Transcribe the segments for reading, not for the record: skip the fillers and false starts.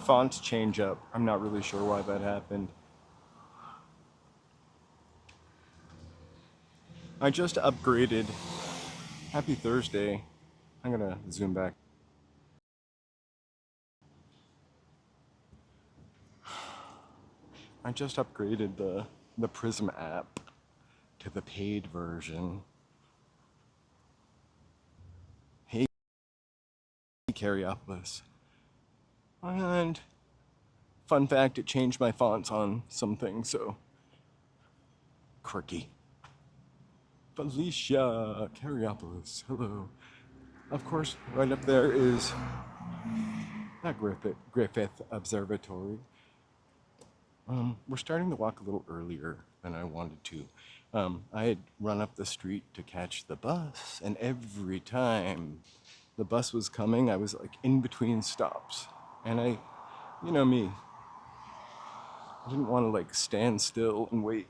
font change up. I'm not really sure why that happened. I just upgraded. Happy Thursday. I'm gonna zoom back. I just upgraded the Prism app to the paid version. Hey, Cariopolis. And fun fact, it changed my fonts on something, so quirky. Felicia Cariopolis, hello. Of course, right up there is that Griffith Observatory. We're starting to walk a little earlier than I wanted to. I had run up the street to catch the bus, and every time the bus was coming, I was like in between stops. And you know me, I didn't want to like stand still and wait.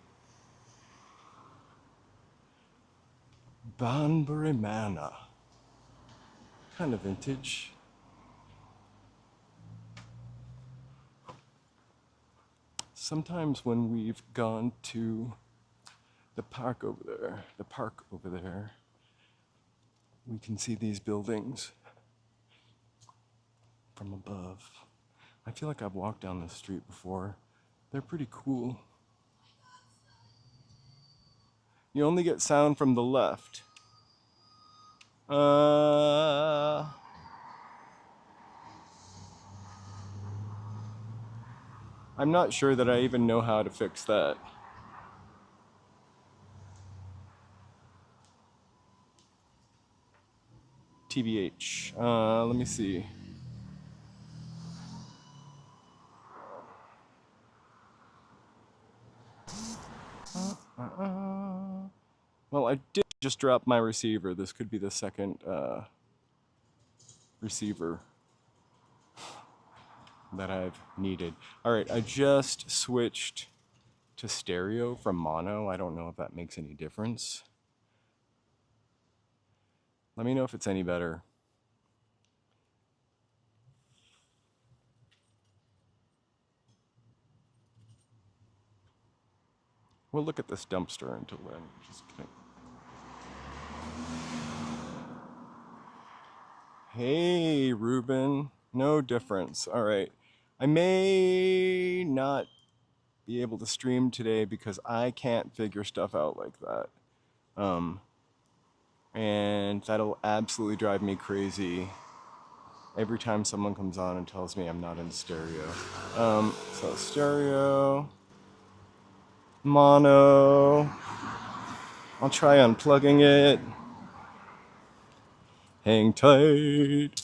Banbury Manor. Kind of vintage. Sometimes when we've gone to the park over there, we can see these buildings from above. I feel like I've walked down this street before. They're pretty cool. You only get sound from the left. I'm not sure that I even know how to fix that. TBH. Let me see. Well, I did just drop my receiver. This could be the second receiver that I've needed. All right, I just switched to stereo from mono. I don't know if that makes any difference. Let me know if it's any better. We'll look at this dumpster until then. Just kidding. Hey, Ruben. No difference. All right. I may not be able to stream today because I can't figure stuff out like that. And that'll absolutely drive me crazy every time someone comes on and tells me I'm not in stereo. So stereo, mono. I'll try unplugging it. Hang tight.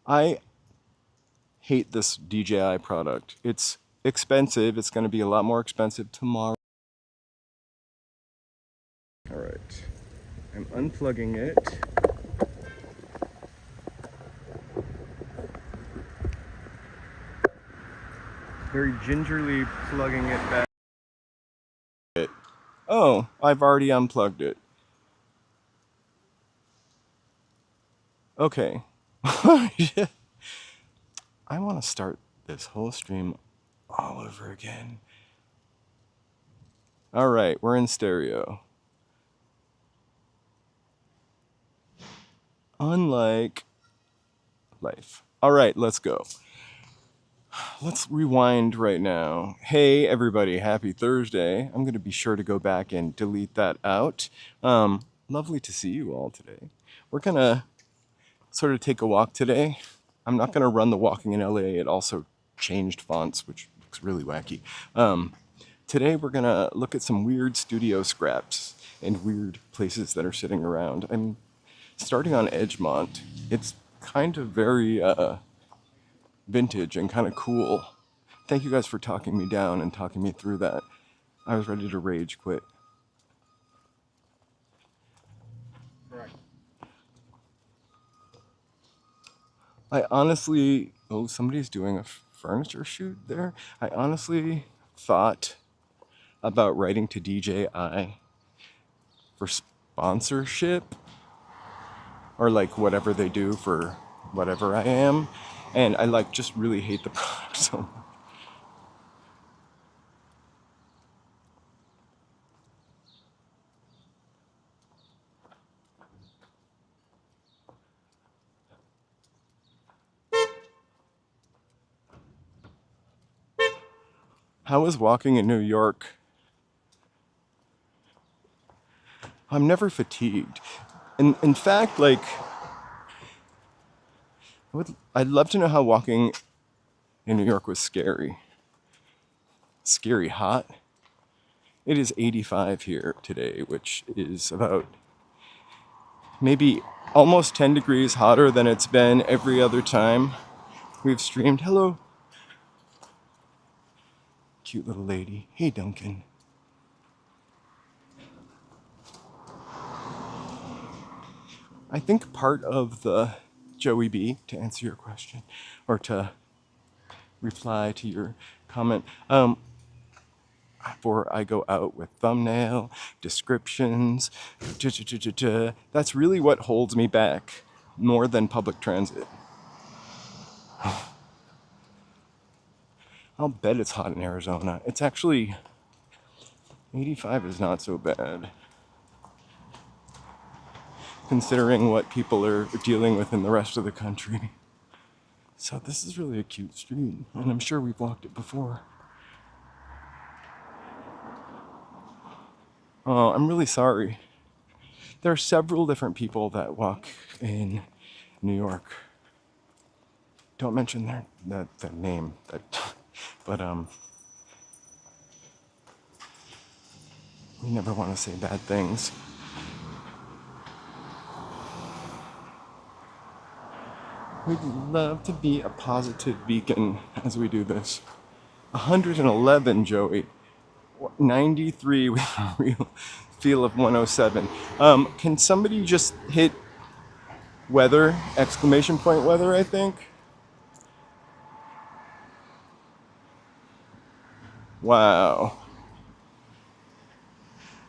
I hate this DJI product. It's expensive. It's going to be a lot more expensive tomorrow. All right, I'm unplugging it. Very gingerly plugging it back. Oh, I've already unplugged it. Okay. I want to start this whole stream all over again. All right, we're in stereo. Unlike life. All right, let's go. Let's rewind right now. Hey, everybody, happy Thursday. I'm going to be sure to go back and delete that out. Lovely to see you all today. We're going to sort of take a walk today. I'm not going to run the walking in LA. It also changed fonts, which looks really wacky. Today, we're going to look at some weird studio scraps and weird places that are sitting around. I'm starting on Edgemont. It's kind of very vintage and kind of cool. Thank you guys for talking me down and talking me through that. I was ready to rage quit. Right. I honestly, oh, somebody's doing a furniture shoot there. I honestly thought about writing to DJI for sponsorship or like whatever they do for whatever I am, and I like just really hate the product so much. How was walking in New York? I'm never fatigued. In fact, like, I'd love to know how walking in New York was scary. Scary hot. It is 85 here today, which is about maybe almost 10 degrees hotter than it's been every other time we've streamed. Hello. Cute little lady. Hey, Duncan. I think part of the Joey B, to answer your question, or to reply to your comment, before I go out with thumbnail, descriptions, that's really what holds me back more than public transit. I'll bet it's hot in Arizona. It's actually, 85 is not so bad, considering what people are dealing with in the rest of the country. So this is really a cute street, and I'm sure we've walked it before. Oh, I'm really sorry. There are several different people that walk in New York. Don't mention their name, but we never want to say bad things. We'd love to be a positive beacon as we do this. 111, Joey. 93 with a real feel of 107. Can somebody just hit weather, exclamation point weather, I think? Wow.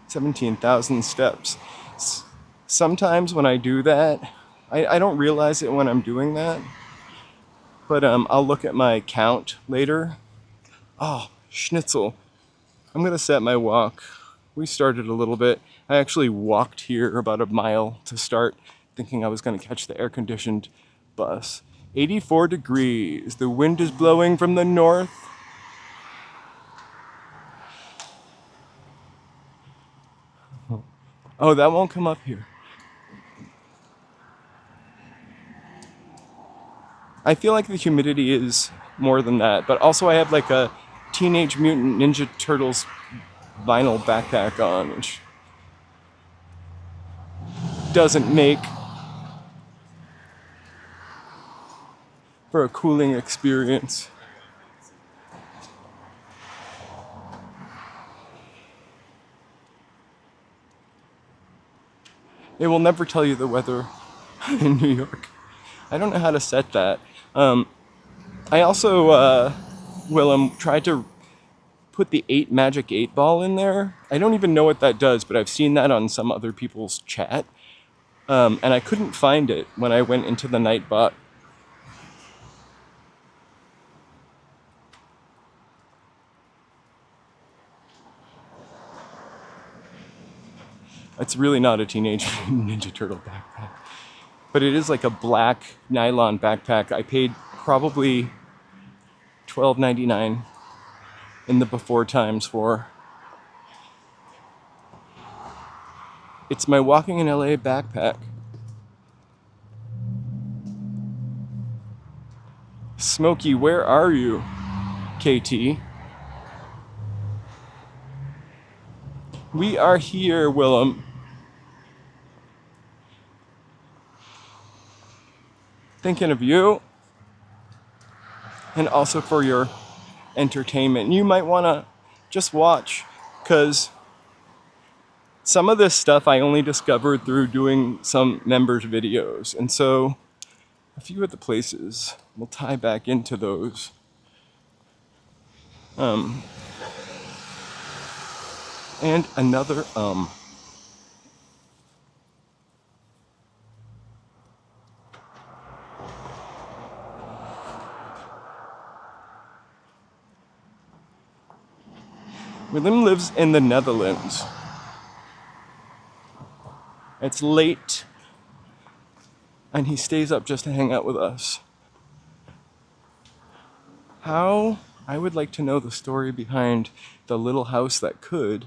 17,000 steps. Sometimes when I do that, I don't realize it when I'm doing that, but I'll look at my count later. Oh, schnitzel. I'm gonna set my walk. We started a little bit. I actually walked here about a mile to start, thinking I was gonna catch the air-conditioned bus. 84 degrees. The wind is blowing from the north. Oh, that won't come up here. I feel like the humidity is more than that, but also I have like a Teenage Mutant Ninja Turtles vinyl backpack on, which doesn't make for a cooling experience. It will never tell you the weather in New York. I don't know how to set that. I also, Willem, tried to put the magic 8 ball in there. I don't even know what that does, but I've seen that on some other people's chat. And I couldn't find it when I went into the Nightbot. It's really not a Teenage Ninja Turtle backpack, but it is like a black nylon backpack. I paid probably $12.99 in the before times for. It's my walking in LA backpack. Smokey, where are you, KT? We are here, Willem. Thinking of you, and also for your entertainment. You might want to just watch, because some of this stuff I only discovered through doing some members' videos, and so a few of the places will tie back into those. And another Willem lives in the Netherlands. It's late, and he stays up just to hang out with us. How? I would like to know the story behind the little house that could.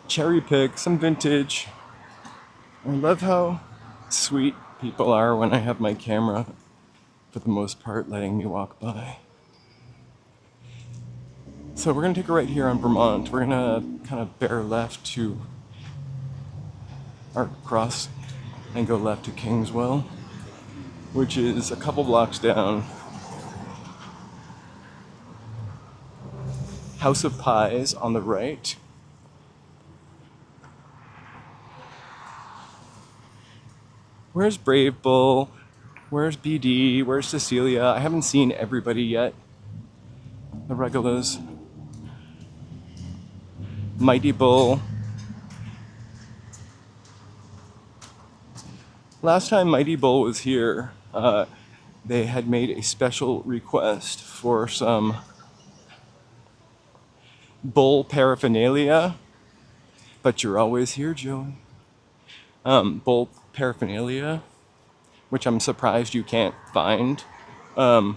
Cherry pick some vintage. I love how sweet people are when I have my camera, for the most part, letting me walk by. So we're gonna take a right here on Vermont. We're gonna kind of bear left to, or cross and go left to Kingswell, which is a couple blocks down. House of Pies on the right. Where's Brave Bull? Where's BD? Where's Cecilia? I haven't seen everybody yet. The regulars. Mighty Bull. Last time Mighty Bull was here, they had made a special request for some bull paraphernalia. But you're always here, Joey. Bull paraphernalia, which I'm surprised you can't find. When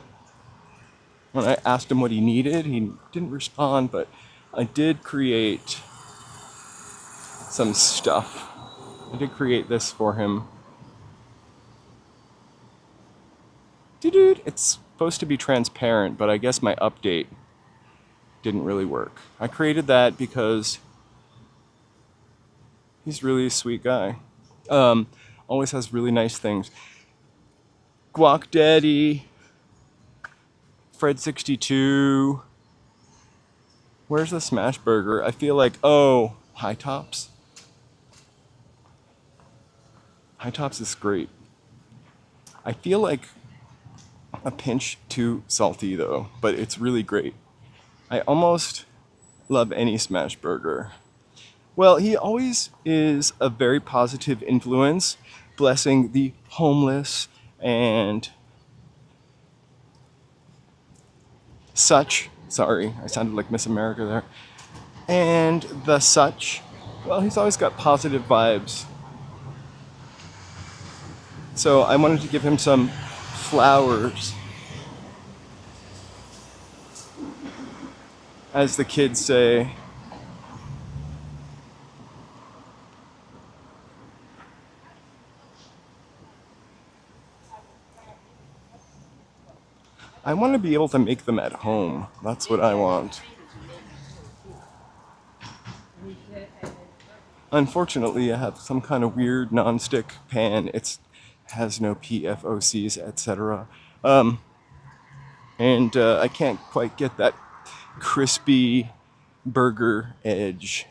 I asked him what he needed, he didn't respond, but I did create some stuff. I did create this for him. Dude, it's supposed to be transparent, but I guess my update didn't really work. I created that because he's really a sweet guy. Always has really nice things. Guac Daddy, Fred 62. Where's the smash burger? I feel like, oh, High Tops. High Tops is great. I feel like a pinch too salty though, but it's really great. I almost love any smash burger. Well, he always is a very positive influence, blessing the homeless and such. Sorry, I sounded like Miss America there. And the such. Well, he's always got positive vibes. So I wanted to give him some flowers. As the kids say. I want to be able to make them at home. That's what I want. Unfortunately, I have some kind of weird non-stick pan. It has no PFOCs, etc. And I can't quite get that crispy burger edge.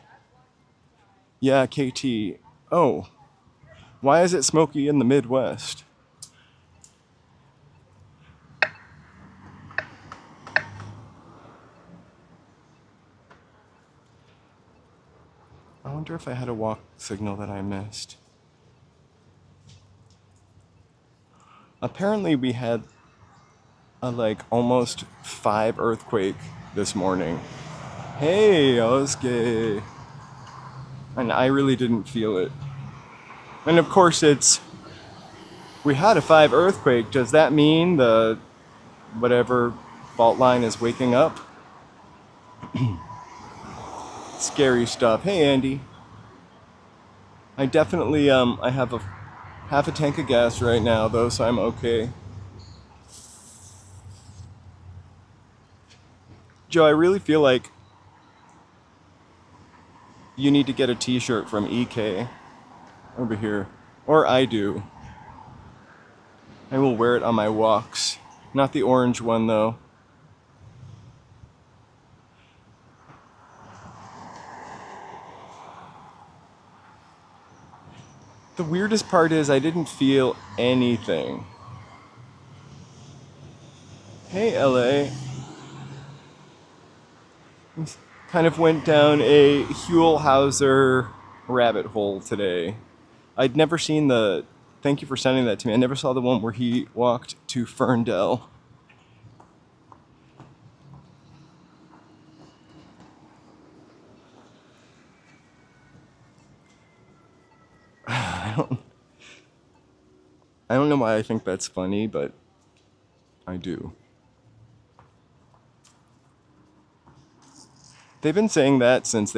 Yeah, KT. Oh, why is it smoky in the Midwest? I wonder if I had a walk signal that I missed. Apparently we had a almost 5 earthquake this morning. Hey, Osuke. And I really didn't feel it. And of course we had a 5 earthquake. Does that mean the whatever fault line is waking up? Scary stuff. Hey, Andy. I definitely, I have half a tank of gas right now though, so I'm okay. Joe, I really feel like you need to get a t-shirt from EK over here. Or I do. I will wear it on my walks. Not the orange one though. The weirdest part is I didn't feel anything. Hey, LA. Kind of went down a Huell-Hauser rabbit hole today. I'd never seen the, thank you for sending that to me. I never saw the one where he walked to Ferndale. I don't know why I think that's funny, but I do. They've been saying that since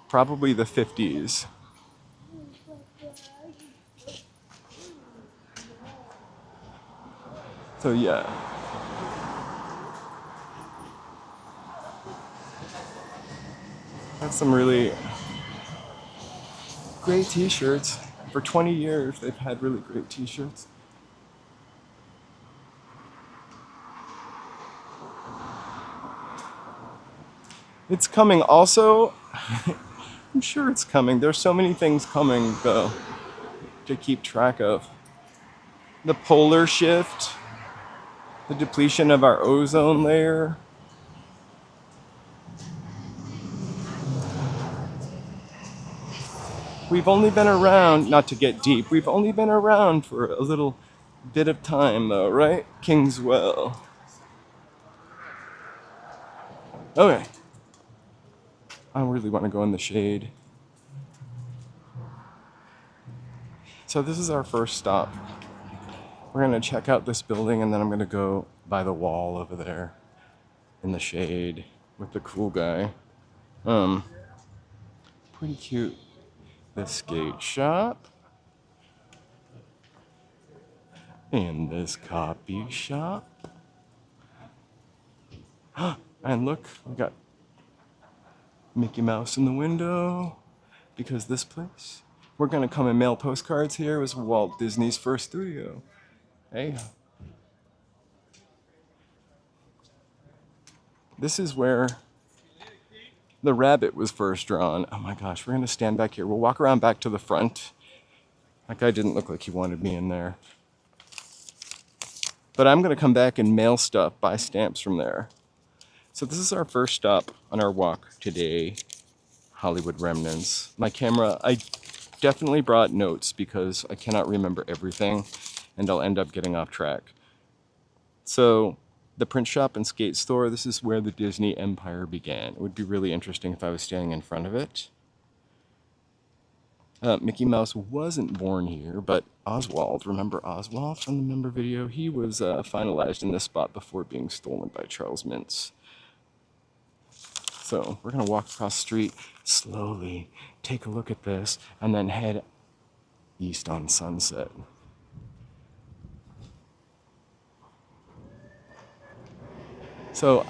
probably the 50s. So yeah. That's some really great t-shirts. For 20 years, they've had really great t-shirts. It's coming. Also, I'm sure it's coming. There's so many things coming, though, to keep track of. The polar shift, the depletion of our ozone layer. We've only been around, not to get deep, we've only been around for a little bit of time, though, right? Kingswell. Okay. I really want to go in the shade. So this is our first stop. We're going to check out this building and then I'm going to go by the wall over there in the shade with the cool guy. Pretty cute. The skate shop. And this copy shop. And look, we got Mickey Mouse in the window, because this place, we're gonna come and mail postcards here. It was Walt Disney's first studio. Hey. This is where the rabbit was first drawn. Oh my gosh, we're gonna stand back here. We'll walk around back to the front. That guy didn't look like he wanted me in there. But I'm gonna come back and mail stuff, buy stamps from there. So this is our first stop on our walk today, Hollywood Remnants. My camera, I definitely brought notes because I cannot remember everything and I'll end up getting off track. So the print shop and skate store, this is where the Disney empire began. It would be really interesting if I was standing in front of it. Mickey Mouse wasn't born here, but Oswald, remember Oswald from the member video? He was finalized in this spot before being stolen by Charles Mintz. So we're gonna walk across the street slowly, take a look at this, and then head east on Sunset. So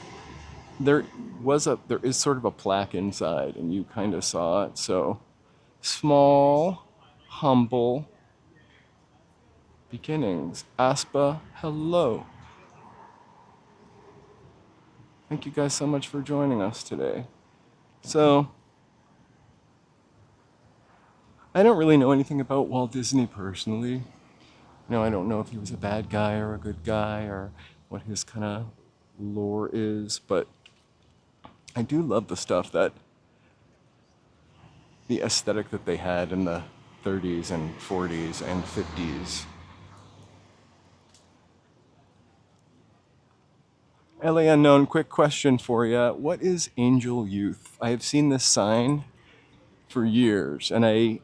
there is sort of a plaque inside, and you kind of saw it. So small, humble beginnings. Aspa, hello. Thank you guys so much for joining us today. So, I don't really know anything about Walt Disney personally. I don't know if he was a bad guy or a good guy or what his kind of lore is, but I do love the stuff that, the aesthetic that they had in the 30s and 40s and 50s. LA Unknown, quick question for you. What is Angel Youth? I have seen this sign for years and I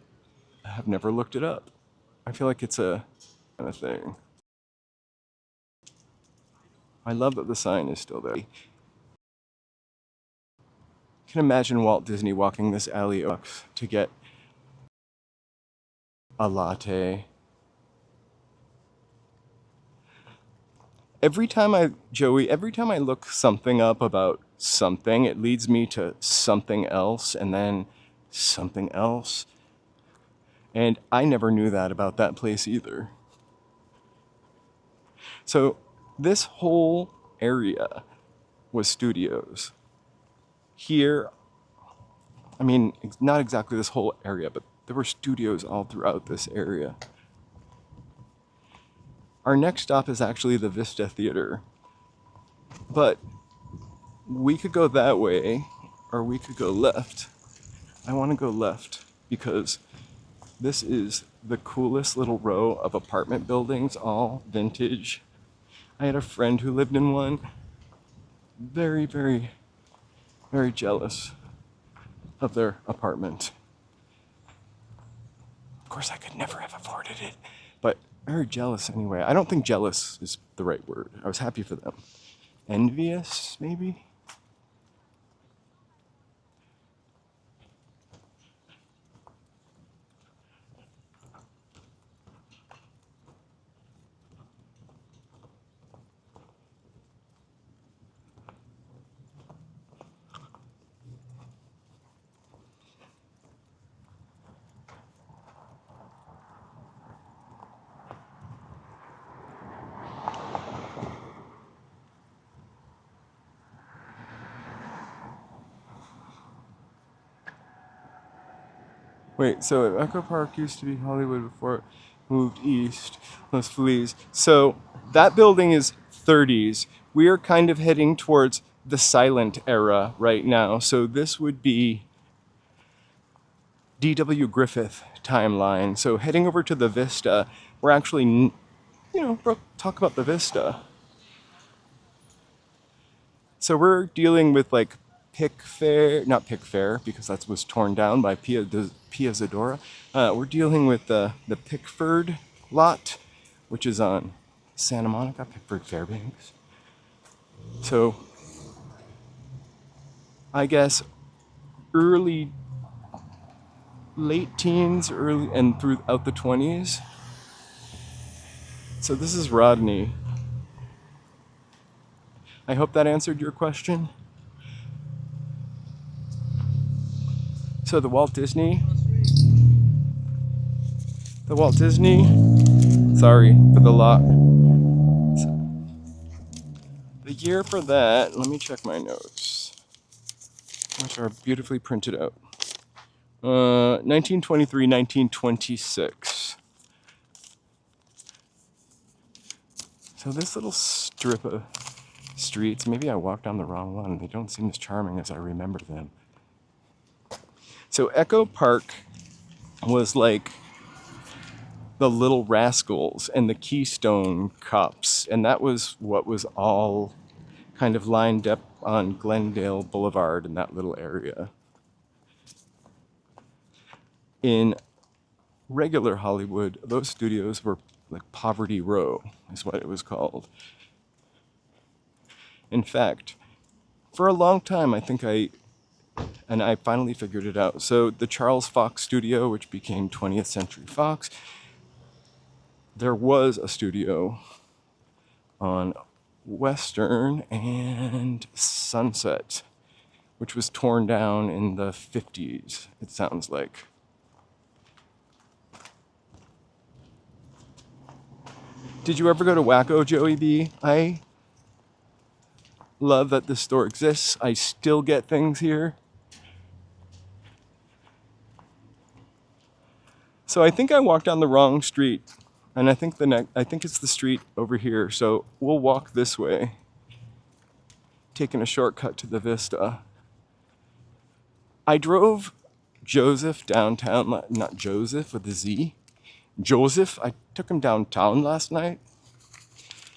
have never looked it up. I feel like it's a kind of thing. I love that the sign is still there. I can imagine Walt Disney walking this alley to get a latte. Every time I look something up about something, it leads me to something else and then something else. And I never knew that about that place either. So this whole area was studios. Here, I mean, not exactly this whole area, but There were studios all throughout this area. Our next stop is actually the Vista Theater. But we could go that way, or we could go left. I want to go left because this is the coolest little row of apartment buildings, all vintage. I had a friend who lived in one. Very, very, very jealous of their apartment. Of course, I could never have afforded it, but very jealous anyway. I don't think jealous is the right word. I was happy for them. Envious, maybe? Wait, so Echo Park used to be Hollywood before it moved east. Los Feliz. So that building is 30s. We are kind of heading towards the silent era right now. So this would be D.W. Griffith timeline. So heading over to the Vista, we're actually, we'll talk about the Vista. So we're dealing with like not Pickfair, because that was torn down by Pia Zadora. We're dealing with the Pickford lot, which is on Santa Monica, Pickford, Fairbanks. So I guess late teens, early and throughout the 20s. So this is Rodney. I hope that answered your question. So the Walt Disney, sorry for the lot. The year for that, let me check my notes, which are beautifully printed out. 1923, 1926. So this little strip of streets, maybe I walked down the wrong one. They don't seem as charming as I remember them. So Echo Park was like the Little Rascals and the Keystone Cops, and that was what was all kind of lined up on Glendale Boulevard in that little area. In regular Hollywood, those studios were like Poverty Row, is what it was called. In fact, for a long time, I finally figured it out. So the Charles Fox Studio, which became 20th Century Fox, there was a studio on Western and Sunset, which was torn down in the 50s, it sounds like. Did you ever go to Wacko, Joey B? I love that this store exists. I still get things here. So I think I walked down the wrong street, and I think it's the street over here. So we'll walk this way, taking a shortcut to the Vista. I drove Joseph downtown, not Joseph with a Z. Joseph, I took him downtown last night,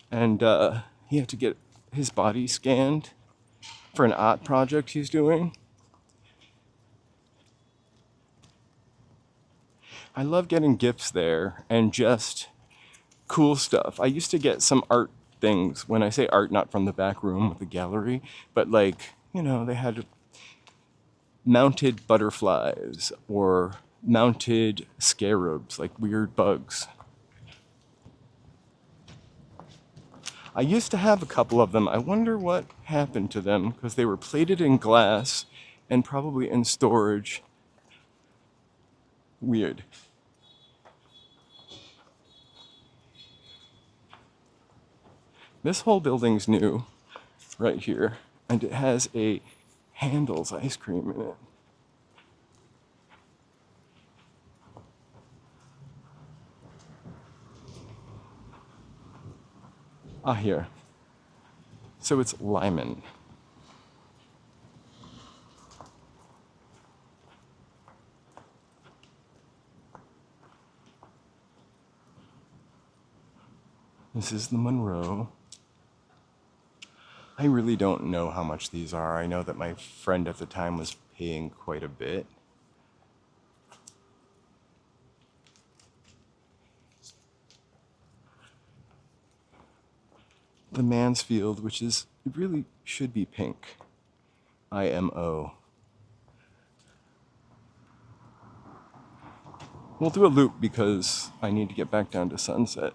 and he had to get his body scanned for an art project he's doing. I love getting gifts there and just cool stuff. I used to get some art things. When I say art, not from the back room with the gallery, but like, they had mounted butterflies or mounted scarabs, like weird bugs. I used to have a couple of them. I wonder what happened to them, because they were plated in glass and probably in storage. Weird. This whole building's new, right here, and it has a Handel's ice cream in it. Ah, here. So it's Lyman. This is the Monroe. I really don't know how much these are. I know that my friend at the time was paying quite a bit. The Mansfield, which is, it really should be pink. IMO. We'll do a loop because I need to get back down to Sunset.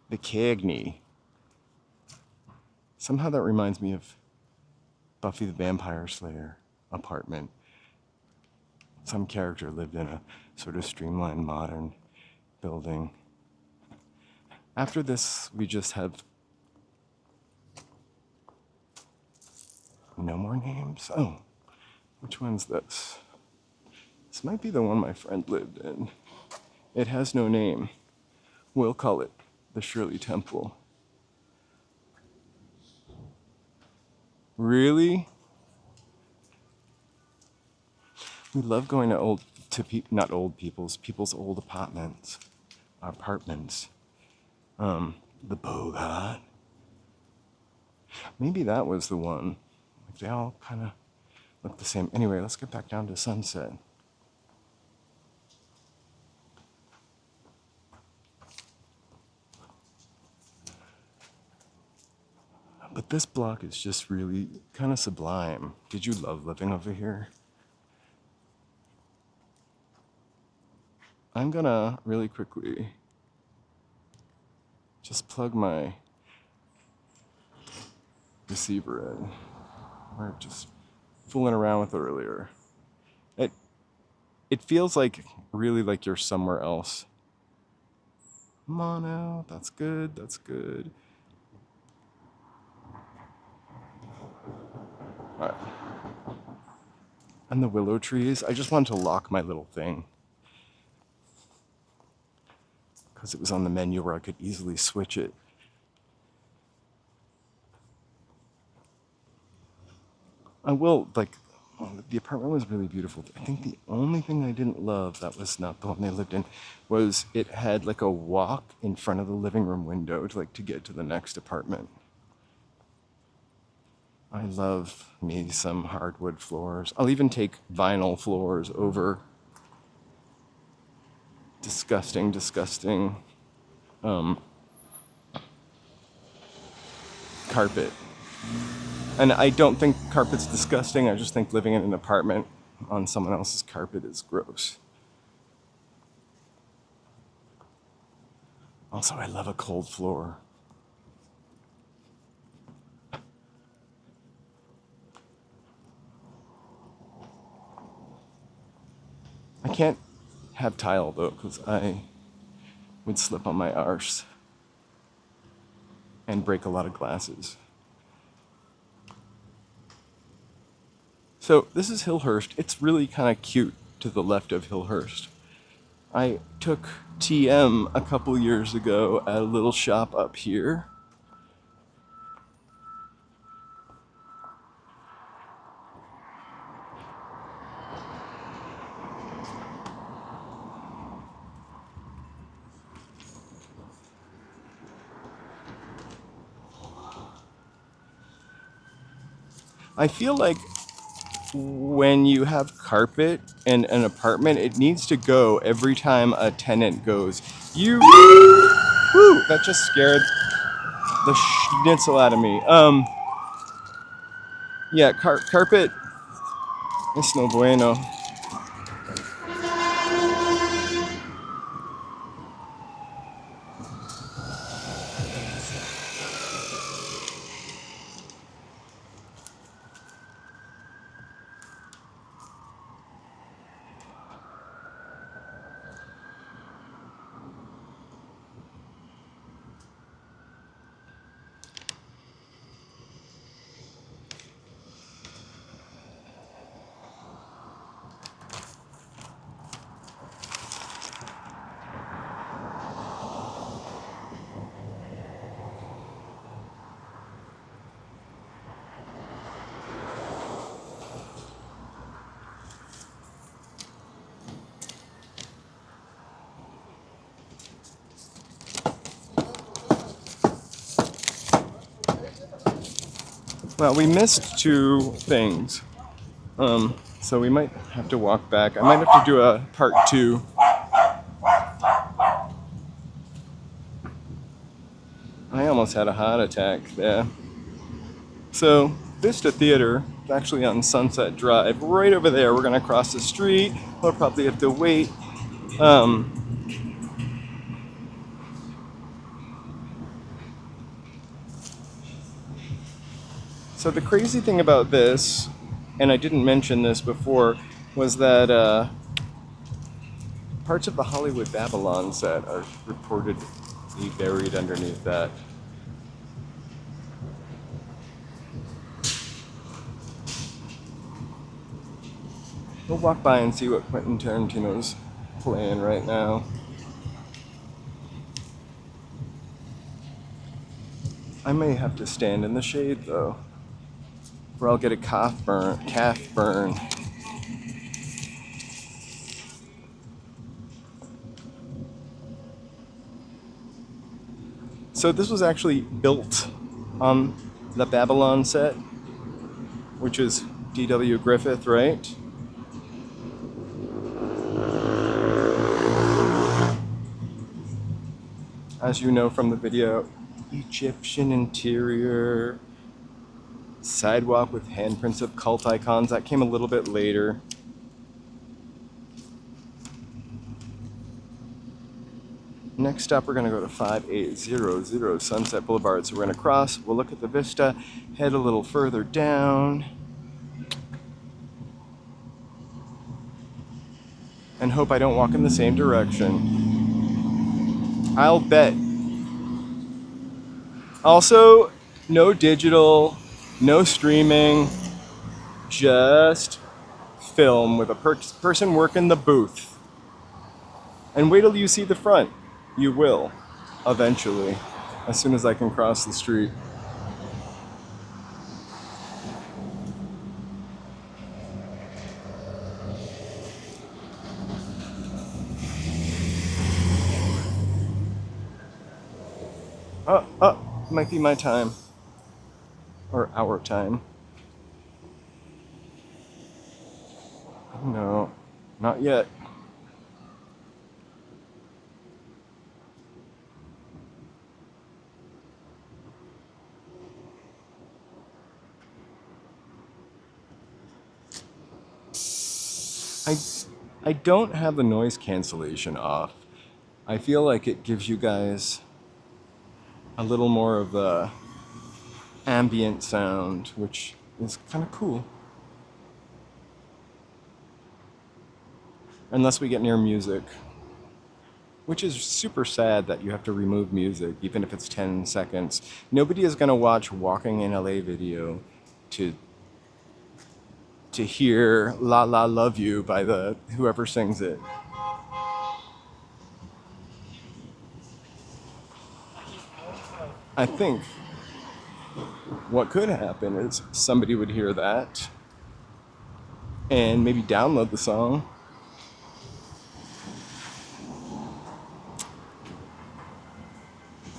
The Cagney. Somehow that reminds me of Buffy the Vampire Slayer apartment. Some character lived in a sort of streamlined modern building. After this, we just have no more names. Oh, which one's this? This might be the one my friend lived in. It has no name. We'll call it the Shirley Temple. Really? We love going to not old people's old apartments. The Bogart. Maybe that was the one. Like they all kind of look the same. Anyway, let's get back down to Sunset. But this block is just really kind of sublime. Did you love living over here? I'm gonna really quickly just plug my receiver in. We're just fooling around with it earlier. It feels like really like you're somewhere else. Mono, that's good, that's good. All right. And the willow trees, I just wanted to lock my little thing because it was on the menu where I could easily switch it. I will, like, the apartment was really beautiful. I think the only thing I didn't love, that was not the one they lived in, was it had like a walk in front of the living room window to get to the next apartment. I love me some hardwood floors. I'll even take vinyl floors over disgusting carpet. And I don't think carpet's disgusting. I just think living in an apartment on someone else's carpet is gross. Also, I love a cold floor. I can't have tile though, because I would slip on my arse and break a lot of glasses. So this is Hillhurst. It's really kind of cute to the left of Hillhurst. I took TM a couple years ago at a little shop up here. I feel like when you have carpet in an apartment, it needs to go every time a tenant goes. Woo, that just scared the schnitzel out of me. Yeah, carpet es no bueno. Well, we missed two things. So we might have to walk back. I might have to do a part 2. I almost had a heart attack there. So, Vista Theater is actually on Sunset Drive, right over there. We're gonna cross the street. We'll probably have to wait. So the crazy thing about this, and I didn't mention this before, was that parts of the Hollywood Babylon set are reportedly buried underneath that. We'll walk by and see what Quentin Tarantino's playing right now. I may have to stand in the shade though, or I'll get a calf burn. So this was actually built on the Babylon set, which is D.W. Griffith, right? As you know from the video, Egyptian interior, sidewalk with handprints of cult icons. That came a little bit later. Next up, we're going to go to 5800 Sunset Boulevard. So we're going to cross, we'll look at the vista, head a little further down, and hope I don't walk in the same direction. I'll bet. Also, no digital, no streaming, just film with a person working the booth. And wait till you see the front. You will, eventually, as soon as I can cross the street. Might be my time. Or our time. No, not yet. I don't have the noise cancellation off. I feel like it gives you guys a little more of the ambient sound, which is kind of cool. Unless we get near music, which is super sad that you have to remove music, even if it's 10 seconds. Nobody is gonna watch Walking in LA video to hear La La Love You by whoever sings it. I think what could happen is somebody would hear that and maybe download the song.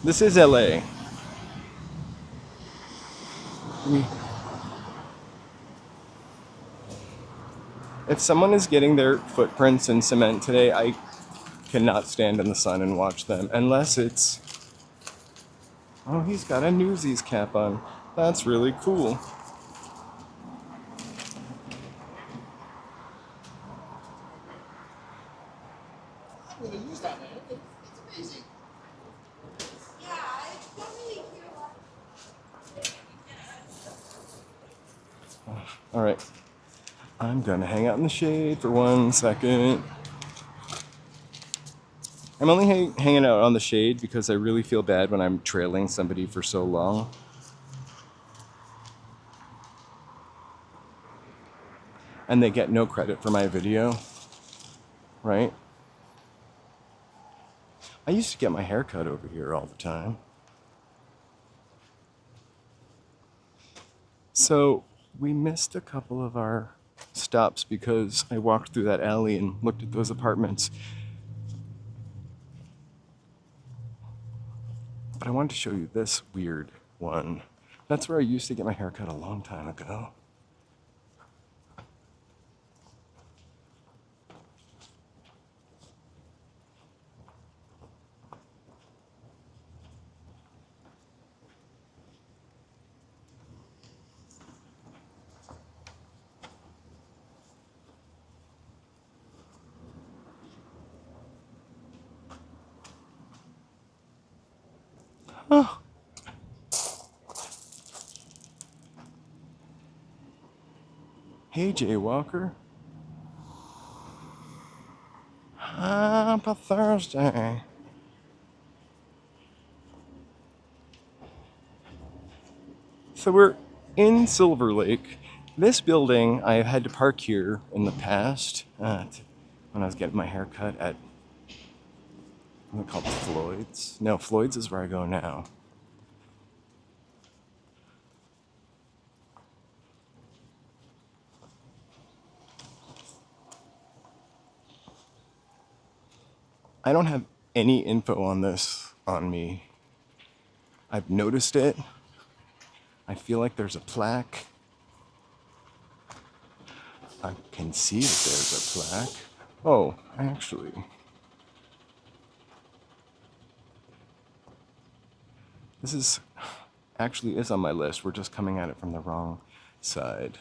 This is LA. If someone is getting their footprints in cement today, I cannot stand in the sun and watch them unless it's... Oh, he's got a Newsies cap on. That's really cool. I'm gonna use that, man. It's amazing. Yeah, it's definitely cute. All right. I'm gonna hang out in the shade for 1 second. I'm only hanging out on the shade because I really feel bad when I'm trailing somebody for so long. And they get no credit for my video, right? I used to get my hair cut over here all the time. So we missed a couple of our stops because I walked through that alley and looked at those apartments. But I wanted to show you this weird one. That's where I used to get my hair cut a long time ago. Oh. Hey, Jay Walker. Happy Thursday. So we're in Silver Lake. This building, I've had to park here in the past when I was getting my hair cut at, what's it called, Floyd's? No, Floyd's is where I go now. I don't have any info on this on me. I've noticed it. I feel like there's a plaque. I can see that there's a plaque. Oh, actually. This is actually is on my list. We're just coming at it from the wrong side.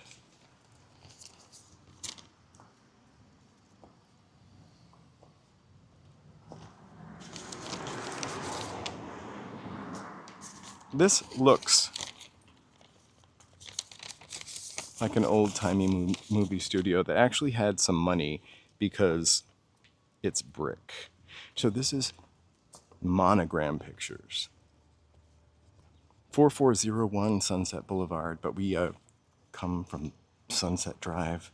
This looks like an old-timey movie studio that actually had some money because it's brick. So this is Monogram Pictures. 4401 Sunset Boulevard, but we come from Sunset Drive.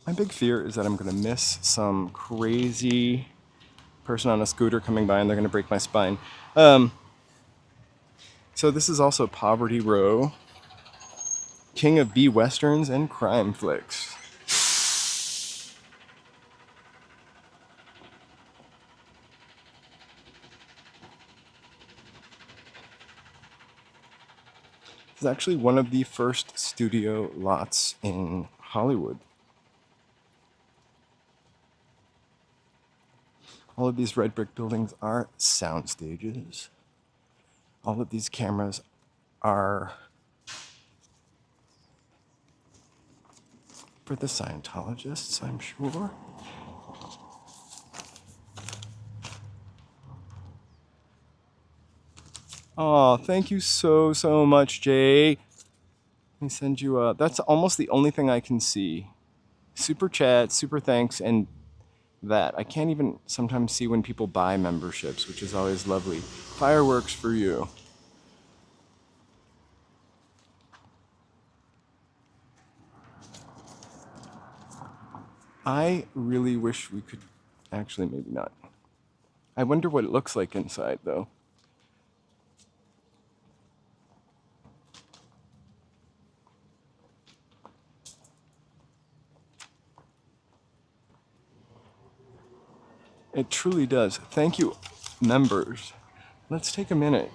My big fear is that I'm gonna miss some crazy person on a scooter coming by and they're gonna break my spine. So this is also Poverty Row, king of B-westerns and crime flicks. This is actually one of the first studio lots in Hollywood. All of these red brick buildings are sound stages. All of these cameras are for the Scientologists, I'm sure. Oh, thank you so much, Jay. Let me send you that's almost the only thing I can see. Super chat, super thanks, and that. I can't even sometimes see when people buy memberships, which is always lovely. Fireworks for you. I really wish we could, actually maybe not. I wonder what it looks like inside though. It truly does. Thank you, members. Let's take a minute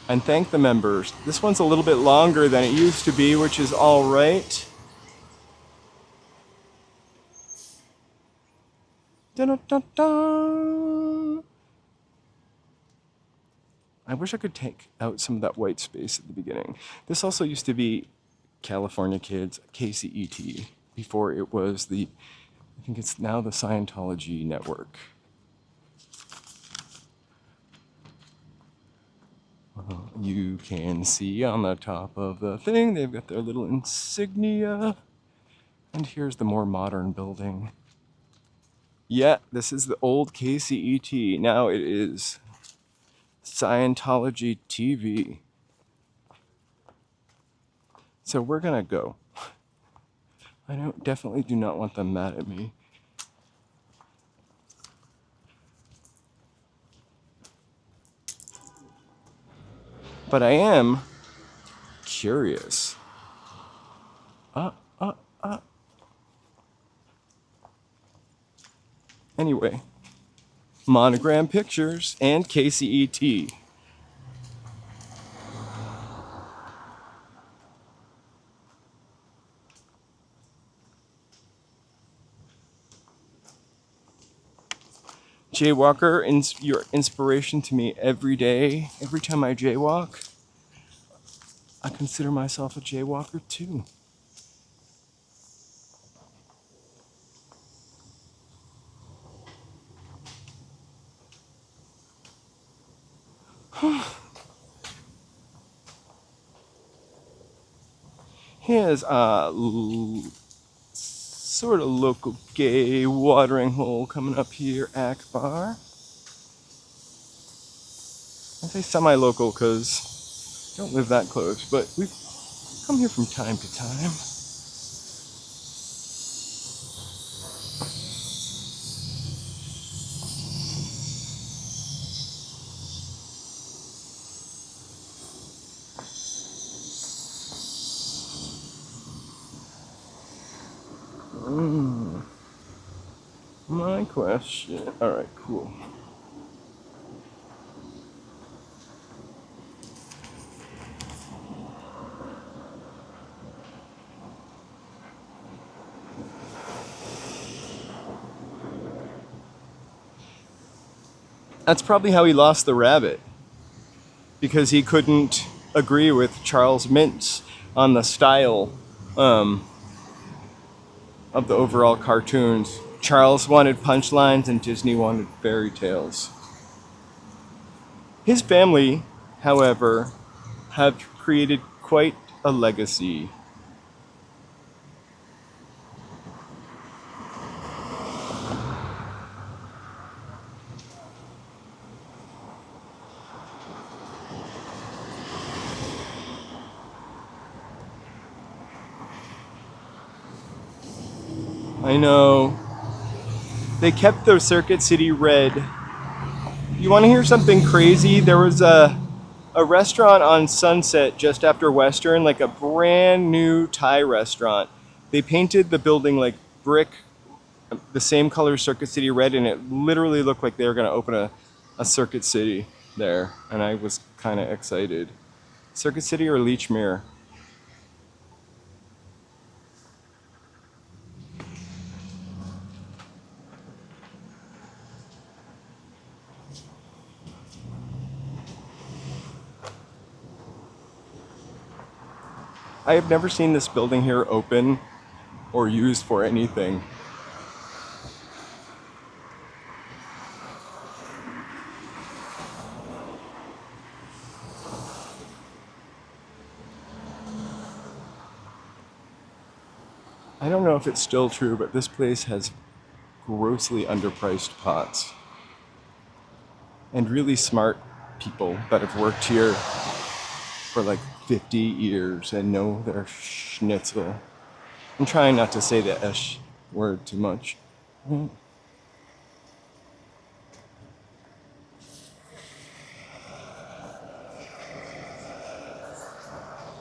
and thank the members. This one's a little bit longer than it used to be, which is all right. Da-da-da-da. I wish I could take out some of that white space at the beginning. This also used to be California Kids, KCET, before it was the, I think it's now the Scientology network. You can see on the top of the thing, they've got their little insignia. And here's the more modern building. Yeah, this is the old KCET. Now it is Scientology TV. So we're gonna go. I definitely do not want them mad at me. But I am curious. Anyway, Monogram Pictures, and KCET. Jaywalker, your inspiration to me every day. Every time I jaywalk, I consider myself a jaywalker too. Here's a sort of local gay watering hole coming up here, Akbar. I say semi-local because I don't live that close, but we come here from time to time. My question. All right, cool. That's probably how he lost the rabbit, because he couldn't agree with Charles Mintz on the style of the overall cartoons. Charles wanted punchlines and Disney wanted fairy tales. His family, however, have created quite a legacy. I know. They kept the Circuit City red. You want to hear something crazy? There was a restaurant on Sunset just after Western, like a brand new Thai restaurant. They painted the building like brick, the same color Circuit City red, and it literally looked like they were going to open a Circuit City there. And I was kind of excited. Circuit City or Leechmere? I have never seen this building here open or used for anything. I don't know if it's still true, but this place has grossly underpriced pots. And really smart people that have worked here for like 50 years and know their schnitzel. I'm trying not to say the esh word too much.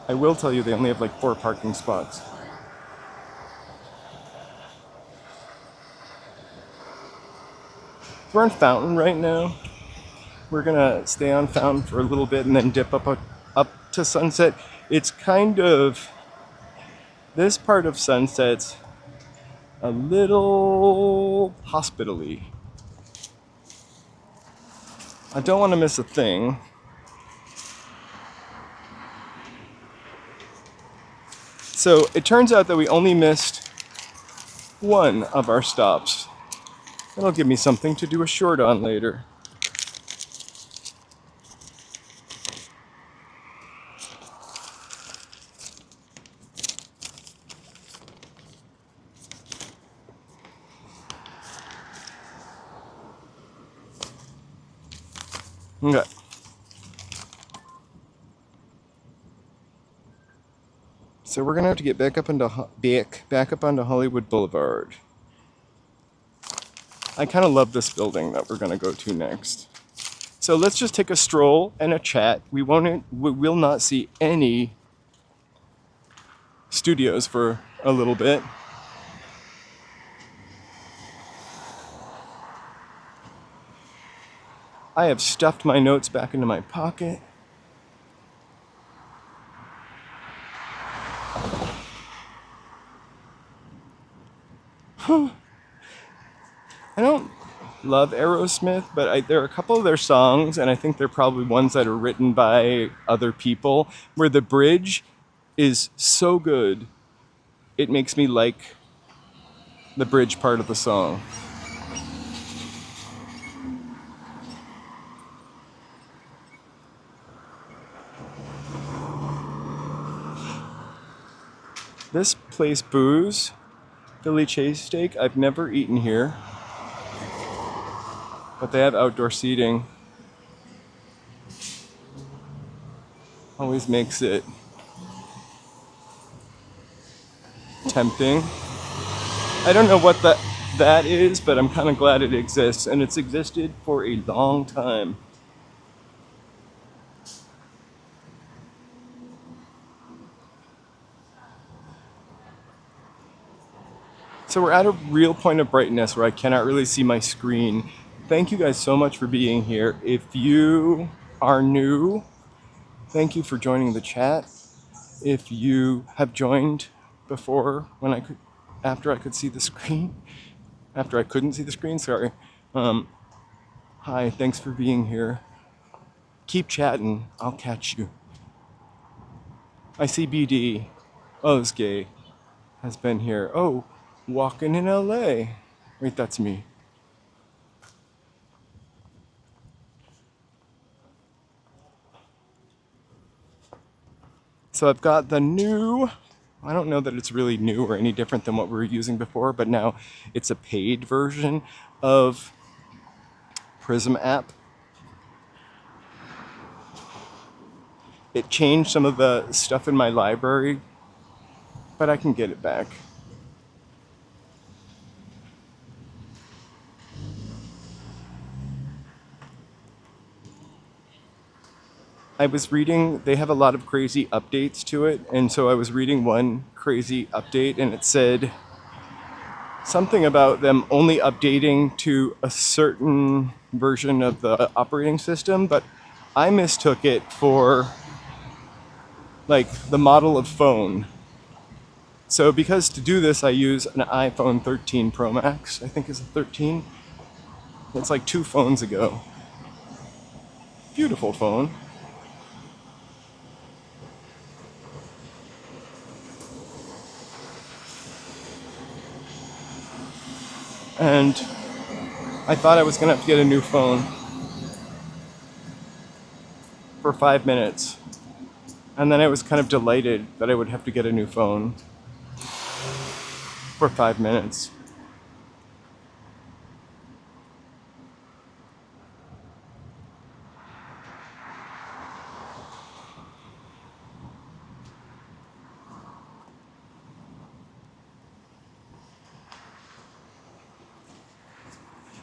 I will tell you they only have like 4 parking spots. We're on Fountain right now. We're gonna stay on Fountain for a little bit and then dip up to Sunset. It's kind of, this part of Sunset's a little hospital-y. I don't want to miss a thing. So it turns out that we only missed one of our stops. That'll give me something to do a short on later. Okay. So we're gonna have to get back up onto Hollywood Boulevard. I kind of love this building that we're gonna go to next. So let's just take a stroll and a chat. We will not see any studios for a little bit. I have stuffed my notes back into my pocket. I don't love Aerosmith, but there are a couple of their songs, and I think they're probably ones that are written by other people, where the bridge is so good, it makes me like the bridge part of the song. This place, Booze, Philly cheesesteak, I've never eaten here, but they have outdoor seating. Always makes it tempting. I don't know what that is, but I'm kind of glad it exists, and it's existed for a long time. So we're at a real point of brightness where I cannot really see my screen. Thank you guys so much for being here. If you are new, thank you for joining the chat. If you have joined before after I could see the screen, after I couldn't see the screen, sorry. Hi, thanks for being here. Keep chatting, I'll catch you. I see BD. Oh, this gay has been here. Oh, walking in LA. Wait, that's me. So I've got the new, I don't know that it's really new or any different than what we were using before, but now it's a paid version of Prism app. It changed some of the stuff in my library, but I can get it back. I was reading, they have a lot of crazy updates to it, and so I was reading one crazy update, and it said something about them only updating to a certain version of the operating system, but I mistook it for like the model of phone. So because to do this, I use an iPhone 13 Pro Max, I think is a 13. It's like 2 phones ago. Beautiful phone. And I thought I was gonna have to get a new phone for 5 minutes. And then I was kind of delighted that I would have to get a new phone for 5 minutes.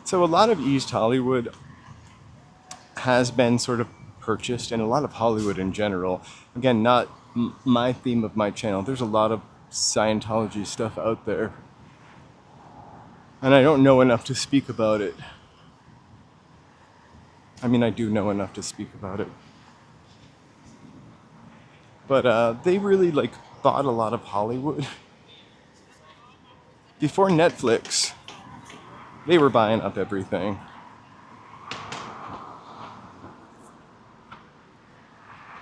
So a lot of East Hollywood has been sort of purchased, and a lot of Hollywood in general. Again, not my theme of my channel. There's a lot of Scientology stuff out there, and I don't know enough to speak about it. I mean, I do know enough to speak about it. But they really like bought a lot of Hollywood. Before Netflix, they were buying up everything.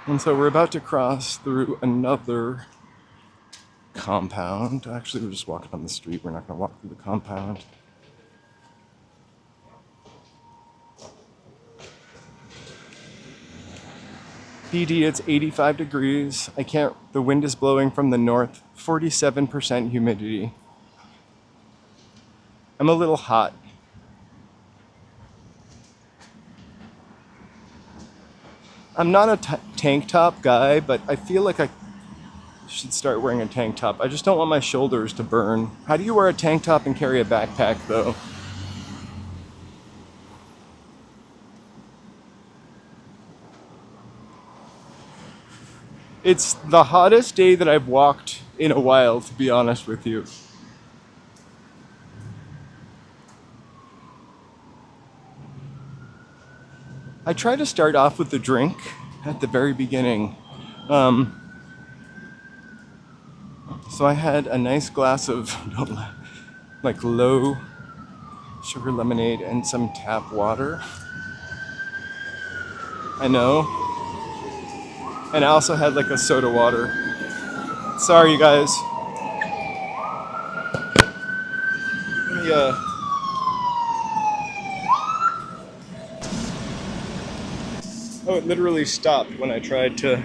And so we're about to cross through another compound. Actually, we're just walking on the street. We're not going to walk through the compound. BD, it's 85 degrees. The wind is blowing from the north, 47% humidity. I'm a little hot. I'm not a tank top guy, but I feel like I should start wearing a tank top. I just don't want my shoulders to burn. How do you wear a tank top and carry a backpack, though? It's the hottest day that I've walked in a while, to be honest with you. I try to start off with the drink at the very beginning. So I had a nice glass of like low sugar lemonade and some tap water. I know. And I also had like a soda water. Sorry, you guys. Let me, oh, it literally stopped when I tried to.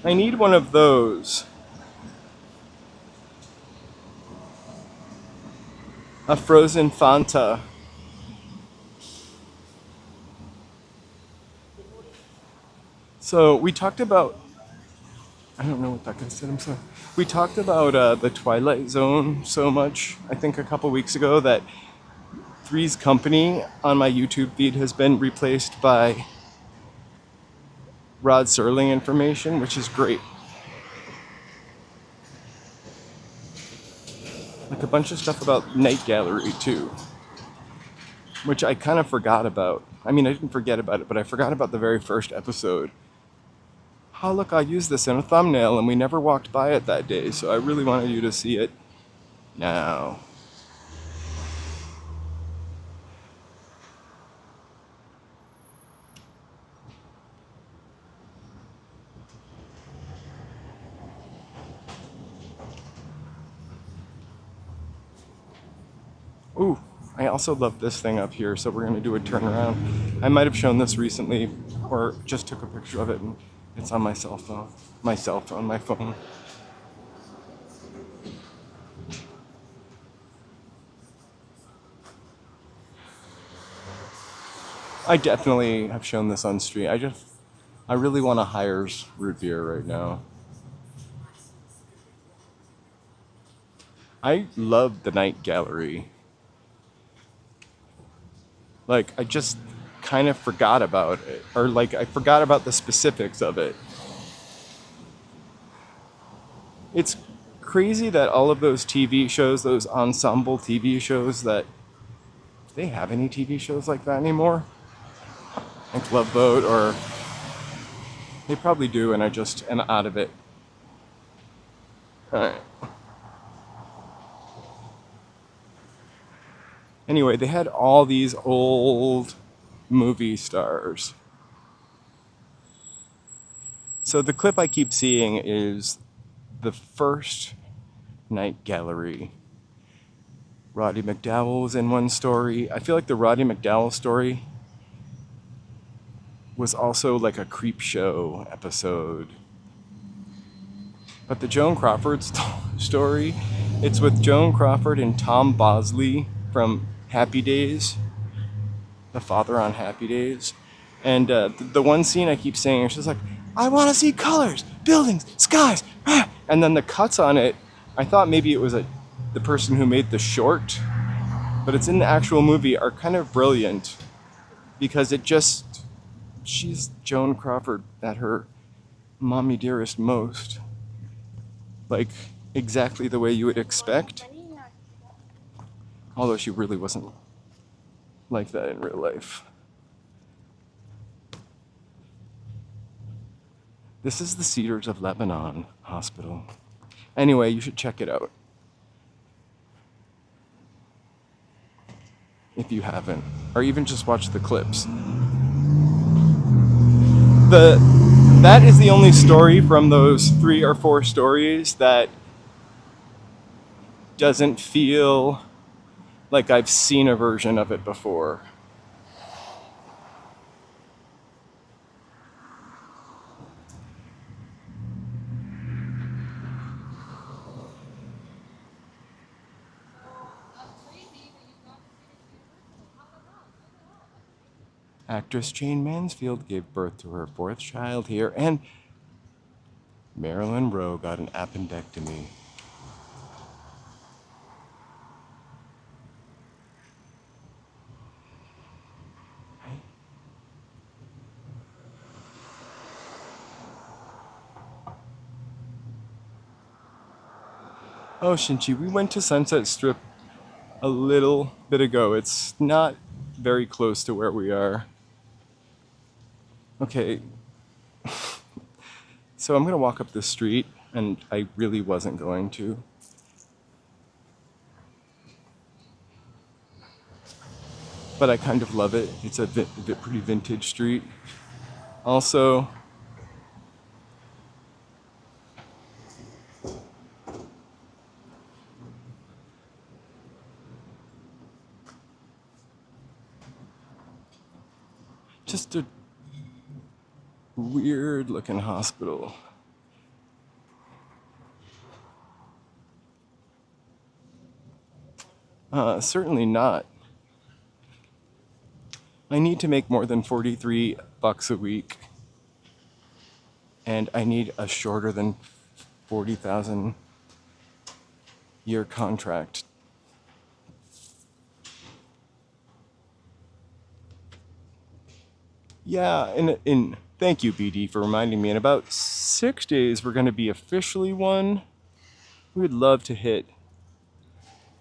I need one of those. A frozen Fanta. So we talked about. I don't know what that guy said. I'm sorry. We talked about the Twilight Zone so much. I think a couple weeks ago that Three's Company on my YouTube feed has been replaced by Rod Serling information, which is great. Like a bunch of stuff about Night Gallery too, which I kind of forgot about. I mean, I didn't forget about it, but I forgot about the very first episode. Oh, look, I used this in a thumbnail and we never walked by it that day, so I really wanted you to see it now. Ooh, I also love this thing up here, so we're going to do a turnaround. I might have shown this recently, or just took a picture of it, and it's on my cell phone. My phone. I definitely have shown this on street. I really want a Hires root beer right now. I love the Night Gallery. Like, I just kind of forgot about it. Or, like, I forgot about the specifics of it. It's crazy that all of those TV shows, those ensemble TV shows, that do they have any TV shows like that anymore? Like Love Boat, or they probably do, and I just am out of it. Alright. Anyway, they had all these old movie stars. So the clip I keep seeing is the first Night Gallery. Roddy McDowall was in one story. I feel like the Roddy McDowall story was also like a creep show episode. But the Joan Crawford story, it's with Joan Crawford and Tom Bosley from Happy Days, the father on Happy Days. And the one scene I keep saying, she's like, I want to see colors, buildings, skies. Ah! And then the cuts on it, I thought maybe it was the person who made the short, but it's in the actual movie, are kind of brilliant because she's Joan Crawford at her mommy dearest most. Like, exactly the way you would expect. Although she really wasn't like that in real life. This is the Cedars of Lebanon Hospital. Anyway, you should check it out if you haven't, or even just watch the clips. That is the only story from those 3 or 4 stories that doesn't feel like I've seen a version of it before. Actress Jane Mansfield gave birth to her 4th child here, and Marilyn Monroe got an appendectomy. Oh, Shinchi, we went to Sunset Strip a little bit ago. It's not very close to where we are. Okay, so I'm gonna walk up this street, and I really wasn't going to. But I kind of love it. It's a pretty vintage street. Also, just a weird looking hospital. Certainly not. I need to make more than 43 bucks a week, and I need a shorter than 40,000 year contract. Yeah, in thank you, BD, for reminding me. In about 6 days, we're going to be officially one. We would love to hit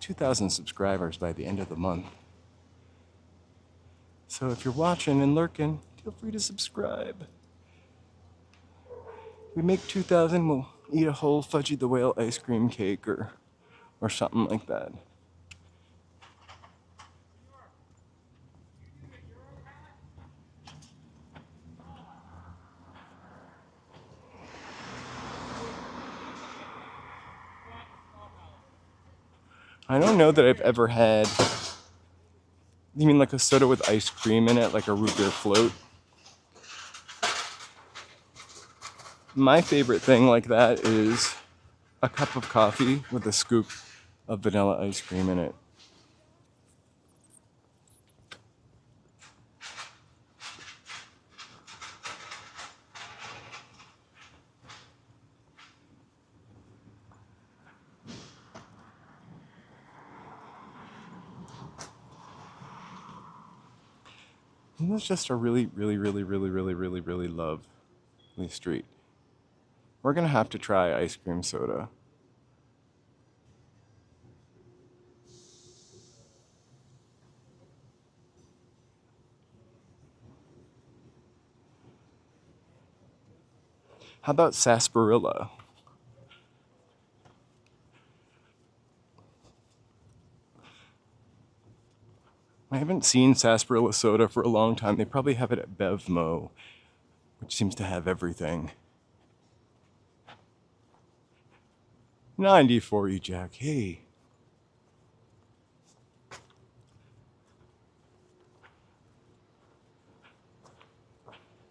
2,000 subscribers by the end of the month. So if you're watching and lurking, feel free to subscribe. We make 2,000, we'll eat a whole Fudgy the Whale ice cream cake or something like that. I don't know that I've ever had. You mean like a soda with ice cream in it, like a root beer float? My favorite thing like that is a cup of coffee with a scoop of vanilla ice cream in it. And that's just a really, really, really, really, really, really, really lovely street. We're gonna have to try ice cream soda. How about sarsaparilla? I haven't seen sarsaparilla soda for a long time. They probably have it at Bevmo, which seems to have everything. 94 you, Jack. Hey.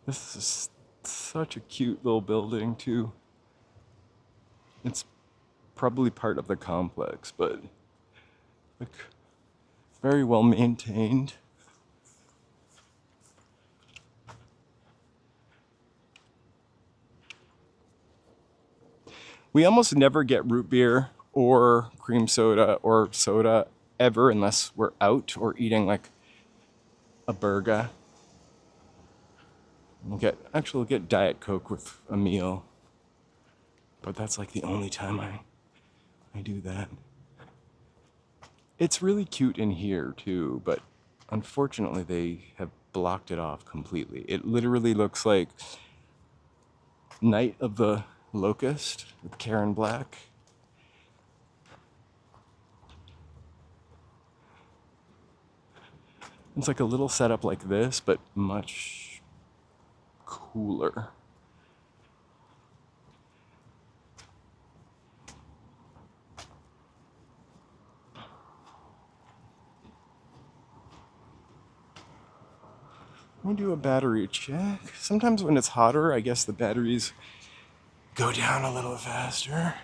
This is such a cute little building, too. It's probably part of the complex, but like very well maintained. We almost never get root beer or cream soda or soda ever unless we're out or eating like a burger. We'll get Diet Coke with a meal. But that's like the only time I do that. It's really cute in here too, but unfortunately they have blocked it off completely. It literally looks like Night of the Locust with Karen Black. It's like a little setup like this, but much cooler. Let me do a battery check. Sometimes when it's hotter, I guess the batteries go down a little faster.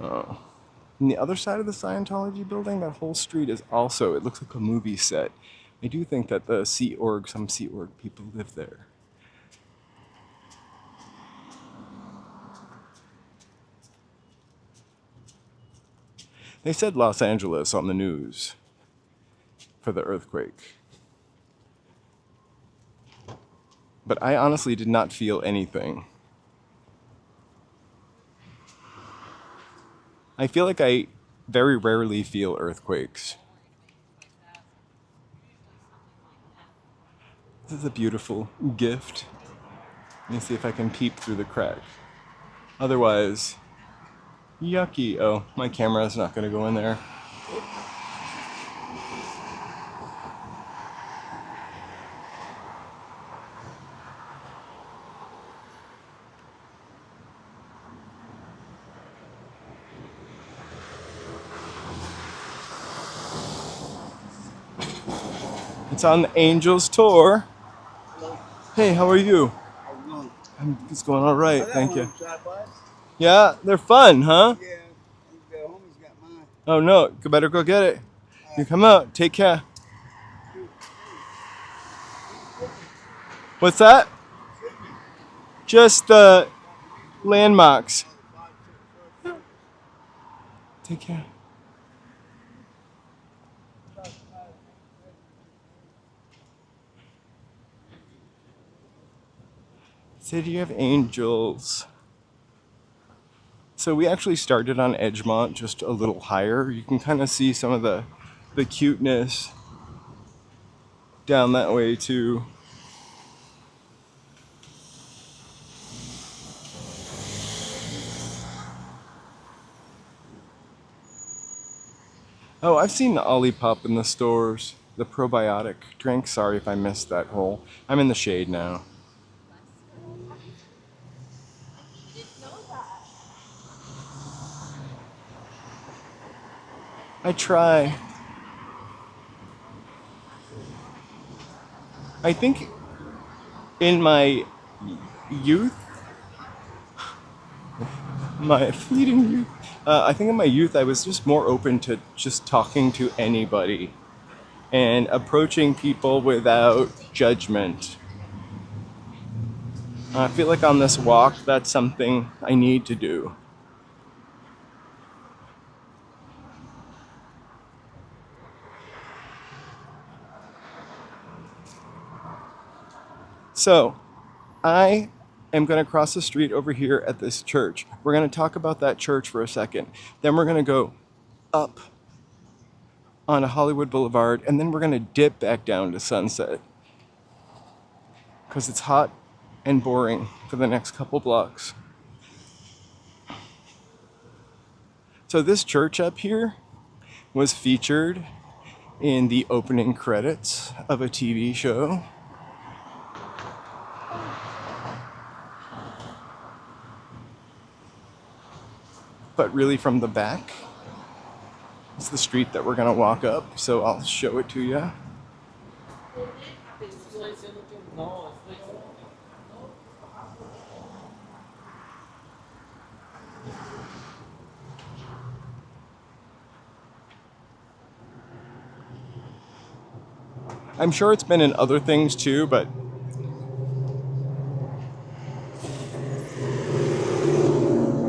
Oh. On the other side of the Scientology building, that whole street is also, it looks like a movie set. I do think that some Sea Org people live there. They said Los Angeles on the news for the earthquake. But I honestly did not feel anything. I feel like I very rarely feel earthquakes. This is a beautiful gift. Let me see if I can peep through the crack. Otherwise, yucky. Oh, my camera's not going to go in there. It's on the Angels tour. Hey, how are you? It's going all right, thank you. Yeah, they're fun, huh? Yeah, the homie's got mine. Oh no, you better go get it. You come out, take care. What's that? Just the landmarks. Take care. City of Angels. So we actually started on Edgemont, just a little higher. You can kind of see some of the cuteness down that way too. Oh, I've seen the Olipop in the stores, the probiotic drink. Sorry if I missed that whole. I'm in the shade now. I try. I think in my youth, my fleeting youth, I think in my youth I was just more open to just talking to anybody and approaching people without judgment. I feel like on this walk that's something I need to do. So, I am going to cross the street over here at this church. We're going to talk about that church for a second. Then we're going to go up on a Hollywood Boulevard, and then we're going to dip back down to Sunset. Because it's hot and boring for the next couple blocks. So this church up here was featured in the opening credits of a TV show. But really from the back, it's the street that we're gonna walk up, so I'll show it to you. I'm sure it's been in other things too, but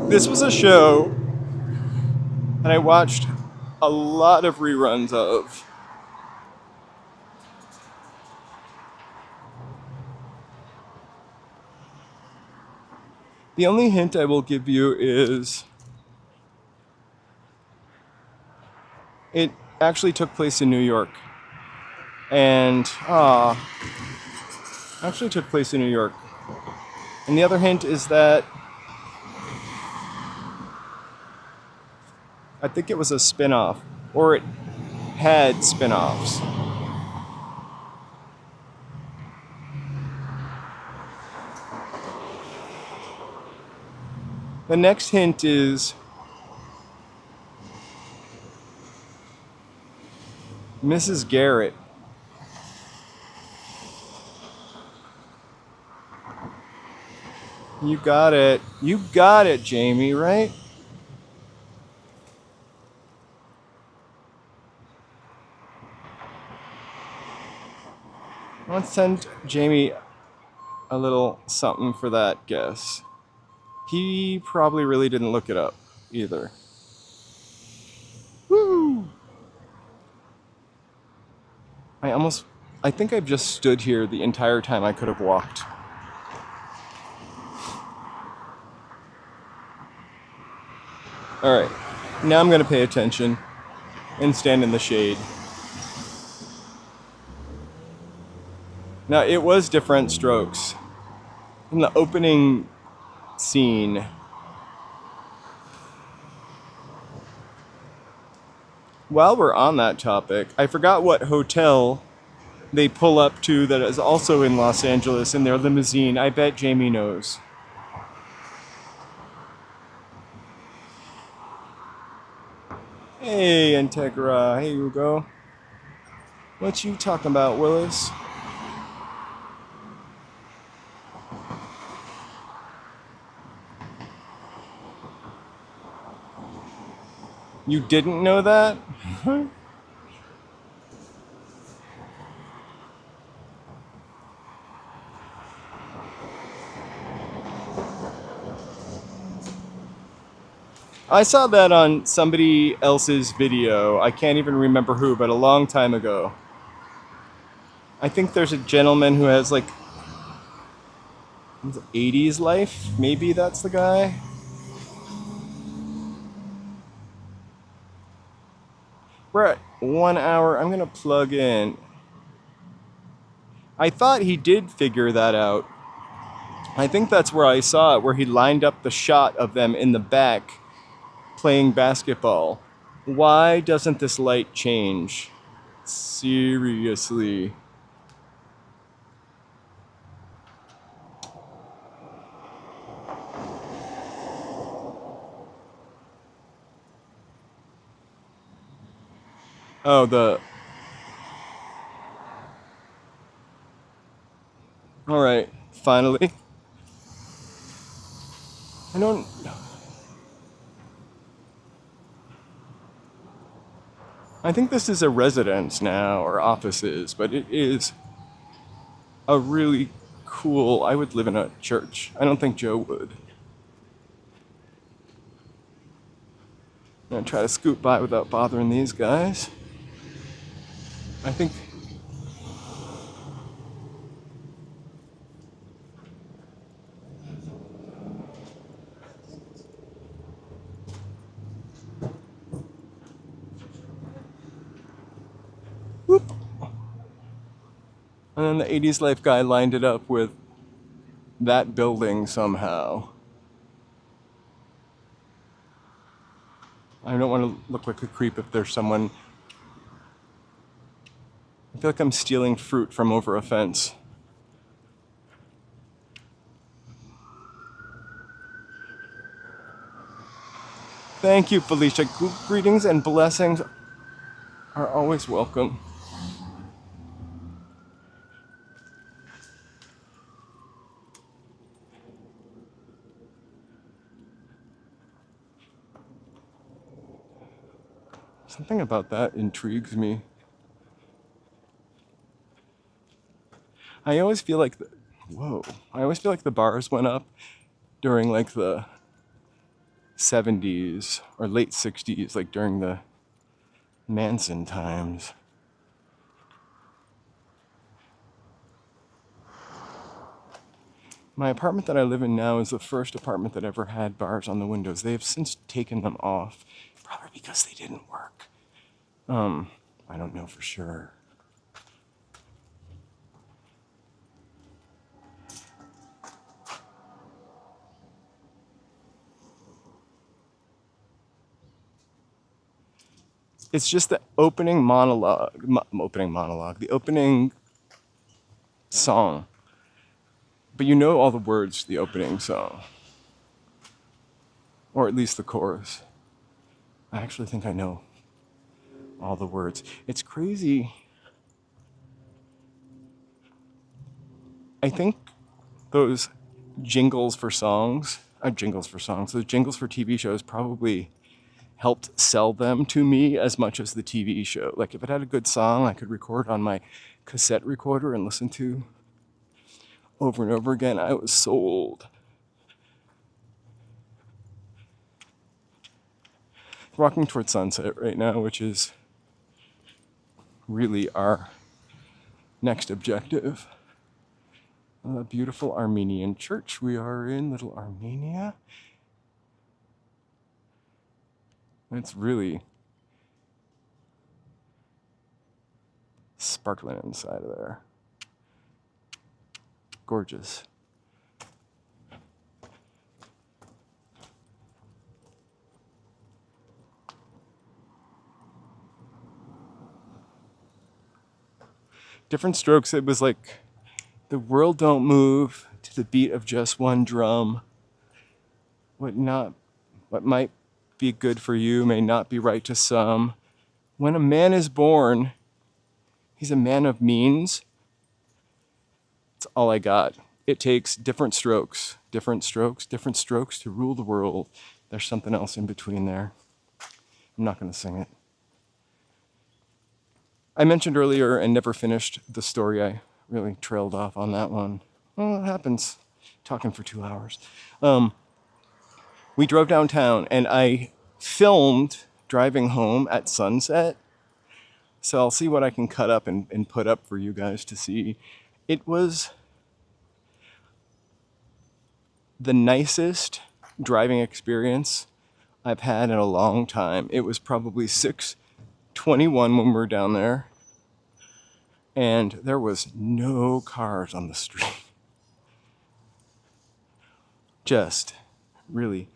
this was a show that I watched a lot of reruns of. The only hint I will give you is it actually took place in New York. And, actually took place in New York. And the other hint is that I think it was a spin-off, or it had spin-offs. The next hint is Mrs. Garrett. You got it. You got it, Jamie, right? Let's send Jamie a little something for that guess. He probably really didn't look it up either. Woo! I think I've just stood here the entire time I could have walked. All right. Now I'm going to pay attention and stand in the shade. Now, it was different strokes. In the opening scene, while we're on that topic, I forgot what hotel they pull up to that is also in Los Angeles in their limousine. I bet Jamie knows. Hey, Integra. Hey, Hugo. What you talking about, Willis? You didn't know that? I saw that on somebody else's video. I can't even remember who, but a long time ago. I think there's a gentleman who has like 80s life. Maybe that's the guy. We're at 1 hour. I'm gonna plug in. I thought he did figure that out. I think that's where I saw it, where he lined up the shot of them in the back playing basketball. Why doesn't this light change? Seriously. Oh, all right, finally. I don't... I think this is a residence now, or offices, but it is a really cool... I would live in a church. I don't think Joe would. I'm gonna try to scoot by without bothering these guys. I think... Whoop. And then the 80s life guy lined it up with that building somehow. I don't want to look like a creep if there's someone... I feel like I'm stealing fruit from over a fence. Thank you, Felicia. Greetings and blessings are always welcome. Something about that intrigues me. I always feel like I always feel like the bars went up during like the 70s or late 60s, like during the Manson times. My apartment that I live in now is the first apartment that ever had bars on the windows. They have since taken them off, probably because they didn't work. I don't know for sure. It's just the opening monologue, the opening song. But you know all the words to the opening song. Or at least the chorus. I actually think I know all the words. It's crazy. I think those jingles for songs, those jingles for TV shows probably helped sell them to me as much as the TV show. Like if it had a good song, I could record on my cassette recorder and listen to over and over again. I was sold. Walking towards sunset right now, which is really our next objective. A beautiful Armenian church. We are in Little Armenia. It's really sparkling inside of there. Gorgeous. Different strokes. It was like the world don't move to the beat of just one drum. What might be good for you may not be right to some. When a man is born, he's a man of means. That's all I got. It takes different strokes to rule the world. There's something else in between there. I'm not going to sing it. I mentioned earlier and never finished the story. I really trailed off on that one. Well, it happens. Talking for 2 hours. We drove downtown and I filmed driving home at sunset. So I'll see what I can cut up and put up for you guys to see. It was the nicest driving experience I've had in a long time. It was probably 6:21 when we were down there, and there was no cars on the street. Just really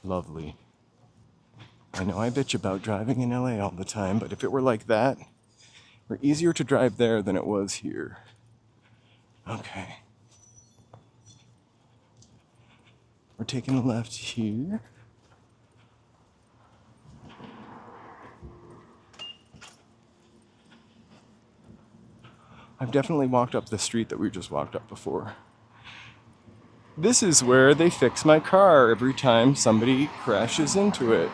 lovely. I know I bitch about driving in LA all the time, but if it were like that, or easier to drive there than it was here. Okay. We're taking a left here. I've definitely walked up the street that we just walked up before. This is where they fix my car every time somebody crashes into it.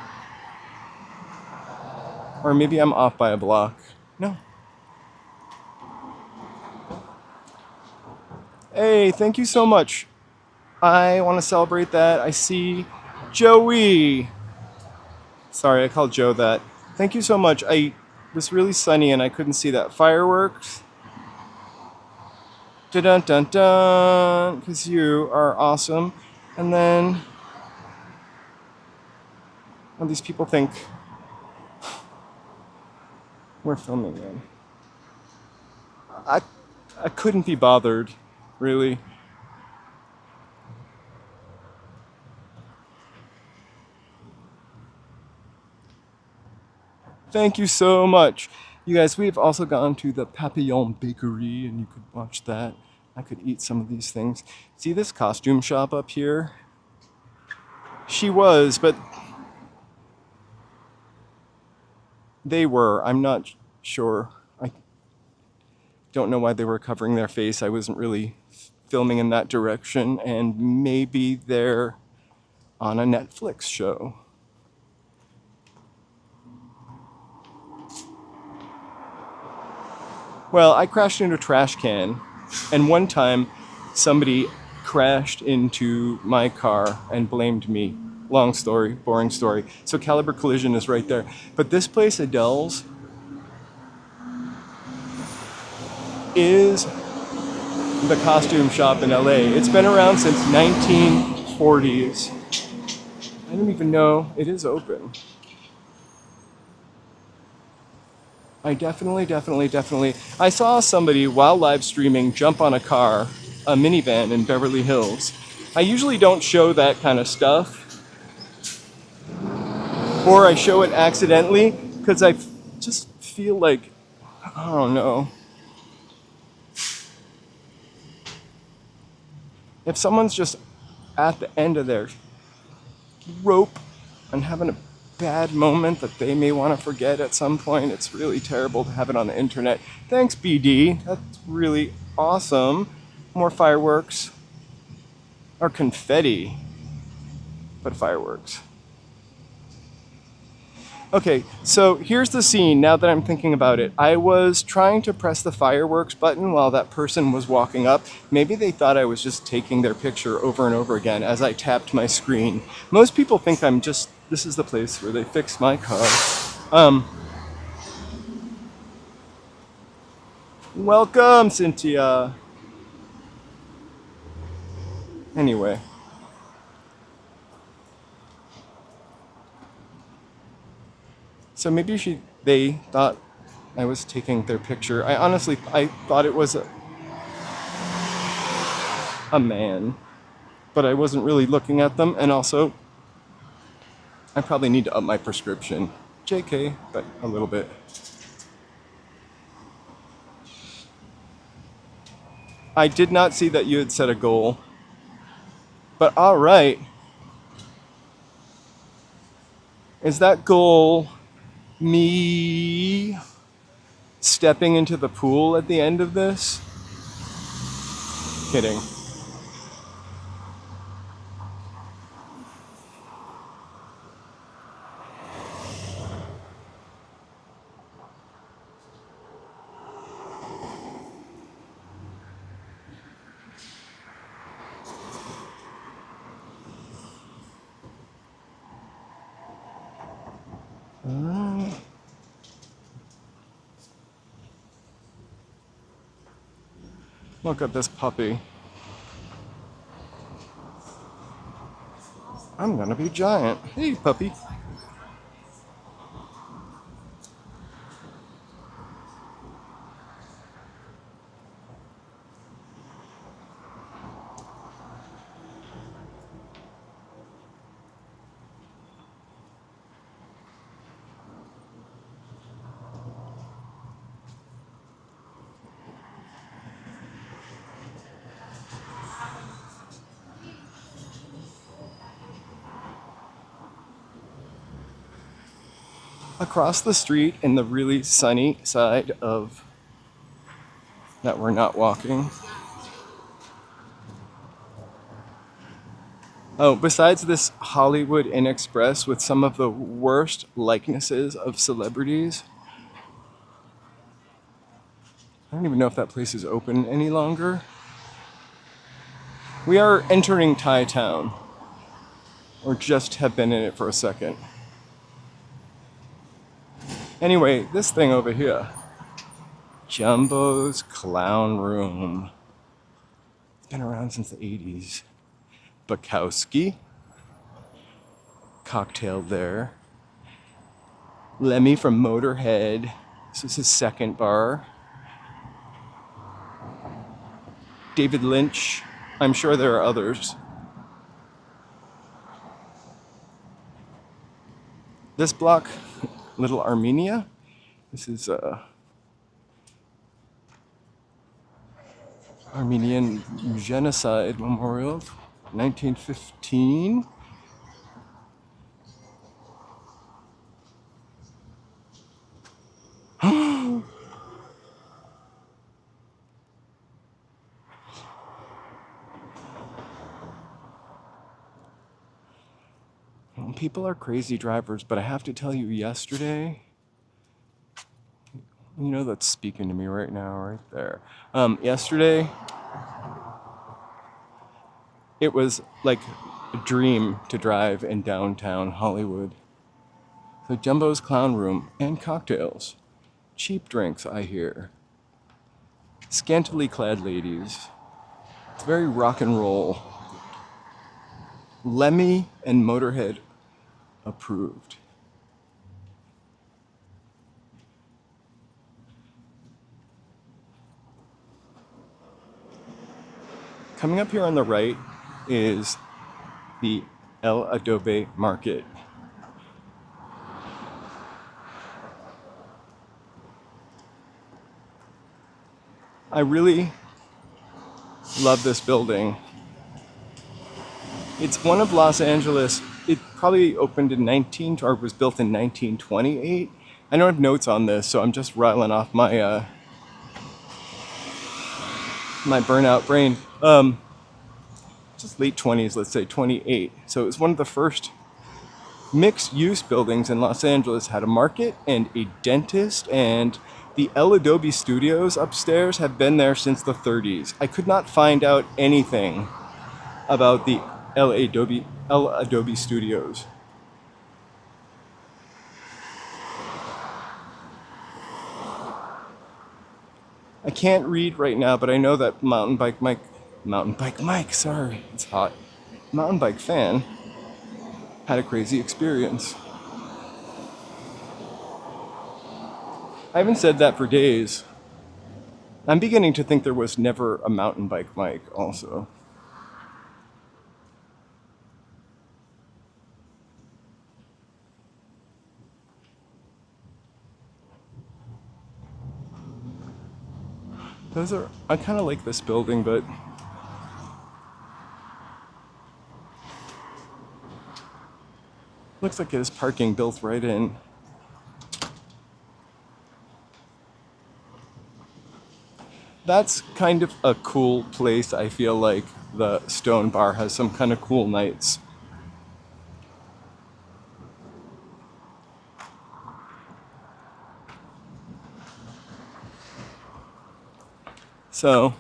Or maybe I'm off by a block. No. Hey, thank you so much. I want to celebrate that. I see Joey. Sorry, I called Joe that. Thank you so much. It was really sunny and I couldn't see that. Fireworks. Dun dun dun, because you are awesome. And then, well, these people think we're filming them. I couldn't be bothered, really. Thank you so much. You guys, we've also gone to the Papillon Bakery, and you could watch that. I could eat some of these things. See this costume shop up here? She was, but they were. I'm not sure. I don't know why they were covering their face. I wasn't really filming in that direction, and maybe they're on a Netflix show. Well, I crashed into a trash can, and one time somebody crashed into my car and blamed me. Long story, boring story. So Caliber Collision is right there. But this place, Adele's, is the costume shop in LA. It's been around since 1940s. I don't even know it is open. I definitely. I saw somebody while live streaming jump on a car, a minivan in Beverly Hills. I usually don't show that kind of stuff, or I show it accidentally because I just feel like, I don't know. If someone's just at the end of their rope and having a bad moment that they may want to forget at some point, it's really terrible to have it on the internet. Thanks, BD. That's really awesome. More fireworks. Or confetti. But fireworks. Okay, so here's the scene now that I'm thinking about it. I was trying to press the fireworks button while that person was walking up. Maybe they thought I was just taking their picture over and over again as I tapped my screen. Most people think this is the place where they fix my car. Welcome, Cynthia. Anyway. So maybe they thought I was taking their picture. I thought it was a man, but I wasn't really looking at them. And also, I probably need to up my prescription. JK, but a little bit. I did not see that you had set a goal. But all right. Is that goal me stepping into the pool at the end of this? Kidding. Look at this puppy. I'm gonna be giant. Hey, puppy. Across the street in the really sunny side of that we're not walking. Oh, besides this Hollywood Inn Express with some of the worst likenesses of celebrities. I don't even know if that place is open any longer. We are entering Thai Town, or just have been in it for a second. Anyway, this thing over here, Jumbo's Clown Room. It's been around since the 80s. Bukowski, cocktail there. Lemmy from Motorhead. This is his second bar. David Lynch. I'm sure there are others. This block, Little Armenia. This is Armenian Genocide Memorial, 1915. People are crazy drivers, but I have to tell you, yesterday, you know that's speaking to me right now, right there. Yesterday, it was like a dream to drive in downtown Hollywood. So Jumbo's Clown Room and cocktails. Cheap drinks, I hear. Scantily clad ladies. It's very rock and roll. Lemmy and Motorhead approved. Coming up here on the right is the El Adobe Market. I really love this building. It's one of Los Angeles. It probably opened in or was built in 1928. I don't have notes on this, so I'm just rattling off my my burnout brain. Just late 20s, let's say 28. So it was one of the first mixed-use buildings in Los Angeles. Had a market and a dentist, and the El Adobe Studios upstairs have been there since the 30s. I could not find out anything about the El Adobe Studios. I can't read right now, but I know that Mountain Bike Mike, sorry, it's hot. Mountain Bike Fan had a crazy experience. I haven't said that for days. I'm beginning to think there was never a mountain bike mic also. I kind of like this building, but looks like it has parking built right in. That's kind of a cool place. I feel like the Stone Bar has some kind of cool nights. So,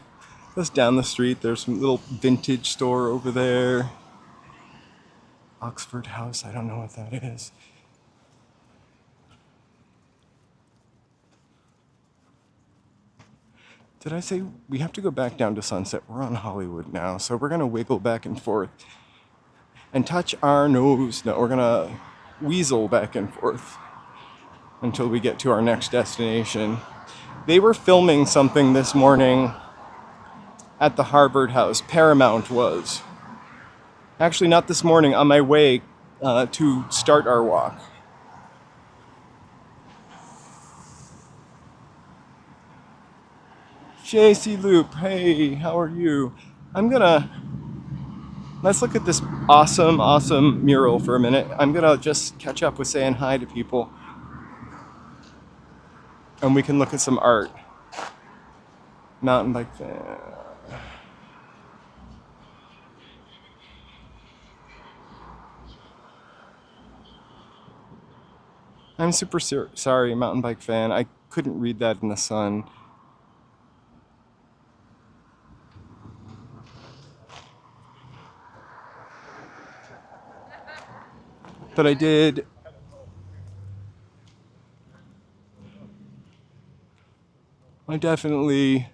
just down the street, there's some little vintage store over there. Oxford House, I don't know what that is. Did I say we have to go back down to Sunset? We're on Hollywood now, so we're gonna wiggle back and forth and touch our nose. No, we're gonna weasel back and forth until we get to our next destination. They were filming something this morning at the Harvard House. Paramount was. Actually, not this morning, on my way to start our walk. JC Loop, hey, how are you? Let's look at this awesome mural for a minute. I'm gonna just catch up with saying hi to people. And we can look at some art. Mountain bike fan. I'm super sorry, mountain bike fan. I couldn't read that in the sun. But I did. I definitely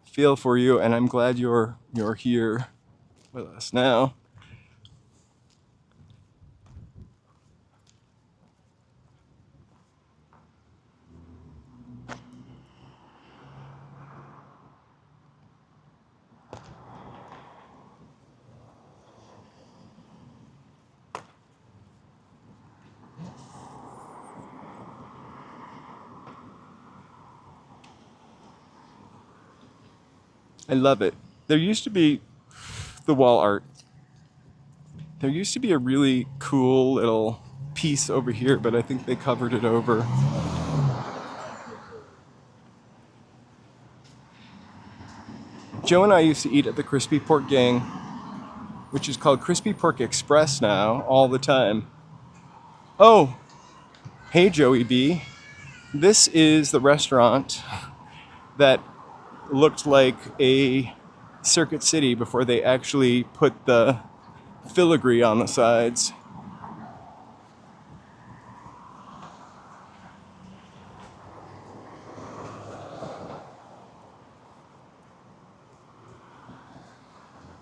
feel for you, and I'm glad you're here with us now. I love it. There used to be the wall art. There used to be a really cool little piece over here, but I think they covered it over. Joe and I used to eat at the Crispy Pork Gang, which is called Crispy Pork Express now, all the time. Oh, hey Joey B. This is the restaurant that looked like a Circuit City before they actually put the filigree on the sides.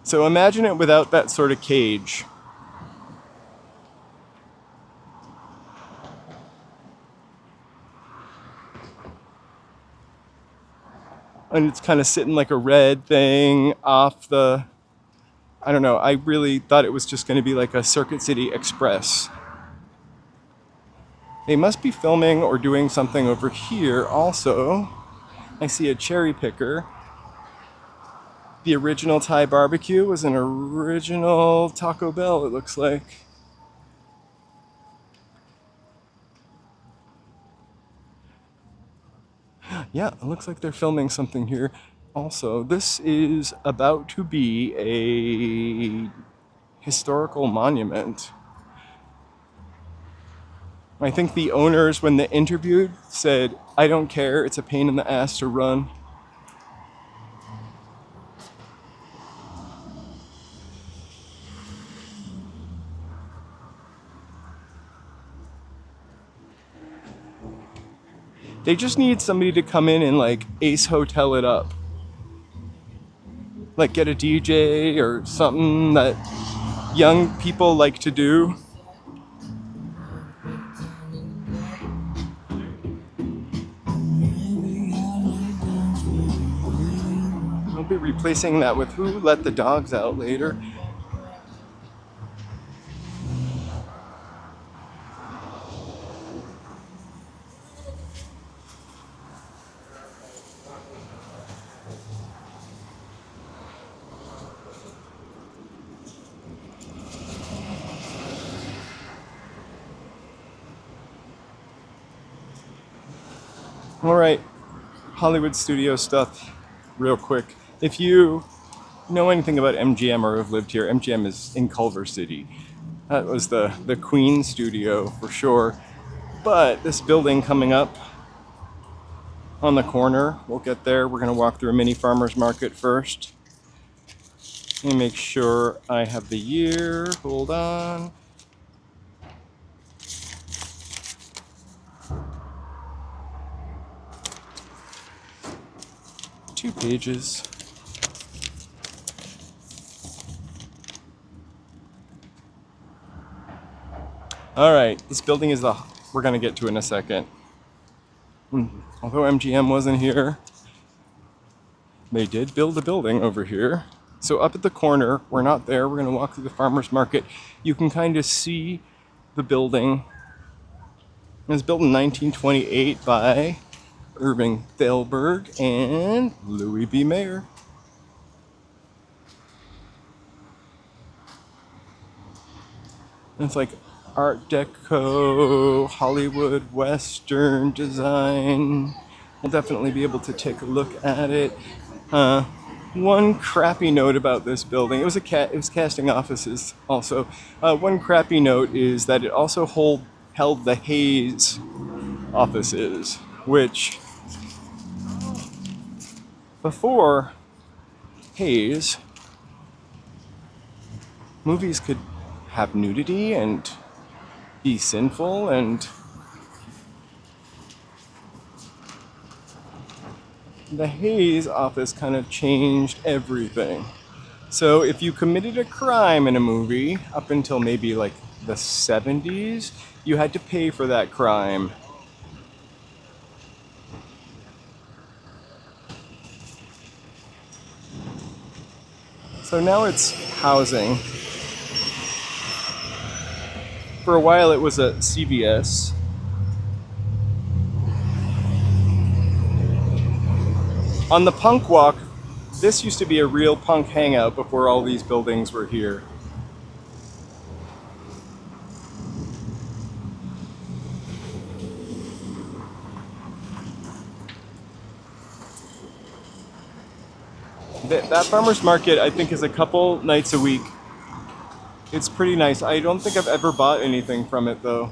So imagine it without that sort of cage. And it's kind of sitting like a red thing off the, I don't know, I really thought it was just going to be like a Circuit City Express. They must be filming or doing something over here also. I see a cherry picker. The original Thai barbecue was an original Taco Bell, it looks like. Yeah, it looks like they're filming something here. Also, this is about to be a historical monument. I think the owners, when they interviewed, said, "I don't care, it's a pain in the ass to run." They just need somebody to come in and like Ace Hotel it up. Like get a DJ or something that young people like to do. We'll be replacing that with Who Let the Dogs Out later. All right, Hollywood studio stuff real quick. If you know anything about MGM or have lived here, MGM is in Culver City. That was the Queen studio for sure. But this building coming up on the corner, we'll get there. We're gonna walk through a mini farmer's market first. Let me make sure I have the year, hold on. Two pages. All right, this building is we're gonna get to in a second. Although MGM wasn't here, they did build a building over here. So up at the corner, we're not there, we're gonna walk through the farmer's market. You can kind of see the building. It was built in 1928 by Irving Thalberg and Louis B. Mayer. It's like Art Deco, Hollywood, Western design. We'll definitely be able to take a look at it. One crappy note about this building, it was casting offices also. One crappy note is that it also held the Hayes offices, which before Hayes, movies could have nudity and be sinful, and the Hayes office kind of changed everything. So if you committed a crime in a movie up until maybe like the 70s, you had to pay for that crime. So now it's housing. For a while it was a CVS. On the punk walk, this used to be a real punk hangout before all these buildings were here. That farmer's market, I think, is a couple nights a week. It's pretty nice. I don't think I've ever bought anything from it, though.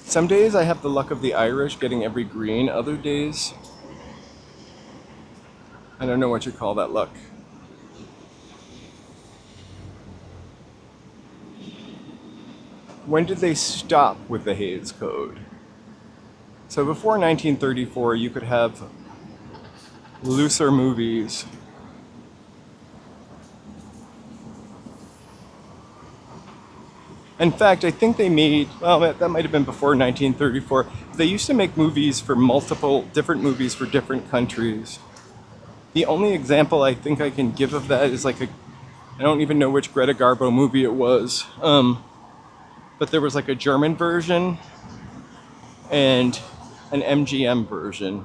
Some days I have the luck of the Irish getting every green. Other days, I don't know what you call that luck. When did they stop with the Hays Code? So before 1934, you could have looser movies. In fact, I think they made, well, that might have been before 1934. They used to make movies for different movies for different countries. The only example I think I can give of that is I don't even know which Greta Garbo movie it was, but there was like a German version and an MGM version.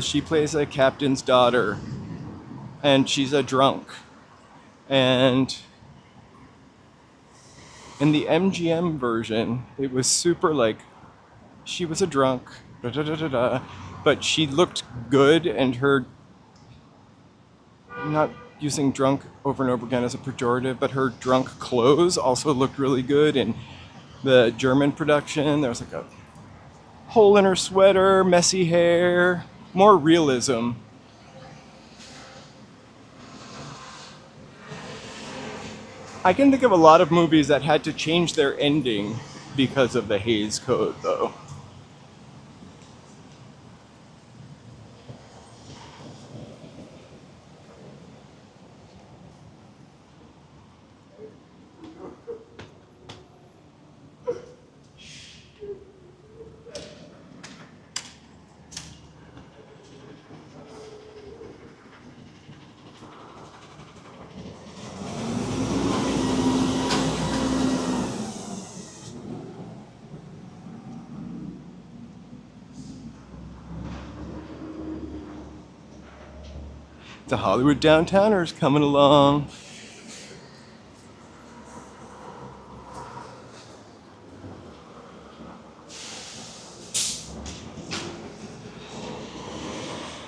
She plays a captain's daughter, and she's a drunk. And in the MGM version, it was super she was a drunk, but she looked good, and her, not using drunk over and over again as a pejorative, but her drunk clothes also looked really good. In the German production, there was a hole in her sweater, messy hair, more realism. I can think of a lot of movies that had to change their ending because of the Hays Code, though. The Hollywood Downtowners coming along.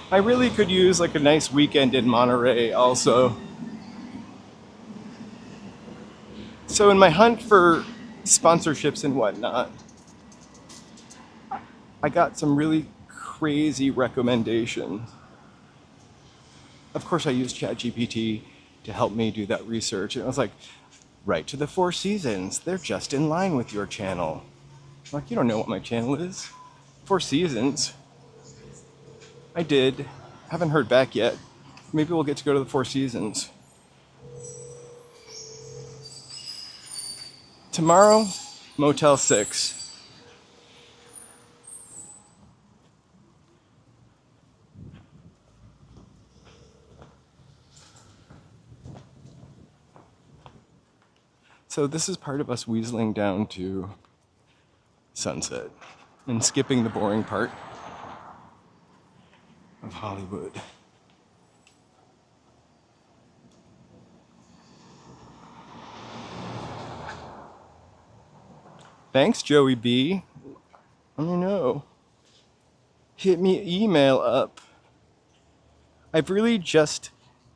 I really could use like a nice weekend in Monterey also. So in my hunt for sponsorships and whatnot, I got some really crazy recommendations. Of course, I used ChatGPT to help me do that research. And I was like, right to the Four Seasons. They're just in line with your channel. I'm like, you don't know what my channel is. Four Seasons. I did. Haven't heard back yet. Maybe we'll get to go to the Four Seasons. Tomorrow, Motel 6. So this is part of us weaseling down to Sunset and skipping the boring part of Hollywood. Thanks, Joey B. Let me know. Hit me email up. I've really just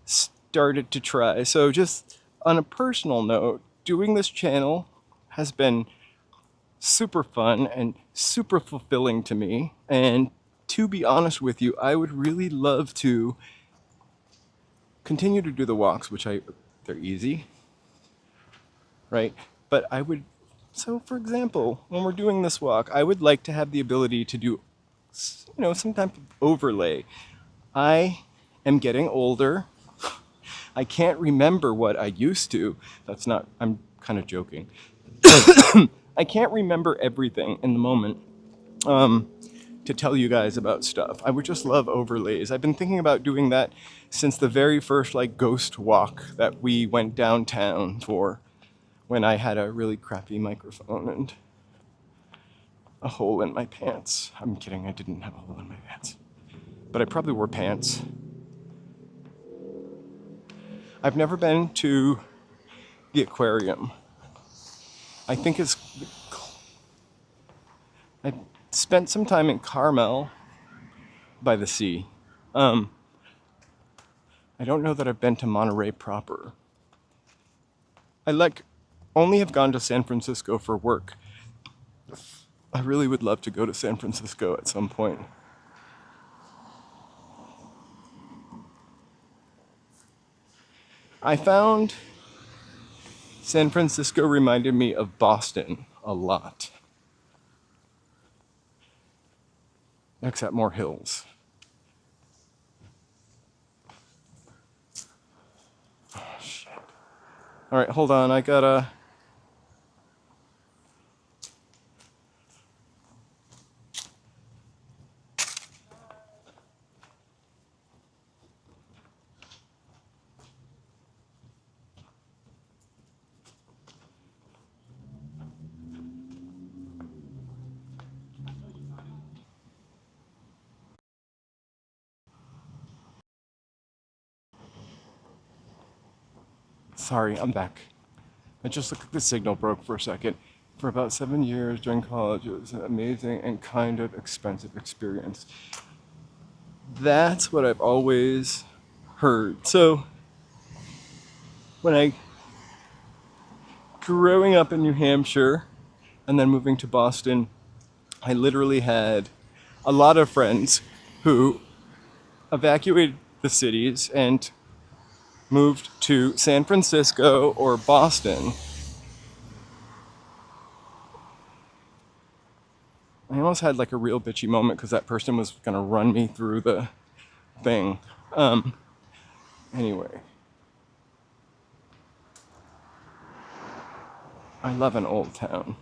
started to try. So just on a personal note, doing this channel has been super fun and super fulfilling to me. And to be honest with you, I would really love to continue to do the walks, which they're easy, right? But I would, so for example, when we're doing this walk, I would like to have the ability to do, some type of overlay. I am getting older. I can't remember what I used to. I'm kind of joking. I can't remember everything in the moment to tell you guys about stuff. I would just love overlays. I've been thinking about doing that since the very first ghost walk that we went downtown for, when I had a really crappy microphone and a hole in my pants. I'm kidding, I didn't have a hole in my pants. But I probably wore pants. I've never been to the aquarium. I spent some time in Carmel by the sea. I don't know that I've been to Monterey proper. I only have gone to San Francisco for work. I really would love to go to San Francisco at some point. I found San Francisco reminded me of Boston a lot. Except more hills. Oh, shit. All right, hold on. I gotta... Sorry, I'm back. I just looked like the signal broke for a second. For about 7 years during college, it was an amazing and kind of expensive experience. That's what I've always heard. So, growing up in New Hampshire and then moving to Boston, I literally had a lot of friends who evacuated the cities and moved to San Francisco or Boston. I almost had a real bitchy moment because that person was gonna run me through the thing. Anyway. I love an old town.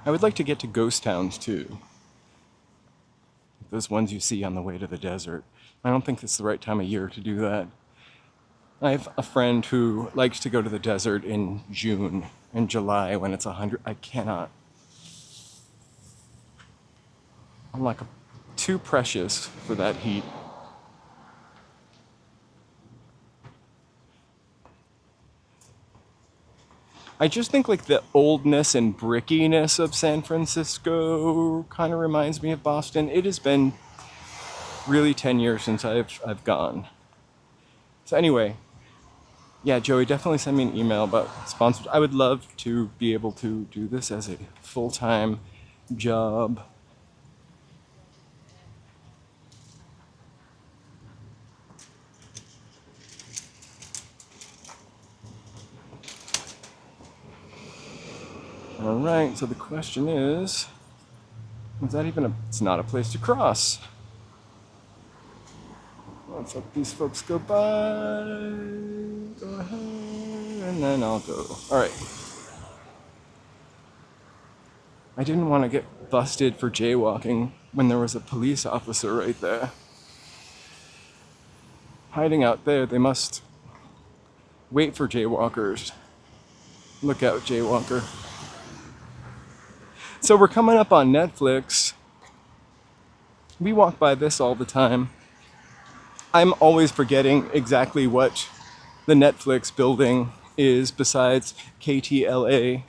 I would like to get to ghost towns too. Those ones you see on the way to the desert. I don't think it's the right time of year to do that. I have a friend who likes to go to the desert in June and July when it's 100. I cannot. I'm too precious for that heat. I just think like the oldness and brickiness of San Francisco kind of reminds me of Boston. It has been really 10 years since I've gone. So anyway, yeah, Joey, definitely send me an email about sponsors. I would love to be able to do this as a full-time job. All right, so the question is that even it's not a place to cross. Let's let these folks go by. Go ahead, and then I'll go. All right. I didn't want to get busted for jaywalking when there was a police officer right there. Hiding out there, they must wait for jaywalkers. Look out, jaywalker. So we're coming up on Netflix. We walk by this all the time. I'm always forgetting exactly what the Netflix building is besides KTLA.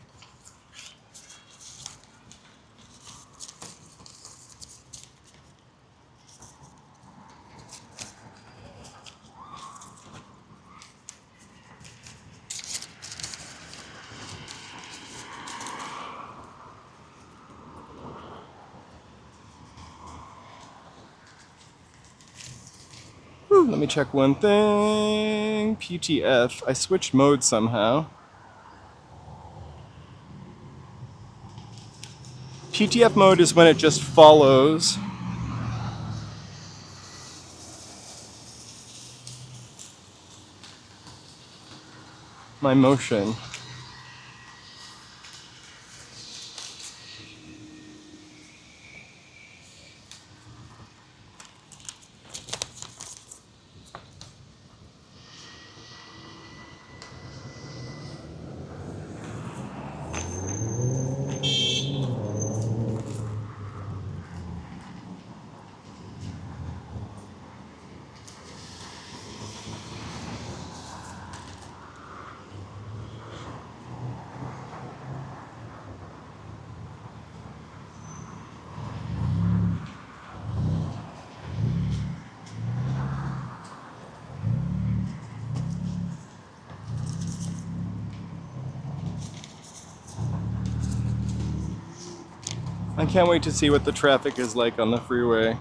Let me check one thing. PTF. I switched modes somehow. PTF mode is when it just follows. My motion. I can't wait to see what the traffic is like on the freeway.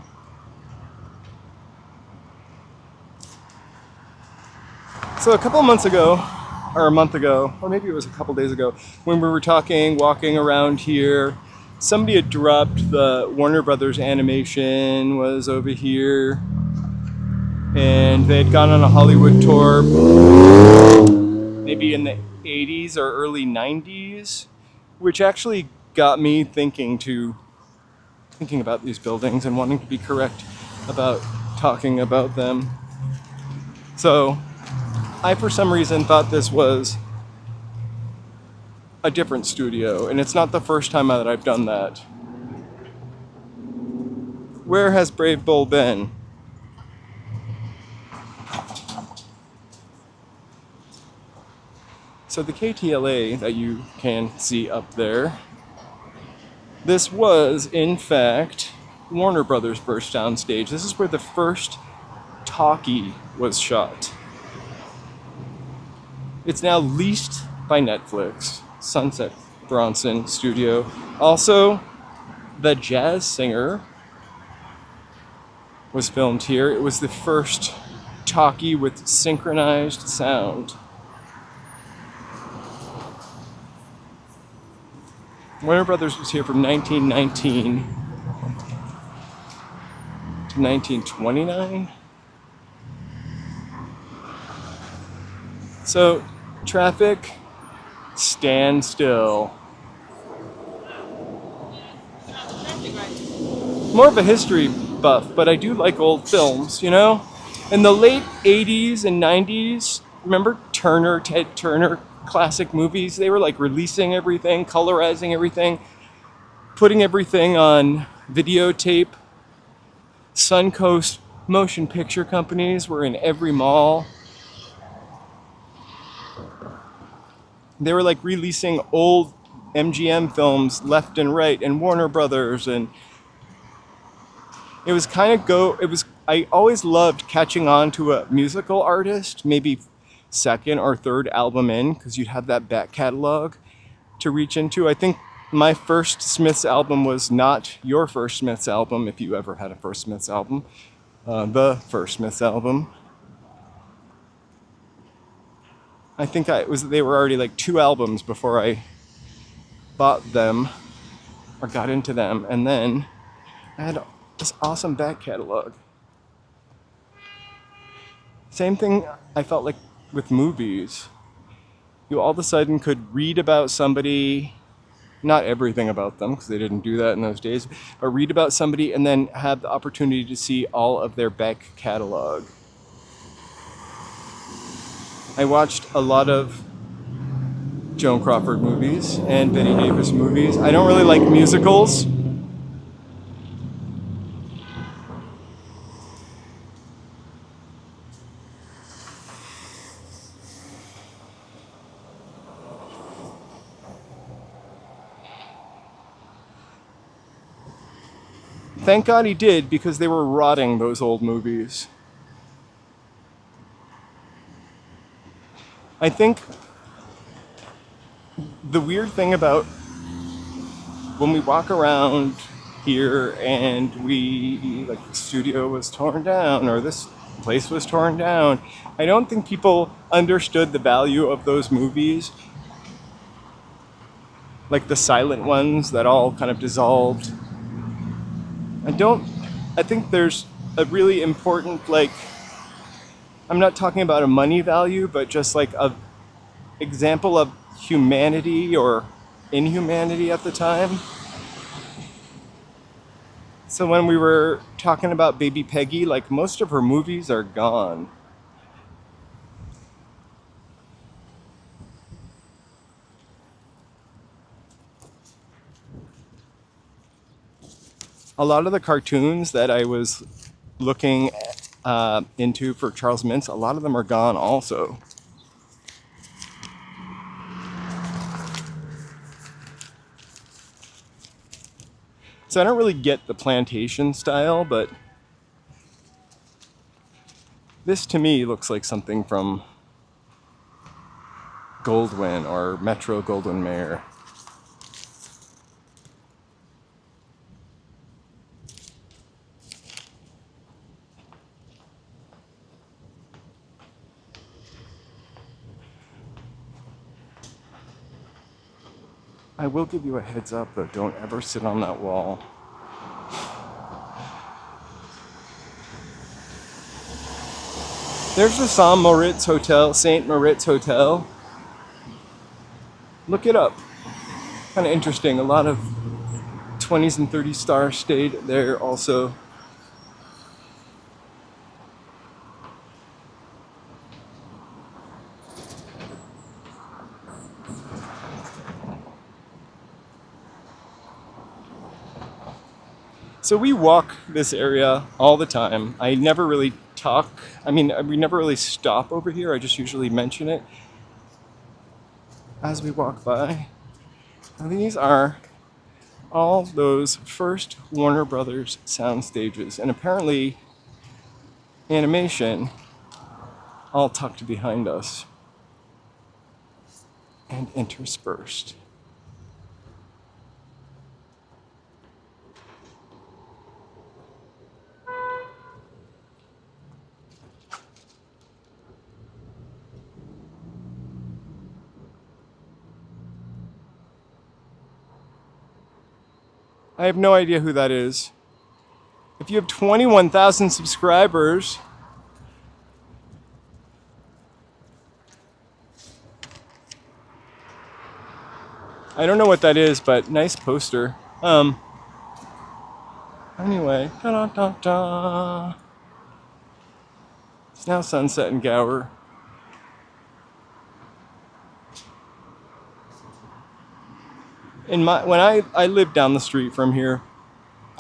So a couple of months ago, or a month ago, or maybe it was a couple days ago, when we were walking around here, somebody had dropped the Warner Brothers animation was over here, and they had gone on a Hollywood tour, maybe in the 80s or early 90s, which actually got me thinking about these buildings and wanting to be correct about talking about them. So I, for some reason, thought this was a different studio, and it's not the first time that I've done that. Where has Brave Bull been? So the KTLA that you can see up there, this was, in fact, Warner Brothers' first soundstage. This is where the first talkie was shot. It's now leased by Netflix, Sunset Bronson Studio. Also, The Jazz Singer was filmed here. It was the first talkie with synchronized sound. Warner Brothers was here from 1919 to 1929. So, traffic, stand still. More of a history buff, but I do like old films, you know? In the late 80s and 90s, remember Ted Turner classic movies? They were like releasing everything, colorizing everything, putting everything on videotape. Suncoast motion picture companies were in every mall. they were like releasing old MGM films left and right, and Warner Brothers, and it was I always loved catching on to a musical artist, maybe second or third album in, because you'd have that back catalog to reach into. I think my first Smiths album was not your first Smiths album, if you ever had a first Smiths album. The first Smiths album. I think they were already like 2 albums before I bought them or got into them, and then I had this awesome back catalog. Same thing I felt like with movies. You all of a sudden could read about somebody, not everything about them because they didn't do that in those days, but read about somebody and then have the opportunity to see all of their back catalog. I watched a lot of Joan Crawford movies and Betty Davis movies. I don't really like musicals. Thank God he did, because they were rotting, those old movies. I think the weird thing about when we walk around here and like the studio was torn down or this place was torn down, I don't think people understood the value of those movies. Like the silent ones that all kind of dissolved. I think there's a really important, like, I'm not talking about a money value, but just like a example of humanity or inhumanity at the time. So when we were talking about Baby Peggy, like most of her movies are gone. A lot of the cartoons that I was looking into for Charles Mintz, a lot of them are gone also. So I don't really get the plantation style, but this to me looks like something from Goldwyn or Metro Goldwyn Mayer. I will give you a heads up though, don't ever sit on that wall. There's the St. Moritz Hotel. Look it up. Kind of interesting. A lot of 20s and 30s stars stayed there also. So we walk this area all the time. I never really talk. We never really stop over here. I just usually mention it as we walk by. And these are all those first Warner Brothers sound stages, and apparently animation all tucked behind us and interspersed. I have no idea who that is. If you have 21,000 subscribers, I don't know what that is, but nice poster. Anyway, da-da-da-da. It's now sunset in Gower. When I lived down the street from here,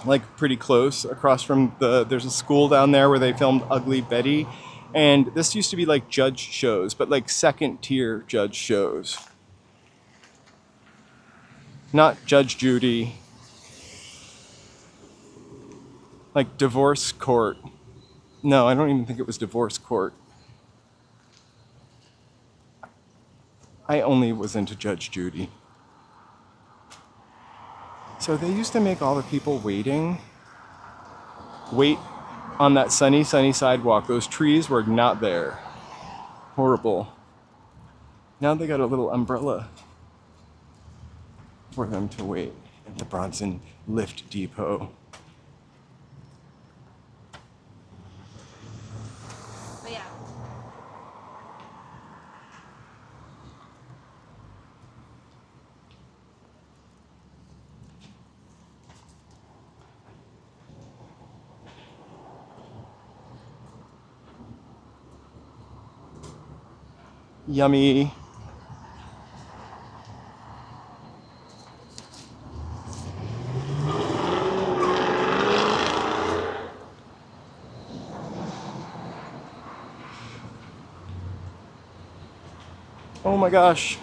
like pretty close, across from there's a school down there where they filmed Ugly Betty, and this used to be like judge shows, but like second tier judge shows. Not Judge Judy. Like divorce court. No, I don't even think it was divorce court. I only was into Judge Judy. So they used to make all the people wait on that sunny sidewalk. Those trees were not there. Horrible. Now they got a little umbrella for them to wait at the Bronson Lift Depot. But yeah. Yummy. Oh my gosh.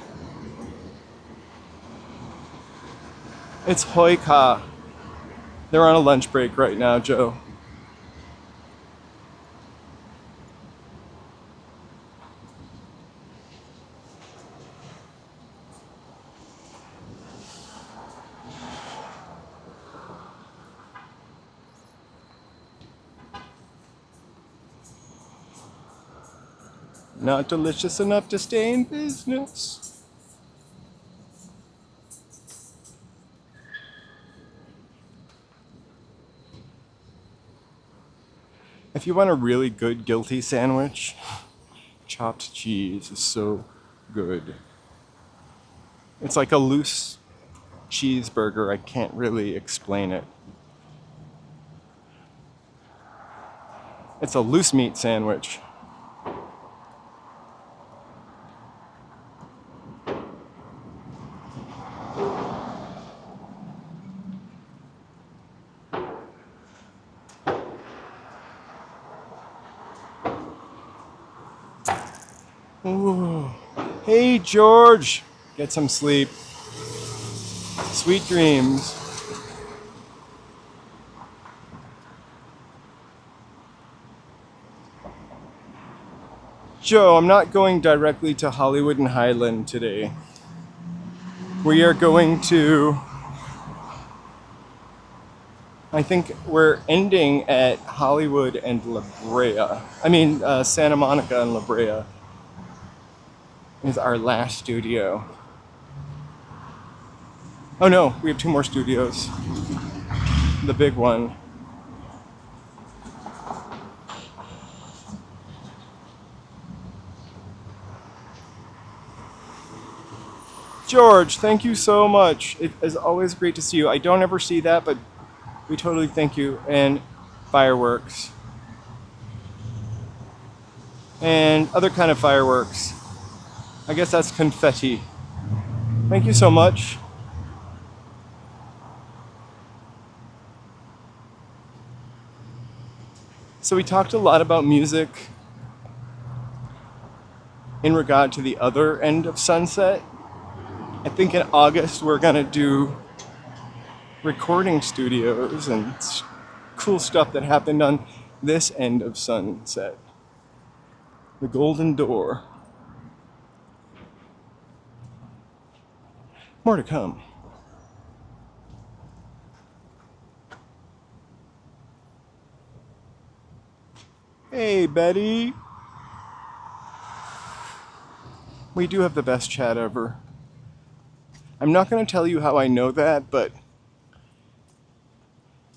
It's Hoika. They're on a lunch break right now, Joe. Not delicious enough to stay in business. If you want a really good guilty sandwich, chopped cheese is so good. It's like a loose cheeseburger. I can't really explain it. It's a loose meat sandwich. Ooh. Hey, George. Get some sleep. Sweet dreams. Joe, I'm not going directly to Hollywood and Highland today. We are going to... I think we're ending at Hollywood and La Brea. Santa Monica and La Brea is our last studio. Oh no, we have 2 more studios. The big one. George, thank you so much. It is always great to see you. I don't ever see that, but we totally thank you. And fireworks. And other kind of fireworks. I guess that's confetti. Thank you so much. So we talked a lot about music in regard to the other end of Sunset. I think in August we're gonna do recording studios and cool stuff that happened on this end of Sunset. The Golden Door. More to come. Hey, Betty. We do have the best chat ever. I'm not going to tell you how I know that, but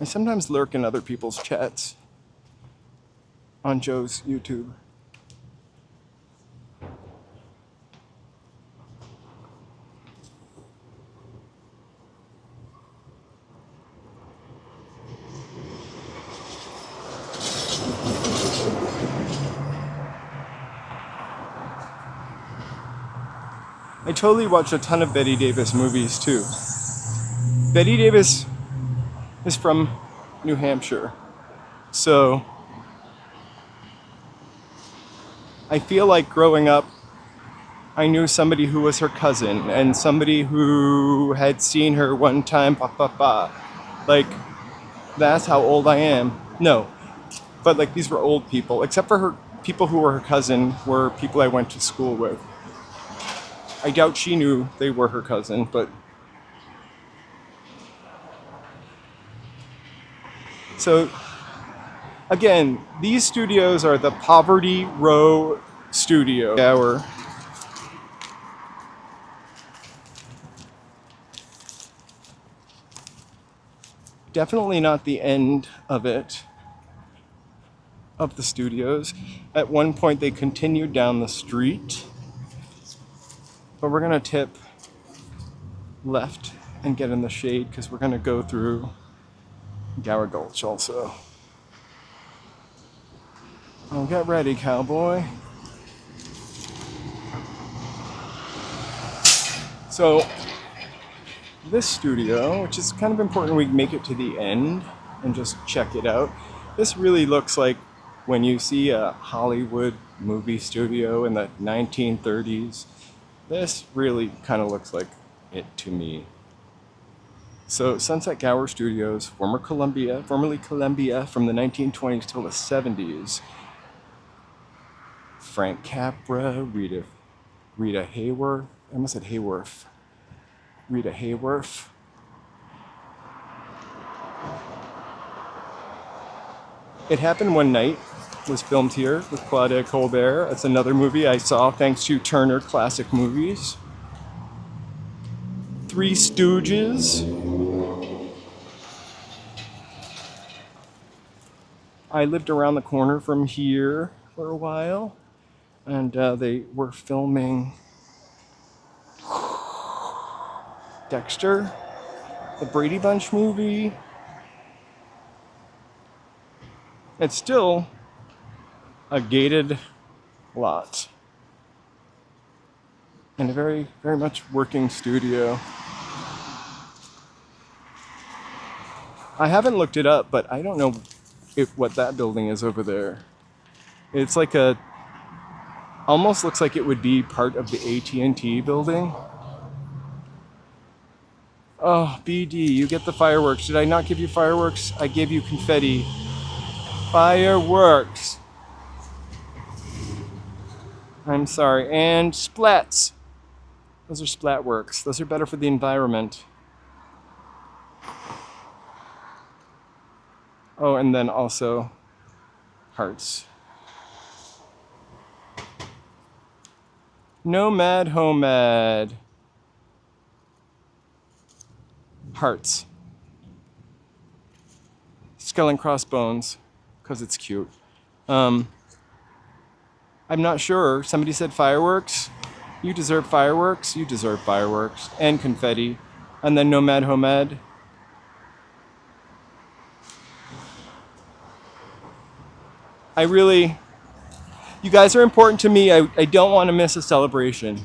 I sometimes lurk in other people's chats on Joe's YouTube. I totally watched a ton of Betty Davis movies too. Betty Davis is from New Hampshire, so I feel like growing up I knew somebody who was her cousin, and somebody who had seen her one time, Like, that's how old I am. No, but like these were old people, except for her people who were her cousin were people I went to school with. I doubt she knew they were her cousin, but so again, these studios are the Poverty Row Studio. Gower. Definitely not the end of it, of the studios. At one point they continued down the street, but we're gonna tip left and get in the shade because we're gonna go through Gower Gulch also. Oh, get ready, cowboy. So this studio, which is kind of important we make it to the end and just check it out. This really looks like when you see a Hollywood movie studio in the 1930s. This really kind of looks like it to me. So Sunset Gower Studios, formerly Columbia from the 1920s till the 70s. Frank Capra, Rita Hayworth, I almost said Hayworth. Rita Hayworth. It Happened One Night was filmed here with Claudia Colbert. It's another movie I saw thanks to Turner Classic Movies. Three Stooges. I lived around the corner from here for a while, and they were filming Dexter, the Brady Bunch movie. It's still a gated lot and a very, very much working studio. I haven't looked it up, but I don't know what that building is over there. It's like almost looks like it would be part of the AT&T building. Oh, BD, you get the fireworks. Did I not give you fireworks? I gave you confetti. Fireworks. I'm sorry. And splats. Those are splat works. Those are better for the environment. Oh, and then also hearts. Nomad Homad. Hearts. Skull and crossbones, because it's cute. I'm not sure. Somebody said fireworks. You deserve fireworks. You deserve fireworks. And confetti. And then Nomad Homad. You guys are important to me. I don't want to miss a celebration.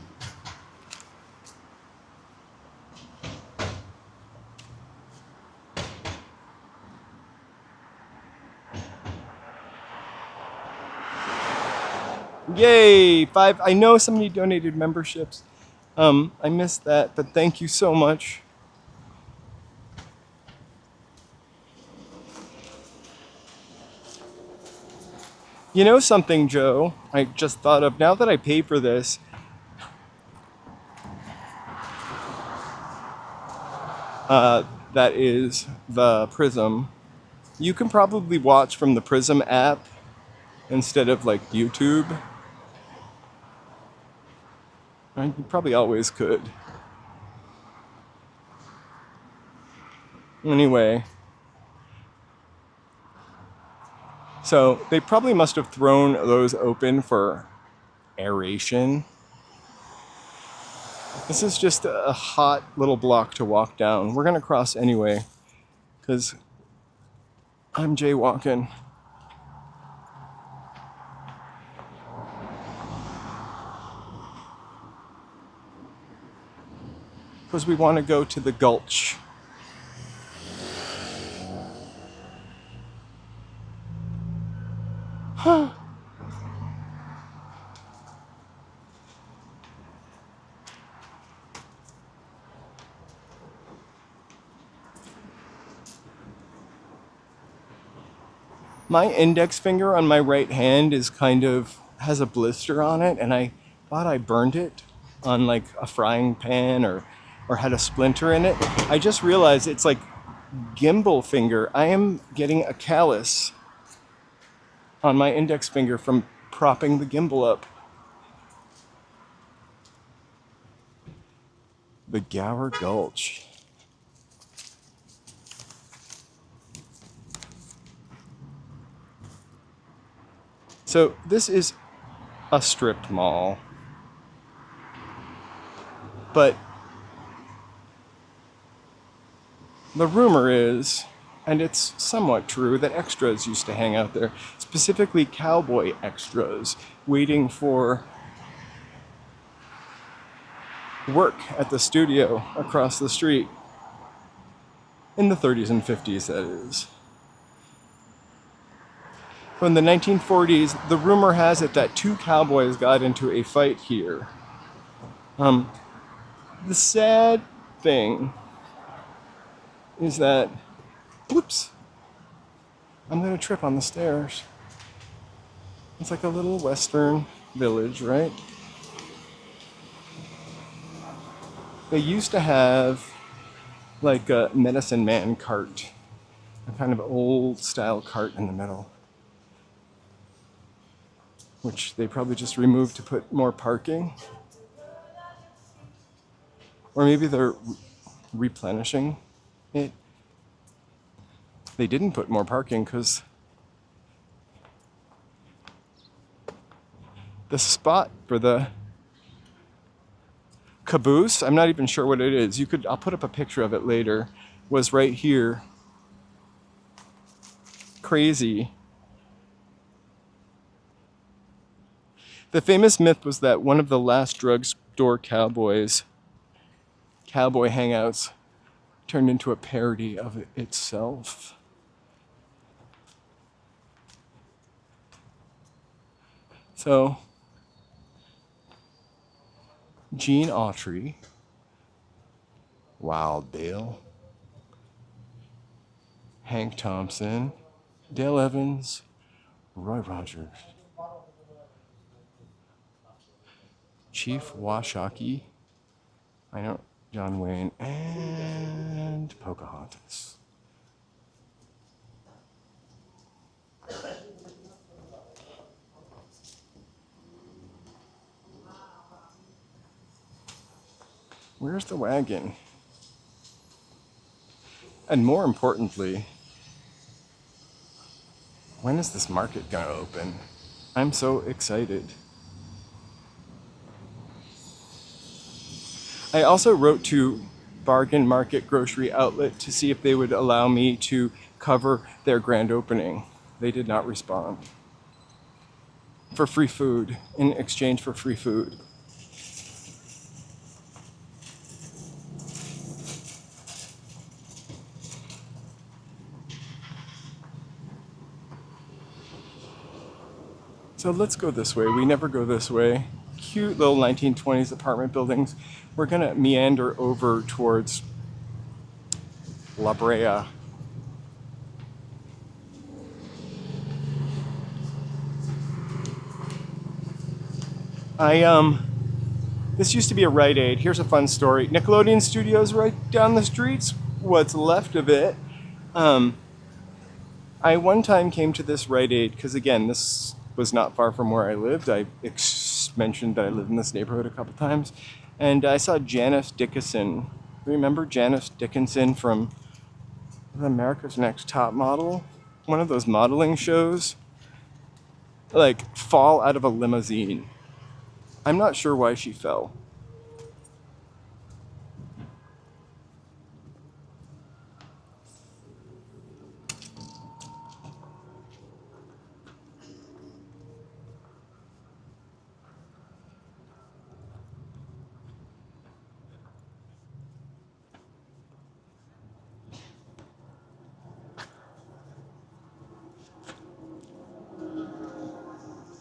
Yay! 5. I know somebody donated memberships. I missed that, but thank you so much. You know something, Joe? I just thought of, now that I paid for this, that is the Prism. You can probably watch from the Prism app instead of like YouTube. You probably always could. Anyway. So they probably must have thrown those open for aeration. This is just a hot little block to walk down. We're gonna cross anyway, because I'm jaywalking. Because we want to go to the Gulch. My index finger on my right hand is kind of has a blister on it, and I thought I burned it on like a frying pan or had a splinter in it. I just realized it's like gimbal finger. I am getting a callus on my index finger from propping the gimbal up. The Gower Gulch. So this is a strip mall, but the rumor is, and it's somewhat true, that extras used to hang out there, specifically cowboy extras, waiting for work at the studio across the street. In the 30s and 50s, that is. In the 1940s, the rumor has it that two cowboys got into a fight here. The sad thing is that, whoops, I'm gonna trip on the stairs. It's like a little western village, right? They used to have like a medicine man cart, a kind of old style cart in the middle, which they probably just removed to put more parking. Or maybe they're replenishing it. They didn't put more parking because the spot for the caboose, I'm not even sure what it is. I'll put up a picture of it later, was right here. Crazy. The famous myth was that one of the last drugstore cowboy hangouts turned into a parody of it itself. So, Gene Autry, Wild Bill, Hank Thompson, Dale Evans, Roy Rogers, Chief Washakie, John Wayne, and Pocahontas. Where's the wagon? And more importantly, when is this market gonna open? I'm so excited. I also wrote to Bargain Market Grocery Outlet to see if they would allow me to cover their grand opening. They did not respond. For free food, in exchange for free food. So let's go this way. We never go this way. Cute little 1920s apartment buildings. We're gonna meander over towards La Brea. This used to be a Rite Aid. Here's a fun story. Nickelodeon Studios right down the streets, what's left of it. I one time came to this Rite Aid, because again, this was not far from where I lived. I mentioned that I lived in this neighborhood a couple times. And I saw Janice Dickinson. Remember Janice Dickinson from America's Next Top Model? One of those modeling shows? Like, fall out of a limousine. I'm not sure why she fell.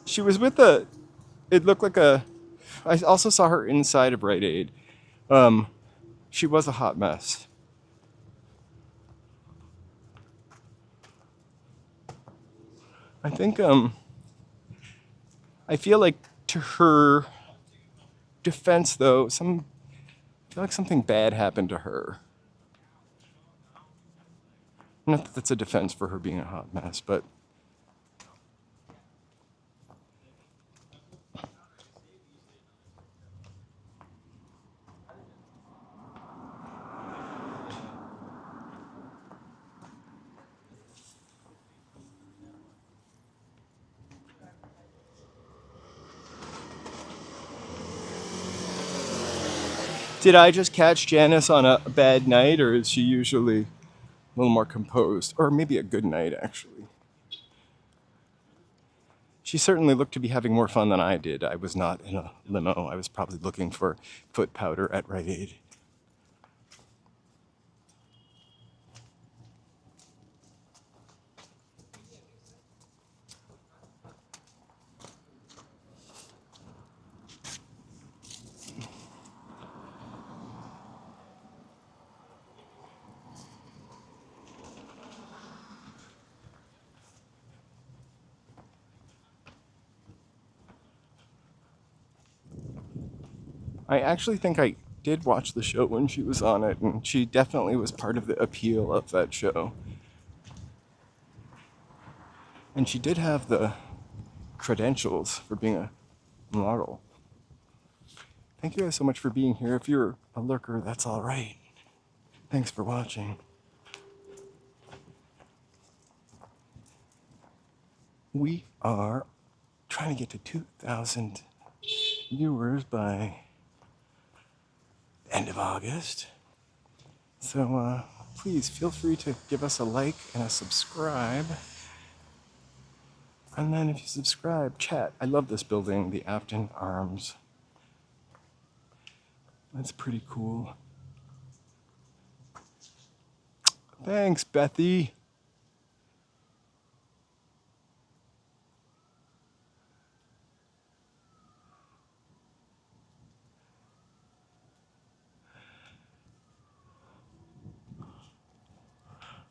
She was with it looked like I also saw her inside of Rite Aid. She was a hot mess. I think I feel like to her defense though, I feel like something bad happened to her. Not that that's a defense for her being a hot mess, but did I just catch Janice on a bad night, or is she usually a little more composed? Or maybe a good night, actually. She certainly looked to be having more fun than I did. I was not in a limo. I was probably looking for foot powder at Rite Aid. I actually think I did watch the show when she was on it, and she definitely was part of the appeal of that show. And she did have the credentials for being a model. Thank you guys so much for being here. If you're a lurker, that's all right. Thanks for watching. We are trying to get to 2,000 viewers by the end of August. So please feel free to give us a like and a subscribe. And then if you subscribe, chat. I love this building, the Afton Arms. That's pretty cool. Thanks, Bethy.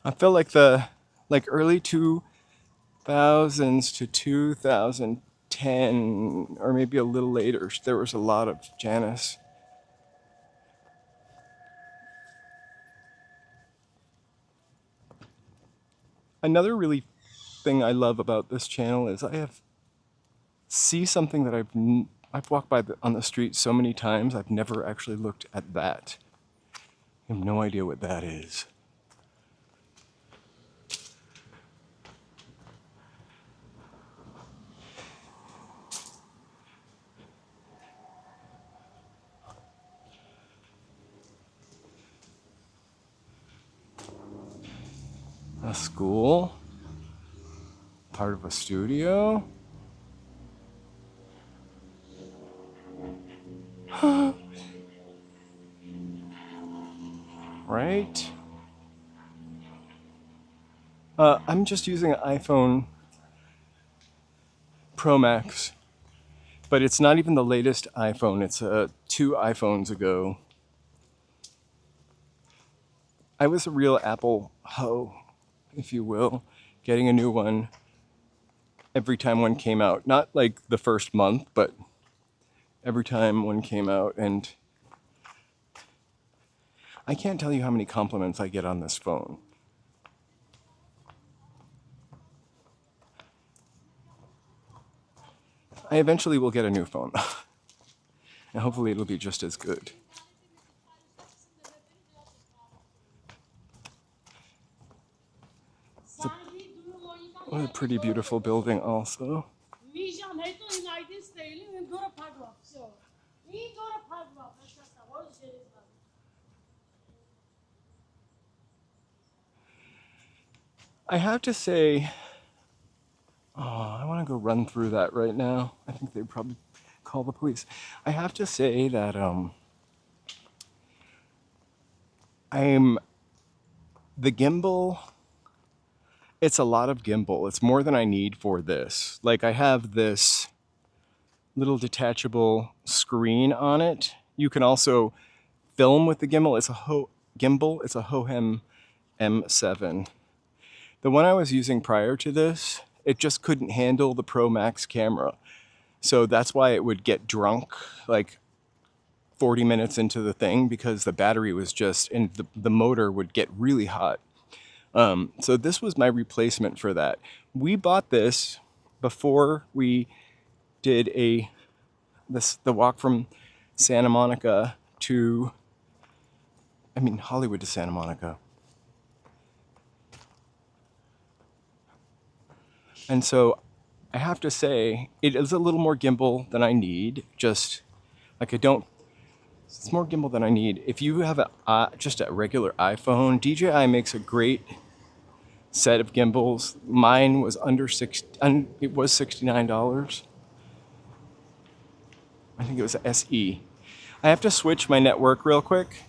I feel like the early 2000s to 2010, or maybe a little later, there was a lot of Janice. Another really thing I love about this channel is see something that I've walked by on the street so many times. I've never actually looked at that. I have no idea what that is. A school, part of a studio. Right? I'm just using an iPhone Pro Max, but it's not even the latest iPhone. It's 2 iPhones ago. I was a real Apple hoe, if you will, getting a new one every time one came out. Not like the first month, but every time one came out. And I can't tell you how many compliments I get on this phone. I eventually will get a new phone. And hopefully it'll be just as good. What a pretty beautiful building also. I have to say, I want to go run through that right now. I think they'd probably call the police. I have to say that the gimbal, it's a lot of gimbal. It's more than I need for this. Like, I have this little detachable screen on it. You can also film with the gimbal. It's a Hohem M7. The one I was using prior to this, It just couldn't handle the Pro Max camera. So that's why it would get drunk like 40 minutes into the thing, because the battery was just, and the motor would get really hot. So this was my replacement for that. We bought this before we did the walk from Santa Monica to, Hollywood to Santa Monica. And so I have to say, it is a little more gimbal than I need. Just like it's more gimbal than I need. If you have just a regular iPhone, DJI makes a great set of gimbals. Mine was it was $69. I think it was a SE. I have to switch my network real quick.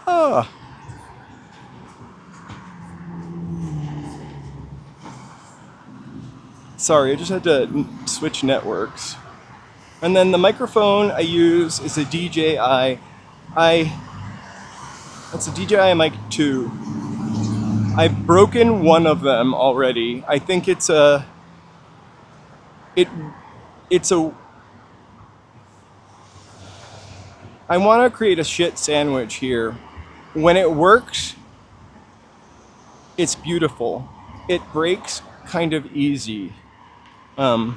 Ah. Sorry, I just had to switch networks. And then the microphone I use is a DJI. That's a DJI Mic 2. I've broken one of them already. I think it's a I want to create a shit sandwich here. When it works, it's beautiful. It breaks kind of easy. And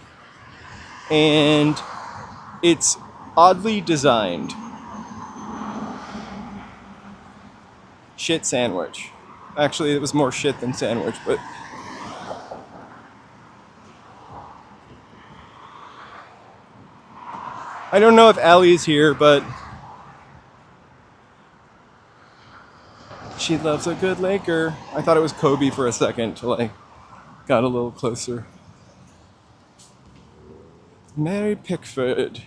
it's oddly designed. Shit sandwich. Actually, it was more shit than sandwich, but I don't know if Allie's here, but she loves a good Laker. I thought it was Kobe for a second till I got a little closer. Mary Pickford,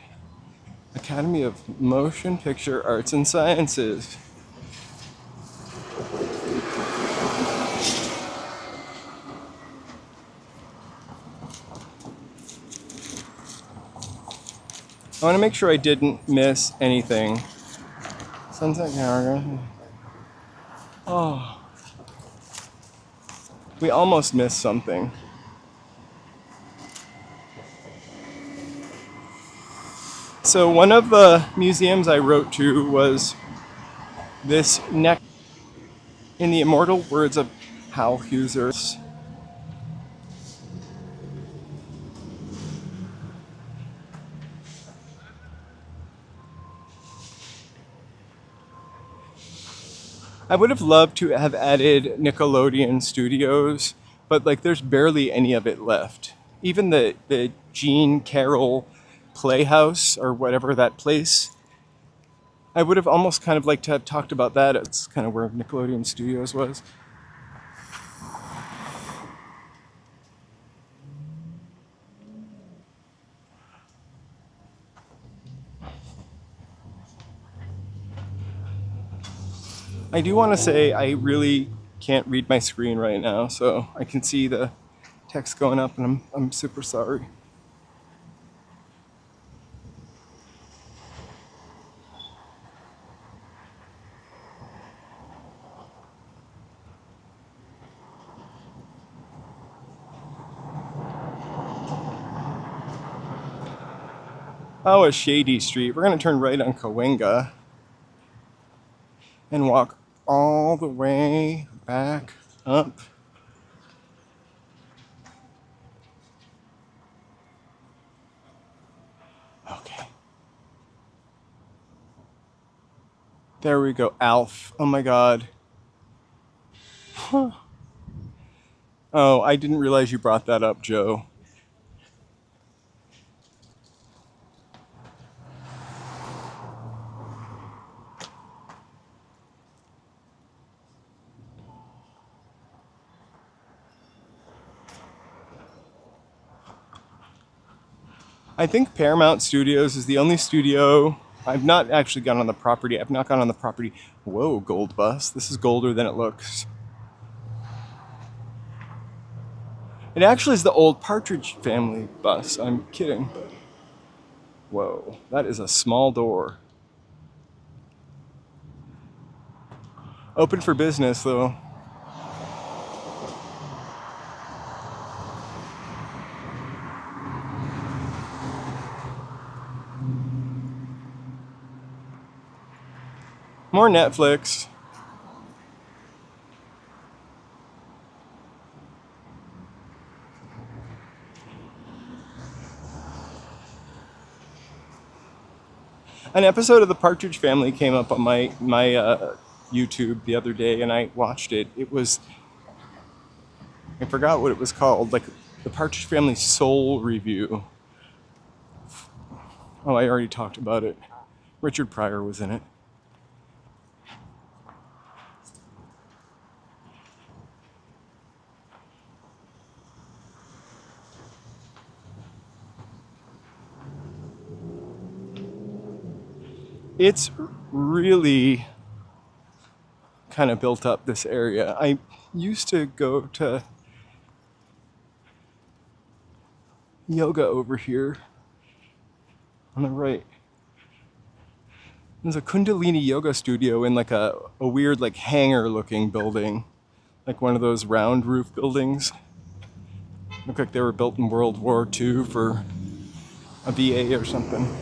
Academy of Motion Picture Arts and Sciences. I want to make sure I didn't miss anything. Sunset Tower. Oh. We almost missed something. So one of the museums I wrote to was this neck, in the immortal words of Hal Husers. I would have loved to have added Nickelodeon Studios, but like there's barely any of it left. Even the Gene Carroll Playhouse or whatever that place, I would have almost kind of liked to have talked about that. It's kind of where Nickelodeon Studios was. I do want to say I really can't read my screen right now, so I can see the text going up, and I'm super sorry. Oh, a shady street. We're going to turn right on Cahuenga and walk all the way back up. Okay. There we go. Alf. Oh my God. Huh. Oh, I didn't realize you brought that up, Joe. I think Paramount Studios is the only studio. I've not actually gone on the property. I've not gone on the property. Whoa, gold bus. This is golder than it looks. It actually is the old Partridge Family bus. I'm kidding. Whoa, that is a small door. Open for business though. More Netflix. An episode of The Partridge Family came up on my YouTube the other day, and I watched it. It was, I forgot what it was called, like The Partridge Family Soul Review. Oh, I already talked about it. Richard Pryor was in it. It's really kind of built up this area. I used to go to yoga over here on the right. There's a Kundalini yoga studio in like a weird like hangar looking building, like one of those round roof buildings. Look like they were built in World War II for a VA or something.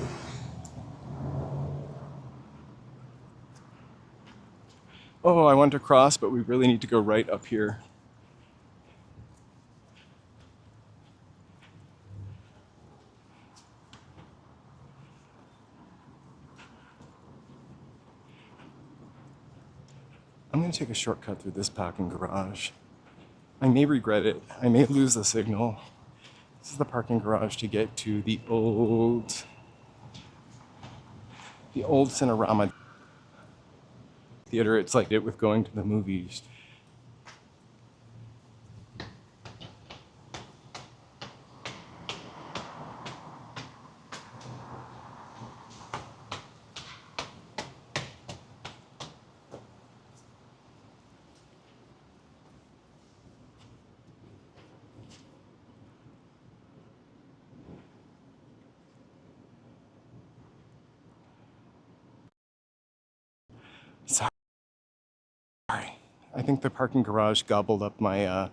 Oh, I want to cross, but we really need to go right up here. I'm going to take a shortcut through this parking garage. I may regret it. I may lose the signal. This is the parking garage to get to the old Cinerama Theater. It's like it with going to the movies. Sorry. I think the parking garage gobbled up my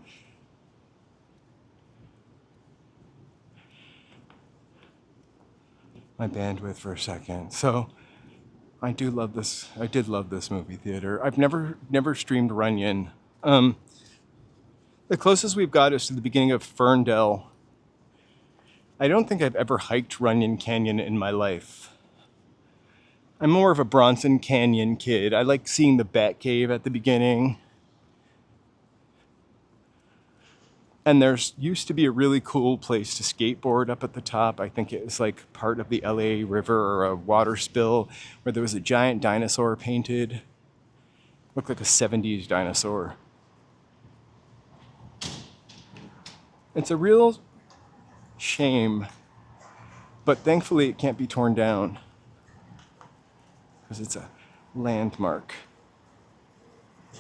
my bandwidth for a second. So I do love this. I did love this movie theater. I've never streamed Runyon. The closest we've got is to the beginning of Ferndale. I don't think I've ever hiked Runyon Canyon in my life. I'm more of a Bronson Canyon kid. I like seeing the Bat Cave at the beginning. And there's used to be a really cool place to skateboard up at the top. I think it was like part of the LA River or a water spill where there was a giant dinosaur painted. Looked like a 70s dinosaur. It's a real shame, but thankfully it can't be torn down because it's a landmark.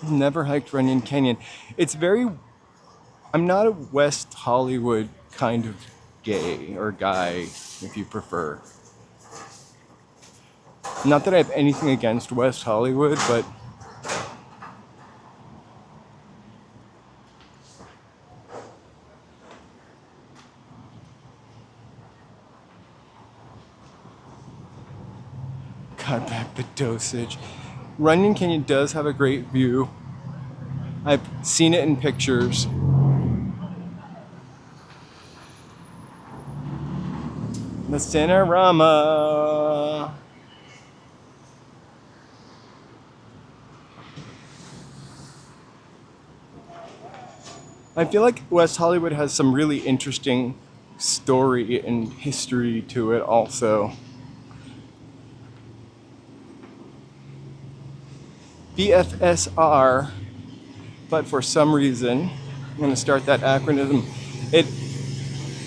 Never hiked Runyon Canyon. It's very... I'm not a West Hollywood kind of gay or guy, if you prefer. Not that I have anything against West Hollywood, but cut back the dosage. Runyon Canyon does have a great view. I've seen it in pictures. The Cinerama. I feel like West Hollywood has some really interesting story and history to it also. BFSR, but for some reason, I'm going to start that acronym. It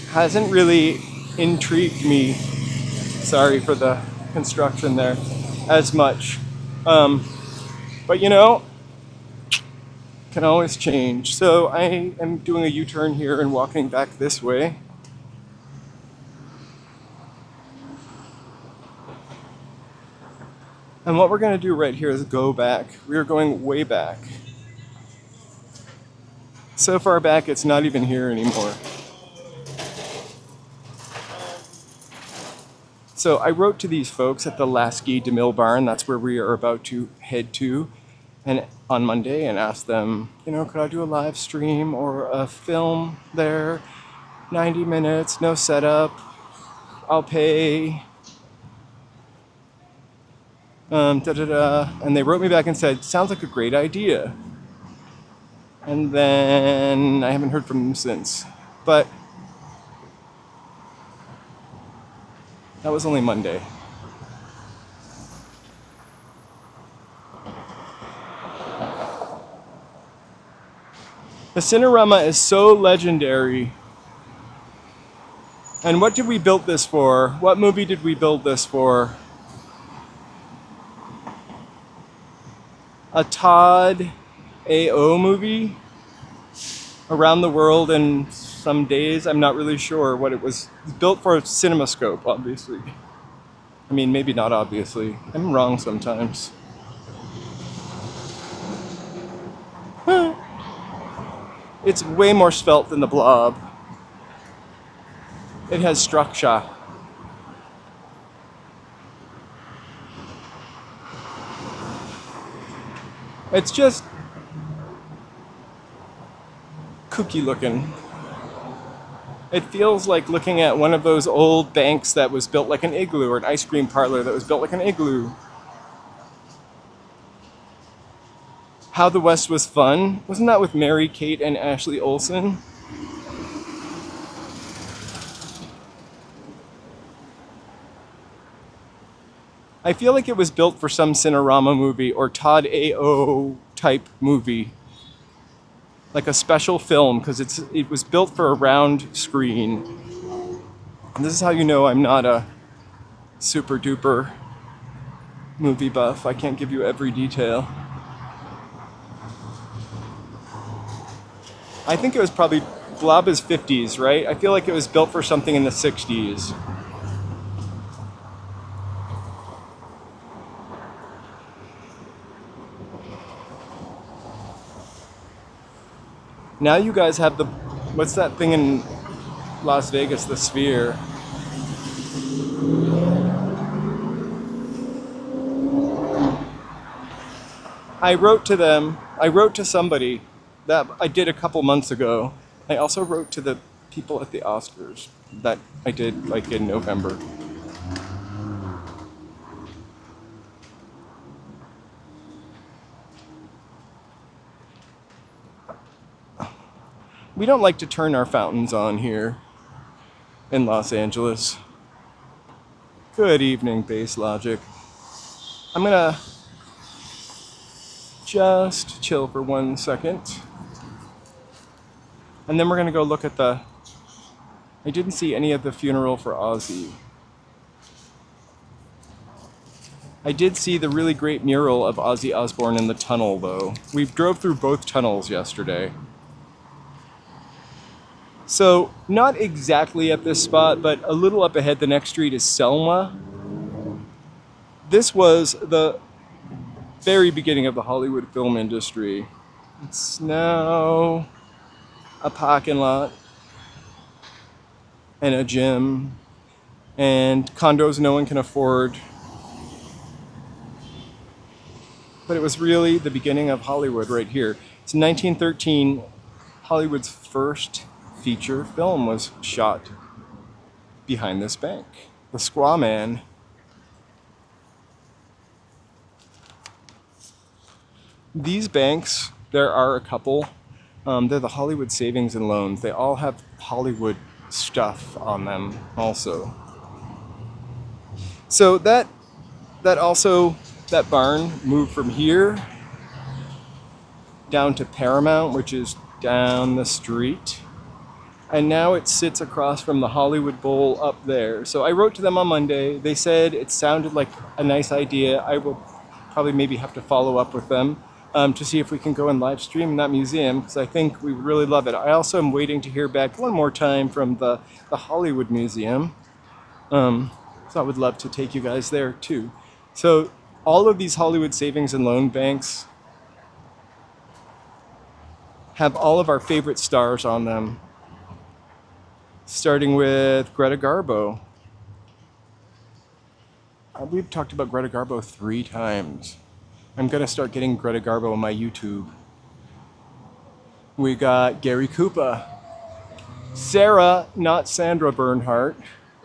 hasn't really intrigued me, sorry for the construction there, as much. But you know, can always change. So I am doing a U-turn here and walking back this way. And what we're going to do right here is go back. We are going way back. So far back, it's not even here anymore. So I wrote to these folks at the Lasky DeMille Barn. That's where we are about to head to, and on Monday, and asked them, you know, could I do a live stream or a film there? 90 minutes, no setup. I'll pay. And they wrote me back and said, sounds like a great idea. And then I haven't heard from them since. But that was only Monday. The Cinerama is so legendary. And what did we build this for? What movie did we build this for? A Todd A.O. movie? Around the World in some days. I'm not really sure what it was. It was built for a CinemaScope, obviously. I mean, maybe not obviously. I'm wrong sometimes. It's way more svelte than the Blob. It has structure. It's just kooky looking. It feels like looking at one of those old banks that was built like an igloo, or an ice cream parlor that was built like an igloo. How the West Was Fun. Wasn't that with Mary Kate and Ashley Olsen? I feel like it was built for some Cinerama movie or Todd A.O. type movie. Like a special film, because it was built for a round screen. And this is how you know I'm not a super duper movie buff. I can't give you every detail. I think it was probably, Blob is 50s, right? I feel like it was built for something in the 60s. Now you guys have the, what's that thing in Las Vegas, the Sphere? I wrote to somebody that I did a couple months ago. I also wrote to the people at the Oscars that I did like in November. We don't like to turn our fountains on here in Los Angeles. Good evening, Base Logic. I'm gonna just chill for 1 second. And then we're gonna go look at the, I didn't see any of the funeral for Ozzy. I did see the really great mural of Ozzy Osbourne in the tunnel though. We drove through both tunnels yesterday. So, not exactly at this spot, but a little up ahead, the next street is Selma. This was the very beginning of the Hollywood film industry. It's now a parking lot and a gym and condos no one can afford. But it was really the beginning of Hollywood right here. It's 1913, Hollywood's first feature film was shot behind this bank. The Squaw Man. These banks, there are a couple. They're the Hollywood Savings and Loans. They all have Hollywood stuff on them also. So that barn moved from here down to Paramount, which is down the street. And now it sits across from the Hollywood Bowl up there. So I wrote to them on Monday. They said it sounded like a nice idea. I will probably maybe have to follow up with them to see if we can go and live stream in that museum, because I think we really love it. I also am waiting to hear back one more time from the Hollywood Museum. So I would love to take you guys there too. So All of these Hollywood savings and loan banks have all of our favorite stars on them, starting with Greta Garbo. We've talked about Greta Garbo 3 times. I'm gonna start getting Greta Garbo on my YouTube. We got Gary Koopa. Sarah, not Sandra Bernhardt,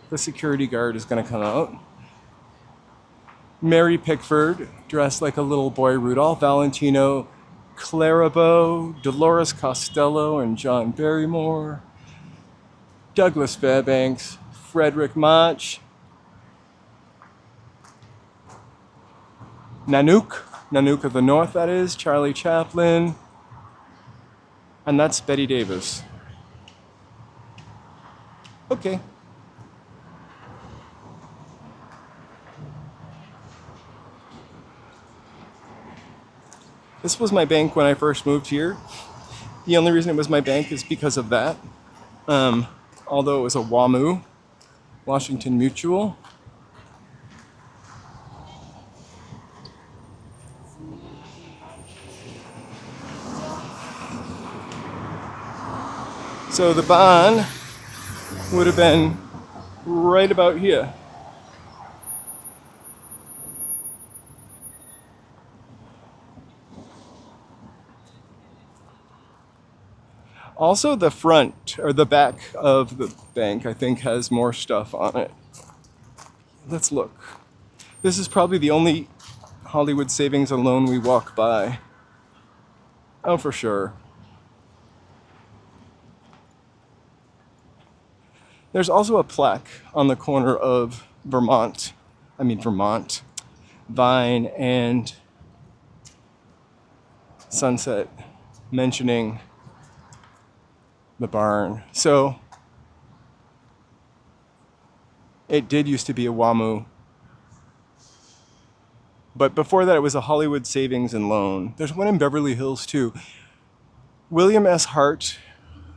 the security guard, is gonna come out. Mary Pickford, dressed like a little boy Rudolph. Valentino Clarabout, Dolores Costello and John Barrymore. Douglas Fairbanks, Frederick Mach. Nanook of the North, that is, Charlie Chaplin. And that's Betty Davis. Okay. This was my bank when I first moved here. The only reason it was my bank is because of that. Although it was a WAMU, Washington Mutual. So the barn would have been right about here. Also, the front or the back of the bank, I think, has more stuff on it. Let's look. This is probably the only Hollywood savings and loan we walk by. Oh, for sure. There's also a plaque on the corner of Vermont, Vine and Sunset, mentioning the barn. So it did used to be a WAMU, but before that it was a Hollywood savings and loan. There's one in Beverly Hills too. William S. Hart,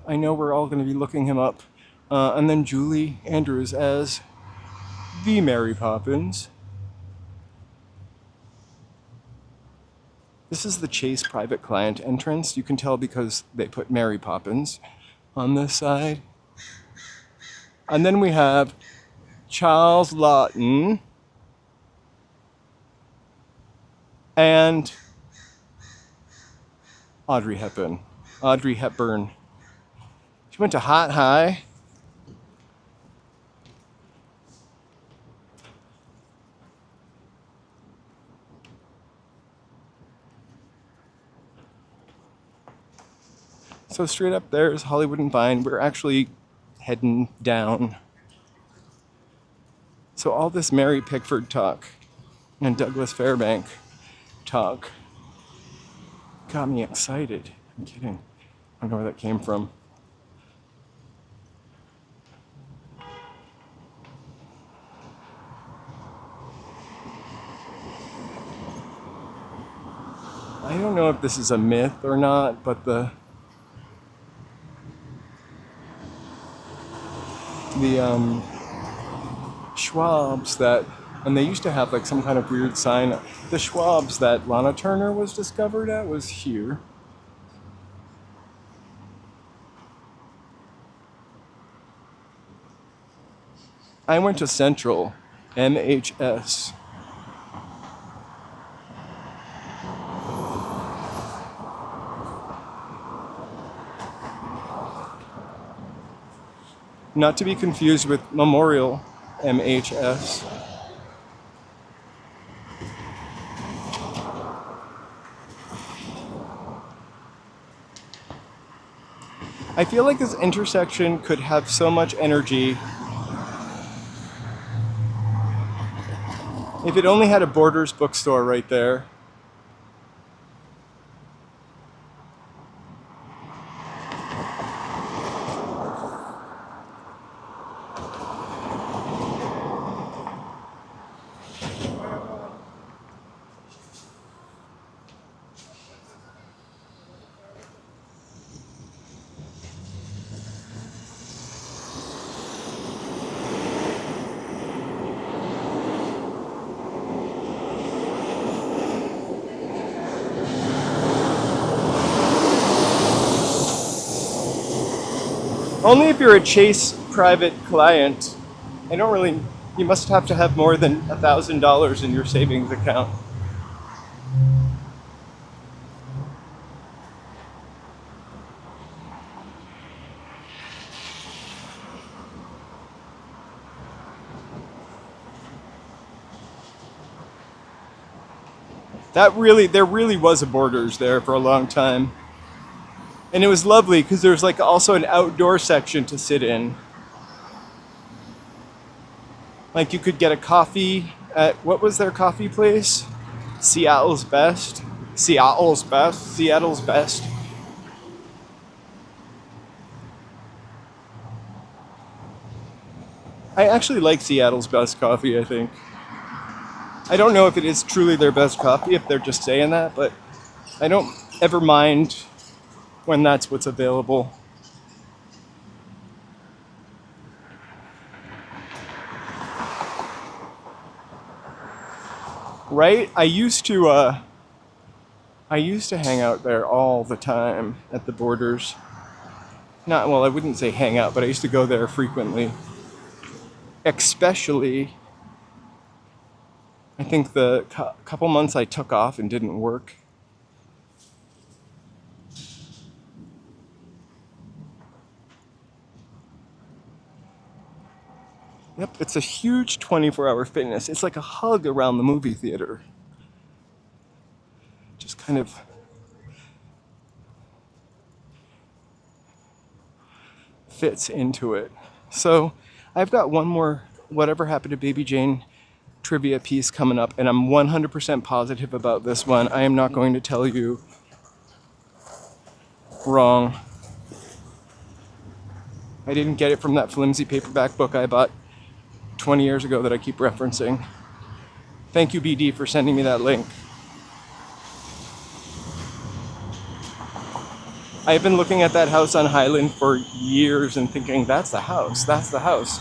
I know we're all going to be looking him up. And then Julie Andrews as the Mary Poppins. This is the Chase private client entrance. You can tell because they put Mary Poppins on this side. And then we have Charles Lawton and Audrey Hepburn. She went to Hot High. So straight up there is Hollywood and Vine. We're actually heading down. So all this Mary Pickford talk and Douglas Fairbank talk got me excited. I'm kidding. I don't know where that came from. I don't know if this is a myth or not, but the Schwabs that, and they used to have like some kind of weird sign, the Schwabs that Lana Turner was discovered at was here. I went to Central, MHS. Not to be confused with Memorial, MHS. I feel like this intersection could have so much energy if it only had a Borders bookstore right there. Only if you're a Chase private client. I don't really, you must have to have more than $1,000 in your savings account. There really was a Borders there for a long time. And it was lovely because there's like also an outdoor section to sit in. Like you could get a coffee at, what was their coffee place? Seattle's Best. Seattle's Best. Seattle's Best. I actually like Seattle's Best coffee, I think. I don't know if it is truly their best coffee, if they're just saying that, but I don't ever mind when that's what's available. Right? I used to hang out there all the time at the Borders. Not, well, I wouldn't say hang out, but I used to go there frequently. Especially, I think the couple months I took off and didn't work. Yep, it's a huge 24-hour fitness. It's like a hug around the movie theater. Just kind of fits into it. So I've got one more Whatever Happened to Baby Jane trivia piece coming up, and I'm 100% positive about this one. I am not going to tell you wrong. I didn't get it from that flimsy paperback book I bought 20 years ago that I keep referencing. Thank you, BD, for sending me that link. I've been looking at that house on Highland for years and thinking, that's the house, that's the house.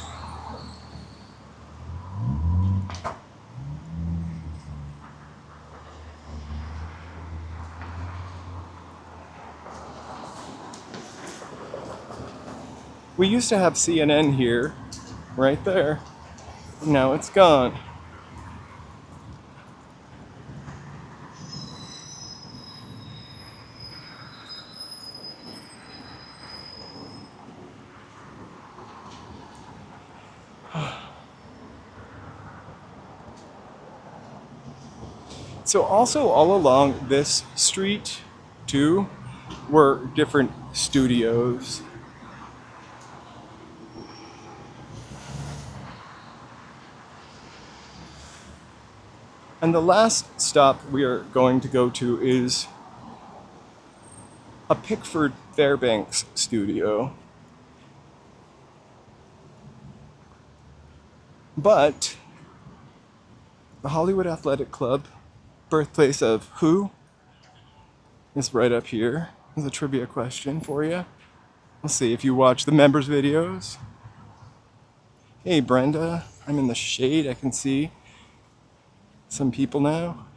We used to have CNN here, right there. Now it's gone. So also all along this street too were different studios. And the last stop we are going to go to is a Pickford Fairbanks studio. But the Hollywood Athletic Club, birthplace of who, is right up here. There's a trivia question for you. Let's see if you watch the members' videos. Hey Brenda, I'm in the shade, I can see some people now.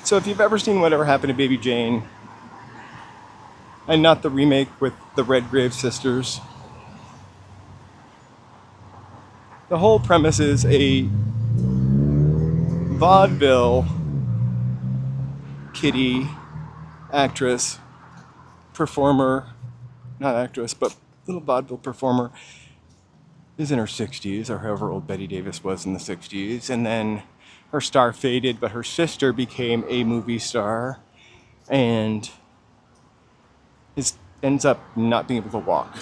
So if you've ever seen Whatever Happened to Baby Jane, and not the remake with the Redgrave sisters, the whole premise is a vaudeville kitty actress, performer, not actress, but little vaudeville performer, is in her 60s, or however old Betty Davis was in the 60s, and then her star faded, but her sister became a movie star, and ends up not being able to walk.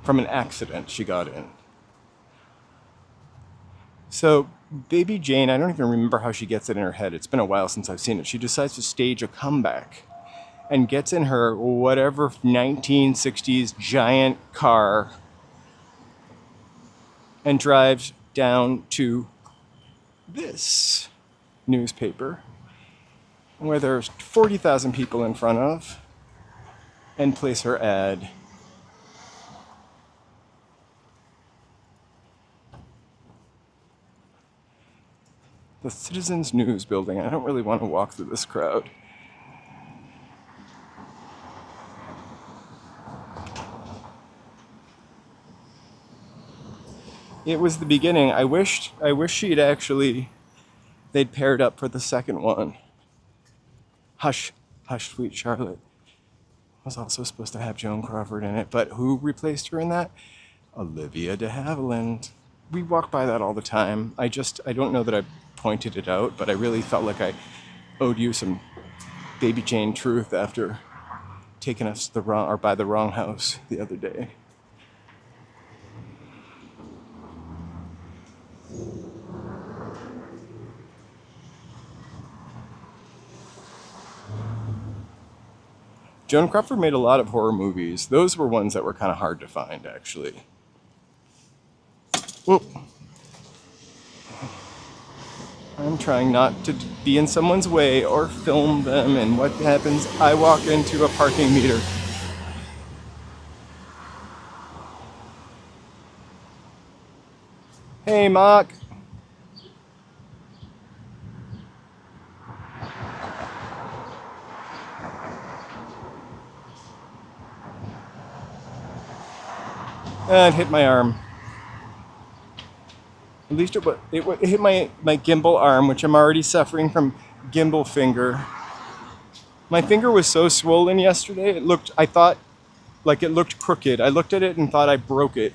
From an accident she got in. So Baby Jane, I don't even remember how she gets it in her head. It's been a while since I've seen it. She decides to stage a comeback and gets in her whatever 1960s giant car and drives down to this newspaper where there's 40,000 people in front of, and place her ad. The Citizens News building. I don't really want to walk through this crowd. It was the beginning. I wish they'd paired up for the second one. Hush, Hush, Sweet Charlotte was also supposed to have Joan Crawford in it, but who replaced her in that? Olivia de Havilland. We walk by that all the time. I don't know that I pointed it out, but I really felt like I owed you some Baby Jane truth after taking us by the wrong house the other day. Joan Crawford made a lot of horror movies. Those were ones that were kind of hard to find, actually. Whoop. I'm trying not to be in someone's way or film them, and what happens? I walk into a parking meter. Hey, Mark. And hit my arm. At least it hit my gimbal arm, which I'm already suffering from gimbal finger. My finger was so swollen yesterday, I thought like it looked crooked. I looked at it and thought I broke it.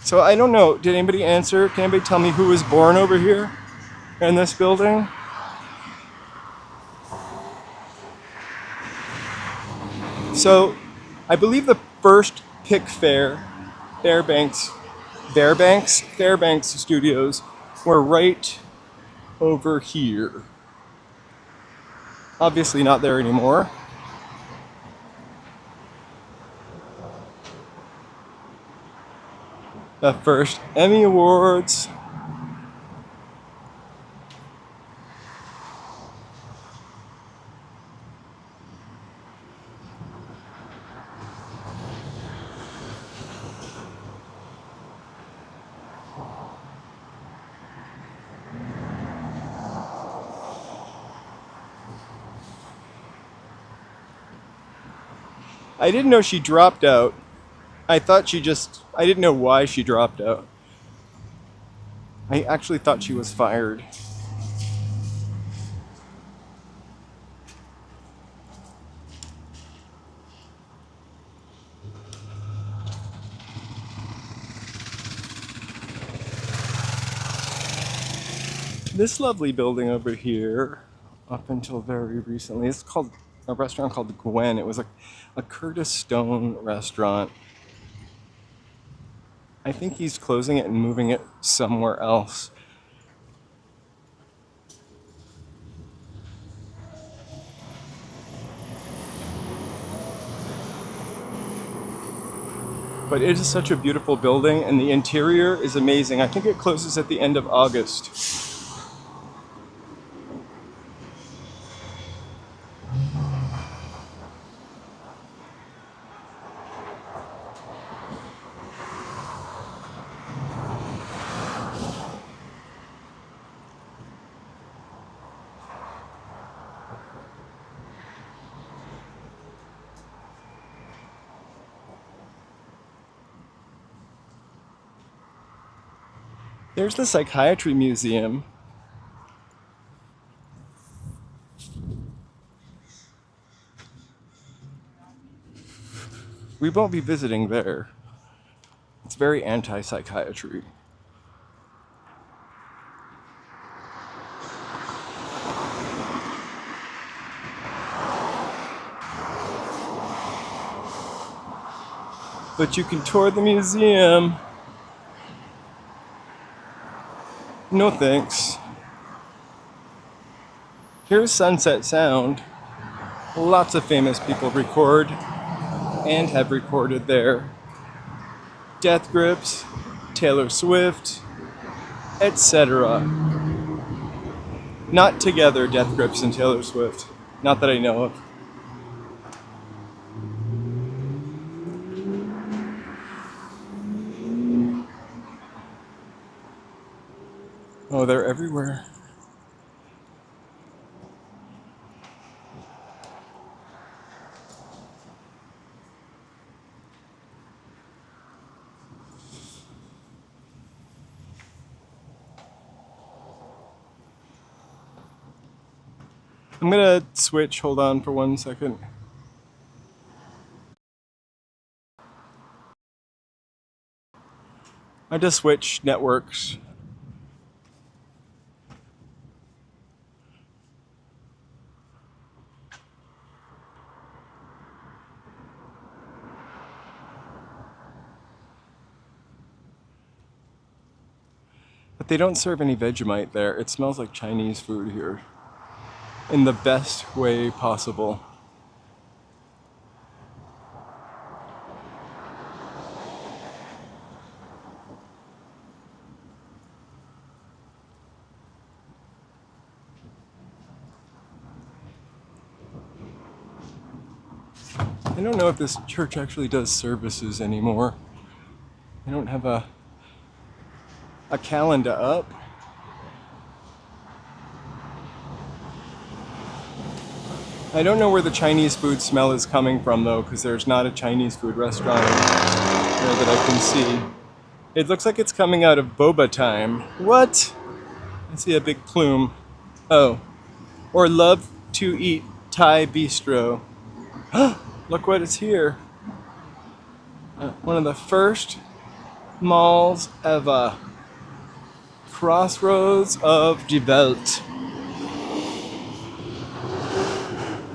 So I don't know, did anybody answer? Can anybody tell me who was born over here in this building? So I believe the first pick fair, Fairbanks Studios were right over here. Obviously not there anymore. The first Emmy Awards. I didn't know she dropped out. I didn't know why she dropped out. I actually thought she was fired. This lovely building over here, up until very recently, it's called a restaurant called Gwen. It was a Curtis Stone restaurant. I think he's closing it and moving it somewhere else. But it is such a beautiful building, and the interior is amazing. I think it closes at the end of August. There's the Psychiatry Museum. We won't be visiting there. It's very anti-psychiatry. But you can tour the museum. No thanks. Here's Sunset Sound. Lots of famous people record and have recorded there. Death Grips, Taylor Swift, etc. Not together, Death Grips and Taylor Swift. Not that I know of. Oh, they're everywhere. I'm gonna switch, hold on for 1 second. I just switch networks. But they don't serve any Vegemite there. It smells like Chinese food here. In the best way possible. I don't know if this church actually does services anymore. They don't have a calendar up. I don't know where the Chinese food smell is coming from though, because there's not a Chinese food restaurant there that I can see. It looks like it's coming out of boba time. What? I see a big plume. Oh. Or love to eat Thai bistro. Look what is here. One of the first malls ever. Crossroads of Die Welt.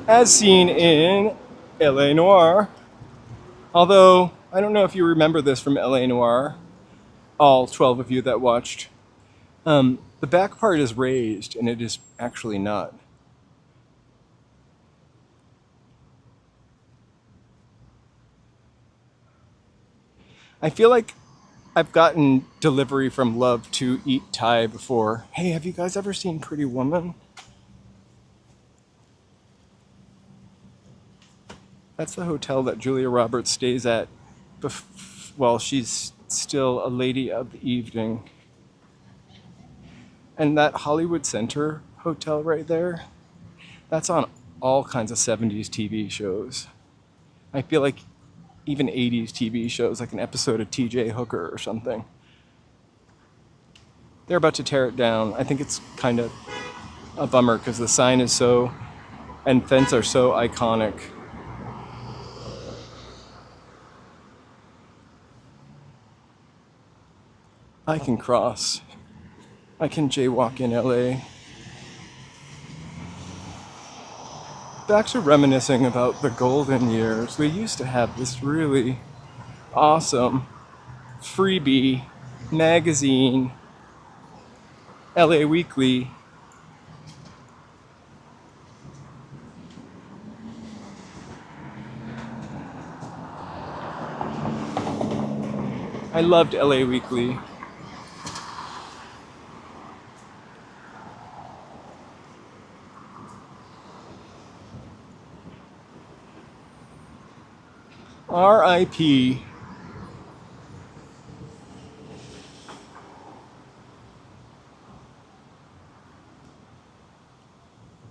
As seen in LA Noire. Although, I don't know if you remember this from LA Noire. All 12 of you that watched. The back part is raised, and it is actually not. I feel like I've gotten delivery from Love to Eat Thai before. Hey, have you guys ever seen Pretty Woman? That's the hotel that Julia Roberts stays at while she's still a lady of the evening. And that Hollywood Center hotel right there, that's on all kinds of 70s TV shows. I feel like even 80s TV shows, like an episode of TJ Hooker or something. They're about to tear it down. I think it's kind of a bummer because the sign is so, and fence are so iconic. I can cross. I can jaywalk in LA. Back to reminiscing about the golden years. We used to have this really awesome freebie magazine, LA Weekly. I loved LA Weekly. R.I.P.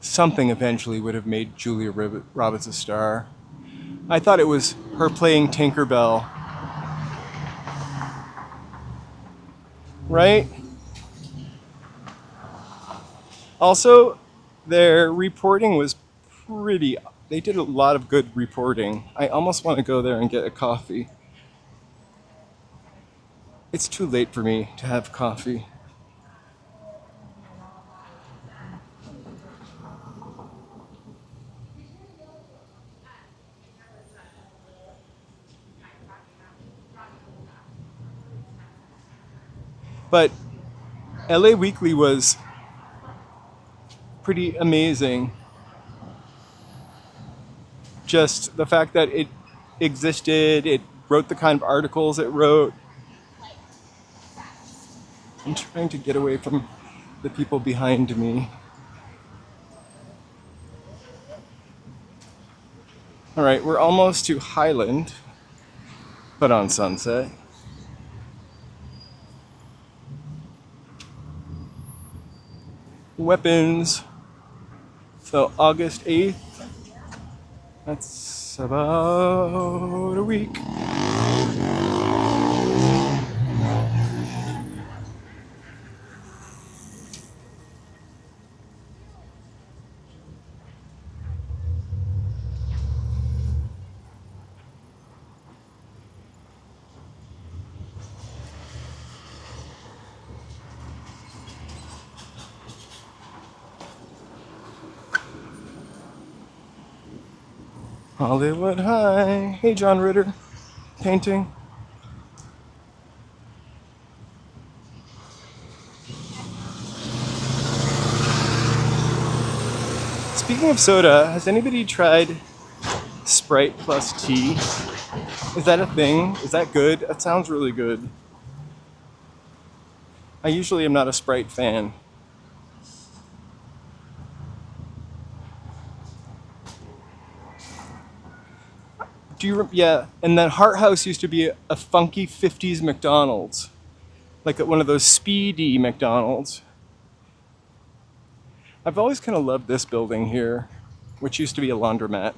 Something eventually would have made Julia Roberts a star. I thought it was her playing Tinkerbell. Right? Also, their reporting was pretty... They did a lot of good reporting. I almost want to go there and get a coffee. It's too late for me to have coffee. But LA Weekly was pretty amazing. Just the fact that it existed, it wrote the kind of articles it wrote. I'm trying to get away from the people behind me. All right, we're almost to Highland, but on Sunset. Weapons. So August 8th, that's about a week. Hollywood High. Hey, John Ritter. Painting. Speaking of soda, has anybody tried Sprite plus tea? Is that a thing? Is that good? That sounds really good. I usually am not a Sprite fan. Yeah, and that Hart House used to be a funky 50s McDonald's. Like one of those speedy McDonald's. I've always kind of loved this building here, which used to be a laundromat.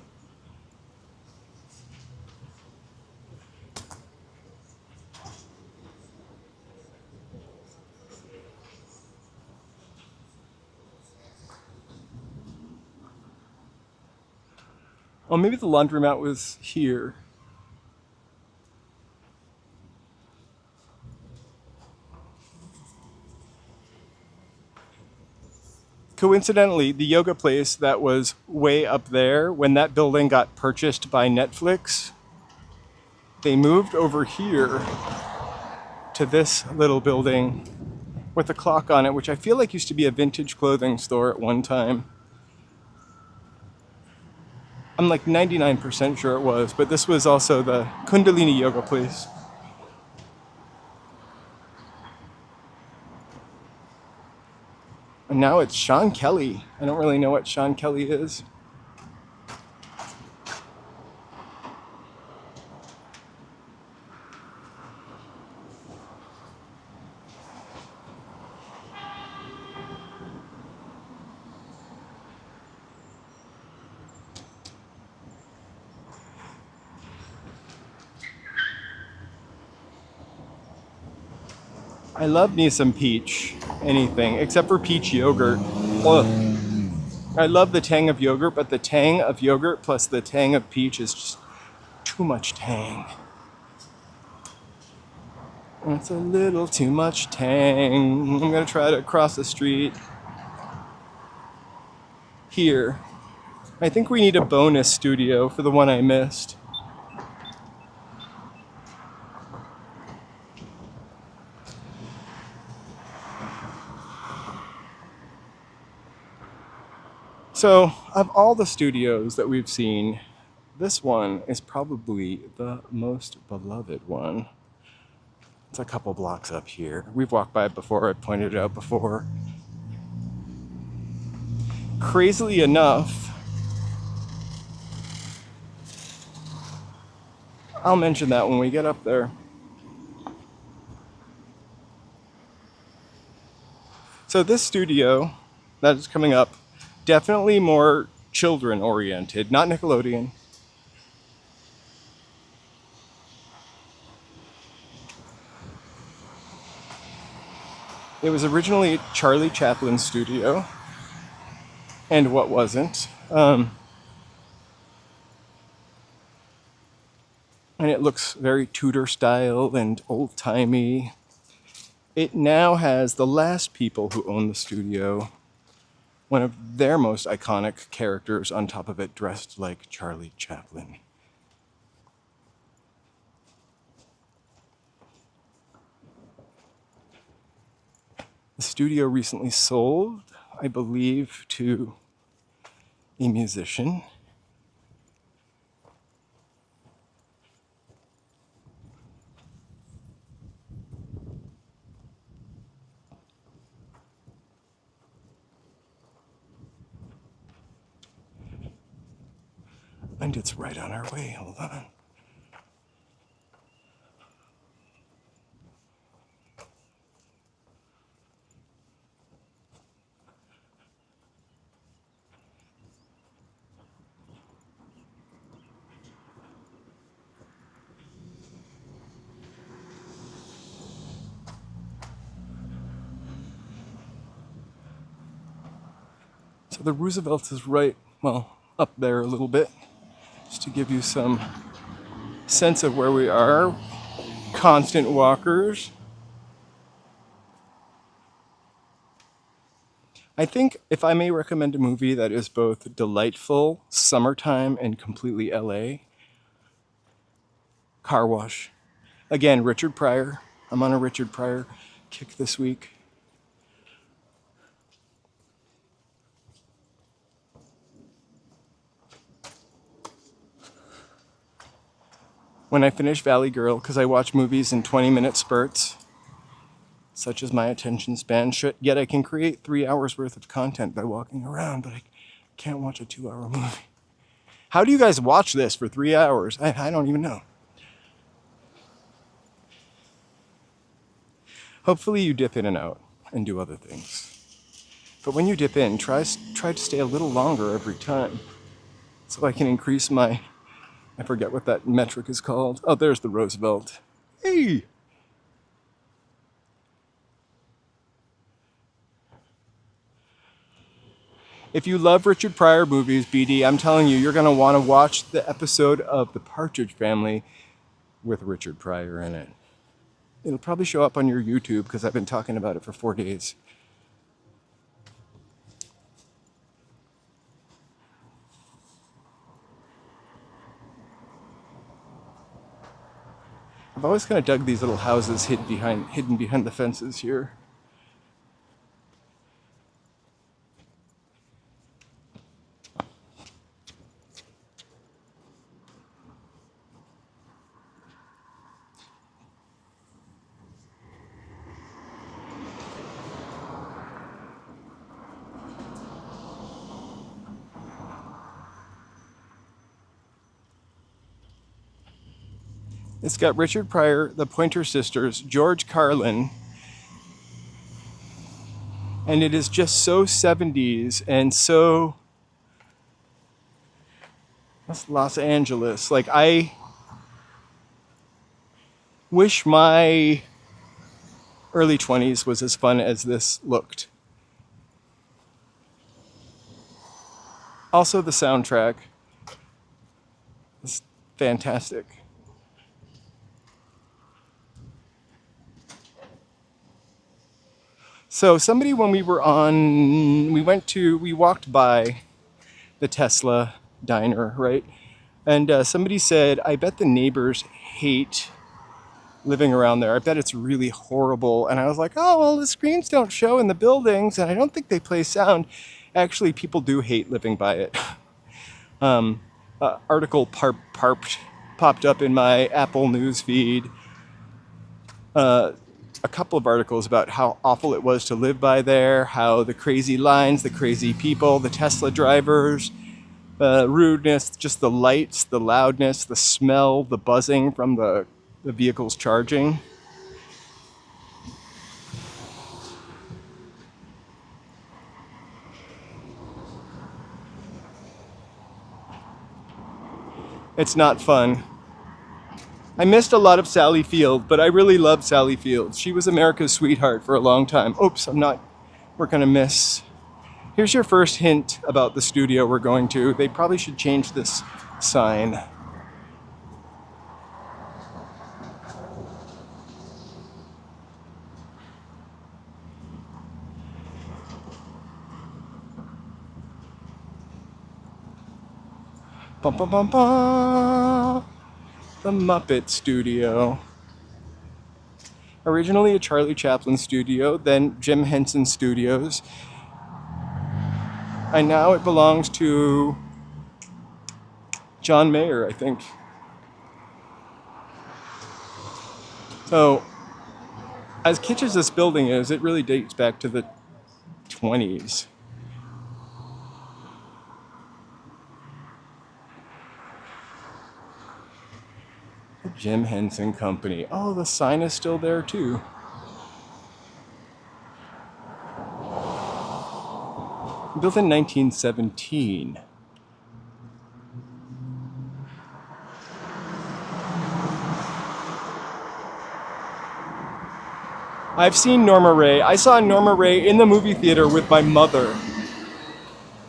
Oh, maybe the laundromat was here. Coincidentally, the yoga place that was way up there, when that building got purchased by Netflix, they moved over here to this little building with a clock on it, which I feel like used to be a vintage clothing store at one time. I'm like 99% sure it was, but this was also the Kundalini yoga place. And now it's Sean Kelly. I don't really know what Sean Kelly is. I love me some peach, anything, except for peach yogurt. Ugh. I love the tang of yogurt, but the tang of yogurt plus the tang of peach is just too much tang. It's a little too much tang. I'm gonna try to cross the street here. I think we need a bonus studio for the one I missed. So, of all the studios that we've seen, this one is probably the most beloved one. It's a couple blocks up here. We've walked by it before, I pointed it out before. Crazily enough, I'll mention that when we get up there. So this studio that is coming up, definitely more children oriented, not Nickelodeon. It was originally Charlie Chaplin's studio, and what wasn't. And it looks very Tudor style and old-timey. It now has the last people who own the studio, one of their most iconic characters on top of it, dressed like Charlie Chaplin. The studio recently sold, I believe, to a musician. And it's right on our way. Hold on. So the Roosevelt is right, well, up there a little bit, just to give you some sense of where we are. Constant walkers. I think if I may recommend a movie that is both delightful, summertime, and completely LA, Car Wash. Again, Richard Pryor. I'm on a Richard Pryor kick this week. When I finish Valley Girl, because I watch movies in 20-minute spurts, such as my attention span, yet I can create 3 hours worth of content by walking around, but I can't watch a 2-hour movie. How do you guys watch this for 3 hours? I don't even know. Hopefully you dip in and out and do other things. But when you dip in, try to stay a little longer every time, so I can increase my, I forget what that metric is called. Oh, there's the Roosevelt. Hey! If you love Richard Pryor movies, BD, I'm telling you, you're going to want to watch the episode of The Partridge Family with Richard Pryor in it. It'll probably show up on your YouTube because I've been talking about it for 4 days. I've always kind of dug these little houses hidden behind the fences here. It's got Richard Pryor, the Pointer Sisters, George Carlin, and it is just so 70s and so that's Los Angeles. Like, I wish my early 20s was as fun as this looked. Also, the soundtrack is fantastic. So somebody, when we walked by the Tesla diner, right? And somebody said, I bet the neighbors hate living around there. I bet it's really horrible. And I was like, oh, well, the screens don't show in the buildings, and I don't think they play sound. Actually, people do hate living by it. Article popped up in my Apple news feed. A couple of articles about how awful it was to live by there, how the crazy lines, the crazy people, the Tesla drivers, rudeness, just the lights, the loudness, the smell, the buzzing from the vehicles charging. It's not fun. I missed a lot of Sally Field, but I really loved Sally Field. She was America's sweetheart for a long time. Oops, we're gonna miss. Here's your first hint about the studio we're going to. They probably should change this sign. Bum, bum, bum, bum. The Muppet Studio. Originally a Charlie Chaplin studio, then Jim Henson Studios. And now it belongs to John Mayer, I think. So, as kitsch as this building is, it really dates back to the 20s. The Jim Henson Company. Oh, the sign is still there too. Built in 1917. I've seen Norma Rae. I saw Norma Rae in the movie theater with my mother.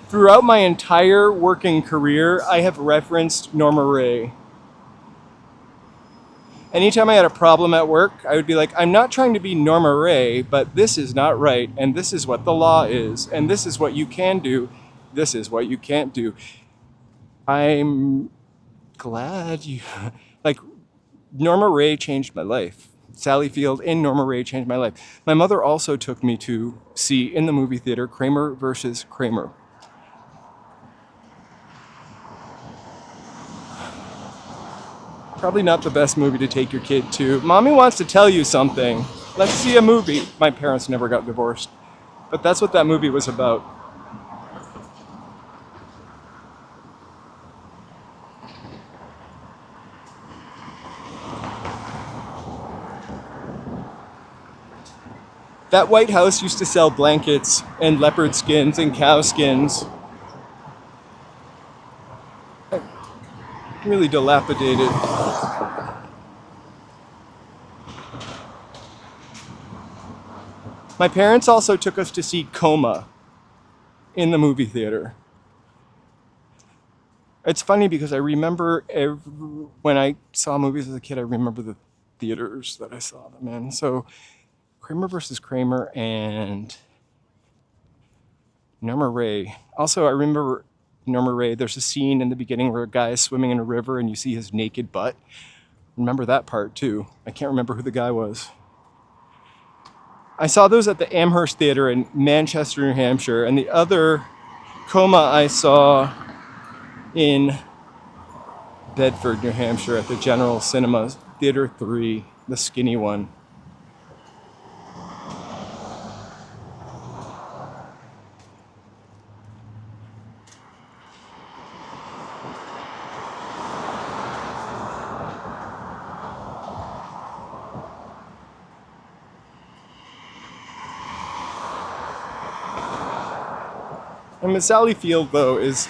Throughout my entire working career, I have referenced Norma Rae. Anytime I had a problem at work, I would be like, I'm not trying to be Norma Rae, but this is not right, and this is what the law is, and this is what you can do, this is what you can't do. I'm glad you, like, Norma Rae changed my life. Sally Field in Norma Rae changed my life. My mother also took me to see in the movie theater Kramer versus Kramer. Probably not the best movie to take your kid to. Mommy wants to tell you something. Let's see a movie. My parents never got divorced, but that's what that movie was about. That White House used to sell blankets and leopard skins and cow skins. Really dilapidated. My parents also took us to see Coma in the movie theater. It's funny because I remember when I saw movies as a kid, I remember the theaters that I saw them in. So Kramer versus Kramer and Norma Rae. Also, I remember Norma Rae, there's a scene in the beginning where a guy is swimming in a river and you see his naked butt. Remember that part too. I can't remember who the guy was. I saw those at the Amherst Theater in Manchester, New Hampshire, and the other Coma I saw in Bedford, New Hampshire at the General Cinemas, Theater 3, the skinny one. And Miss Sally Field, though, is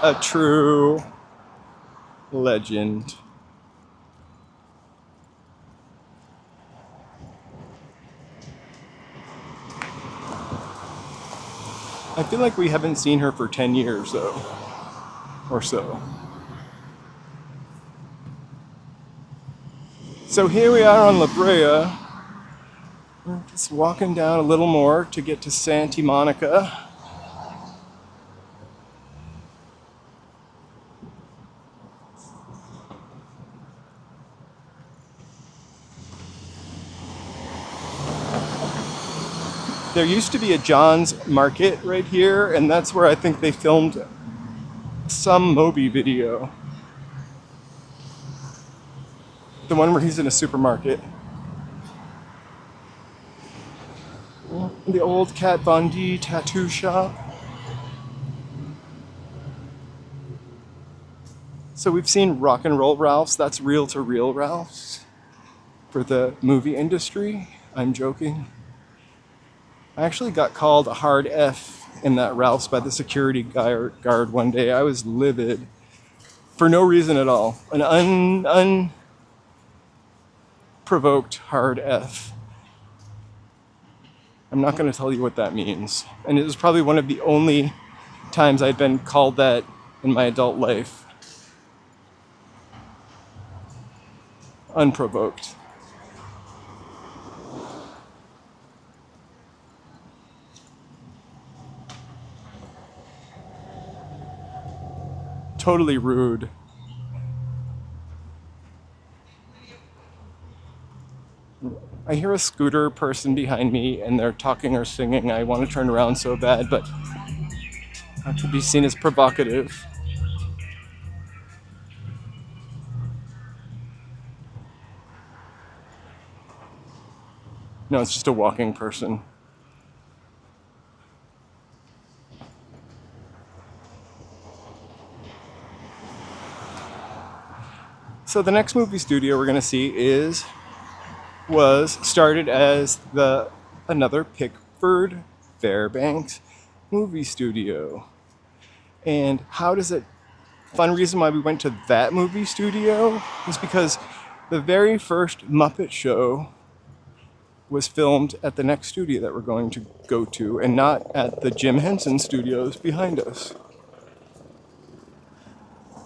a true legend. I feel like we haven't seen her for 10 years, though, or so. So here we are on La Brea. We're just walking down a little more to get to Santa Monica. There used to be a John's Market right here, and that's where I think they filmed some Moby video. The one where he's in a supermarket. The old Kat Von D tattoo shop. So we've seen Rock and Roll Ralph's, that's reel-to-reel Ralph's for the movie industry. I'm joking. I actually got called a hard F in that Ralph's by the security guard one day. I was livid for no reason at all. An unprovoked hard F. I'm not going to tell you what that means. And it was probably one of the only times I'd been called that in my adult life. Unprovoked. Totally rude. I hear a scooter person behind me and they're talking or singing. I want to turn around so bad, but that could be seen as provocative. No, it's just a walking person. So the next movie studio we're gonna see was started as another Pickford Fairbanks movie studio. And how does it? Fun reason why we went to that movie studio is because the very first Muppet Show was filmed at the next studio that we're going to go to, and not at the Jim Henson Studios behind us.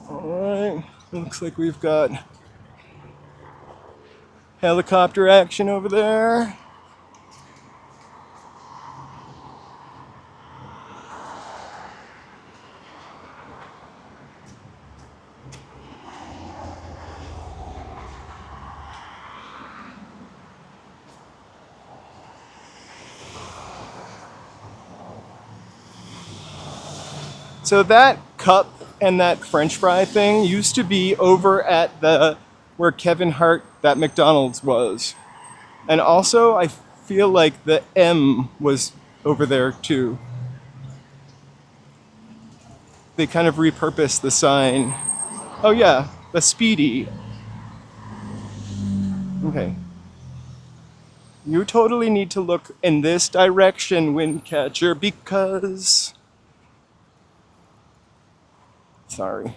Alright, looks like we've got helicopter action over there. So that cup and that French fry thing used to be over at where Kevin Hart, that McDonald's was. And also I feel like the M was over there too. They kind of repurposed the sign. Oh yeah, the Speedy. Okay. You totally need to look in this direction, Windcatcher, because... Sorry.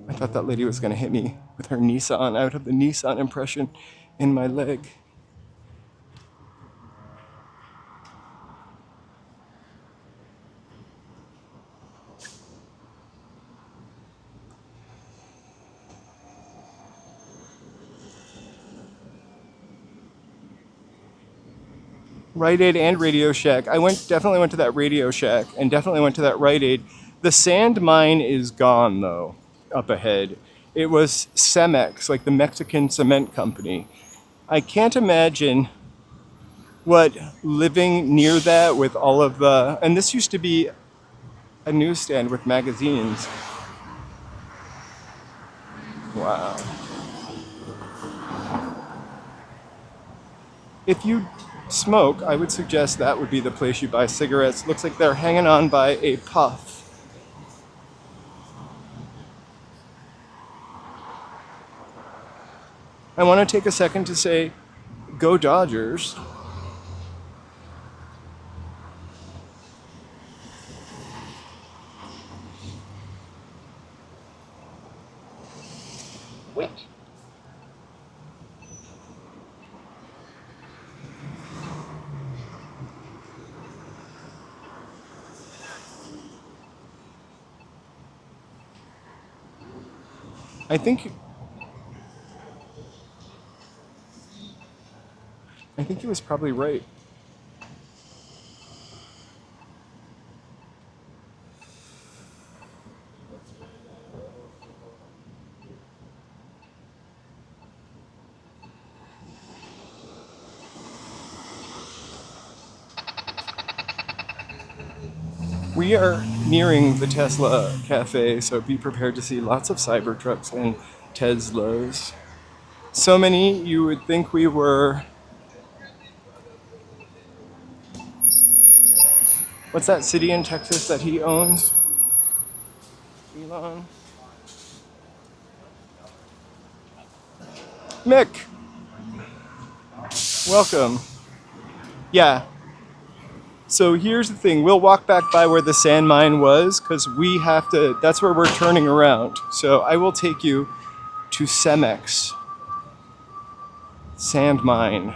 I thought that lady was going to hit me with her Nissan out of the Nissan impression in my leg. Rite Aid and Radio Shack. I definitely went to that Radio Shack and definitely went to that Rite Aid. The sand mine is gone though, up ahead. It was Cemex, like the Mexican cement company. I can't imagine what living near that with all of and this used to be a newsstand with magazines. Wow. If you smoke, I would suggest that would be the place you buy cigarettes. Looks like they're hanging on by a puff. I want to take a second to say, go Dodgers. Wait. I think he was probably right. We are nearing the Tesla Cafe, so be prepared to see lots of Cybertrucks and Teslas. So many, you would think we were... What's that city in Texas that he owns? Elon? Mick! Welcome. Yeah. So here's the thing, we'll walk back by where the sand mine was, because we have to, that's where we're turning around. So I will take you to Cemex. Sand mine.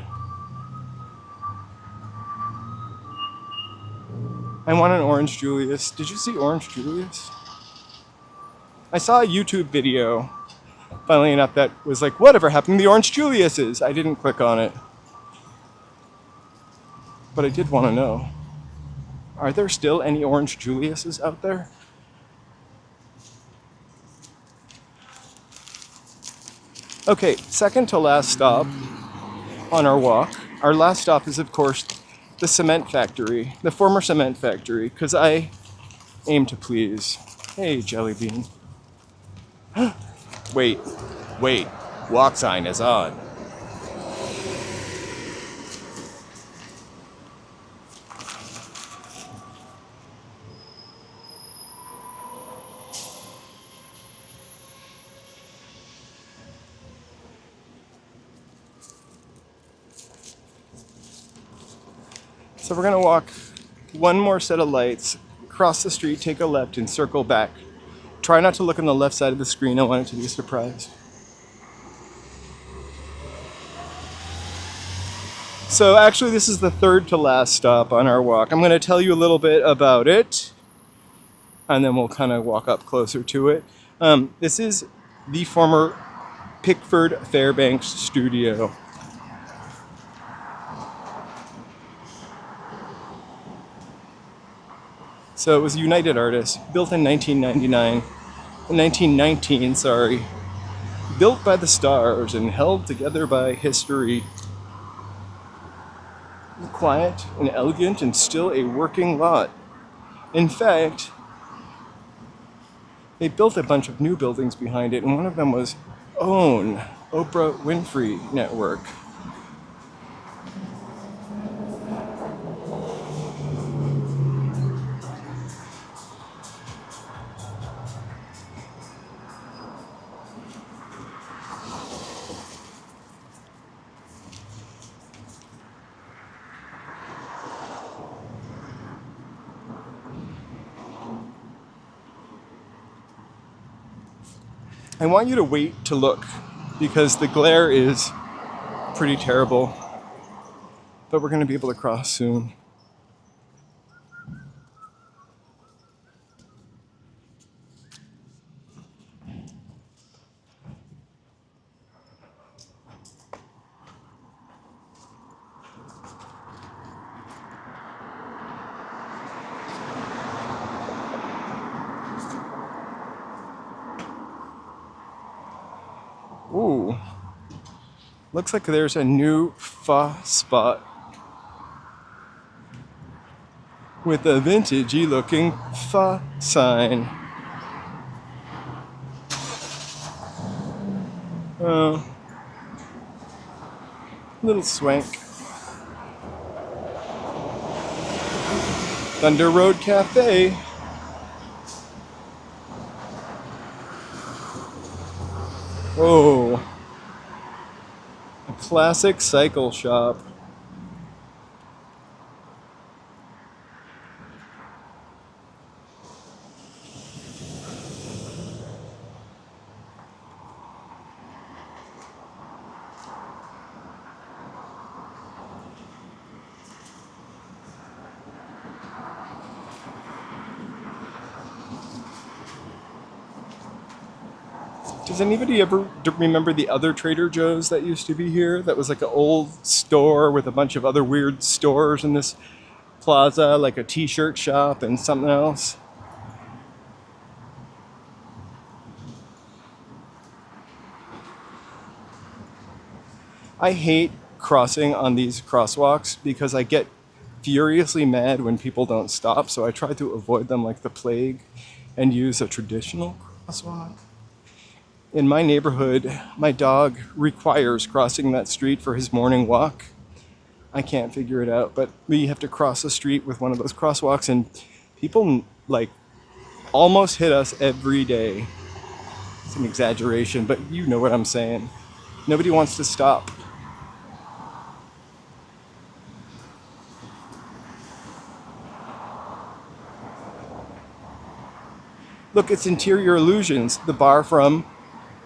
I want an Orange Julius. Did you see Orange Julius? I saw a YouTube video, funnily enough, that was like, whatever happened to the Orange Juliuses? I didn't click on it. But I did want to know. Are there still any Orange Juliuses out there? Okay, second to last stop on our walk. Our last stop is, of course, the cement factory, the former cement factory, because I aim to please. Hey, Jelly Bean. Wait, walk sign is on. So we're gonna walk one more set of lights, cross the street, take a left, and circle back. Try not to look on the left side of the screen. I want it to be a surprise. So actually, this is the third to last stop on our walk. I'm gonna tell you a little bit about it, and then we'll kind of walk up closer to it. This is the former Pickford Fairbanks studio. So it was a United Artists, built in 1919, sorry. Built by the stars and held together by history. Quiet and elegant and still a working lot. In fact, they built a bunch of new buildings behind it, and one of them was OWN, Oprah Winfrey Network. I want you to wait to look because the glare is pretty terrible, but we're going to be able to cross soon. Ooh, looks like there's a new pho spot with a vintagey looking pho sign. Oh, little swank. Thunder Road Cafe. Oh, a classic cycle shop. Does anybody ever remember the other Trader Joe's that used to be here? That was like an old store with a bunch of other weird stores in this plaza, like a t-shirt shop and something else. I hate crossing on these crosswalks because I get furiously mad when people don't stop, so I try to avoid them like the plague and use a traditional crosswalk. In my neighborhood, my dog requires crossing that street for his morning walk. I can't figure it out, but we have to cross the street with one of those crosswalks, and people like almost hit us every day. It's an exaggeration, but you know what I'm saying. Nobody wants to stop. Look, it's Interior Illusions, the bar from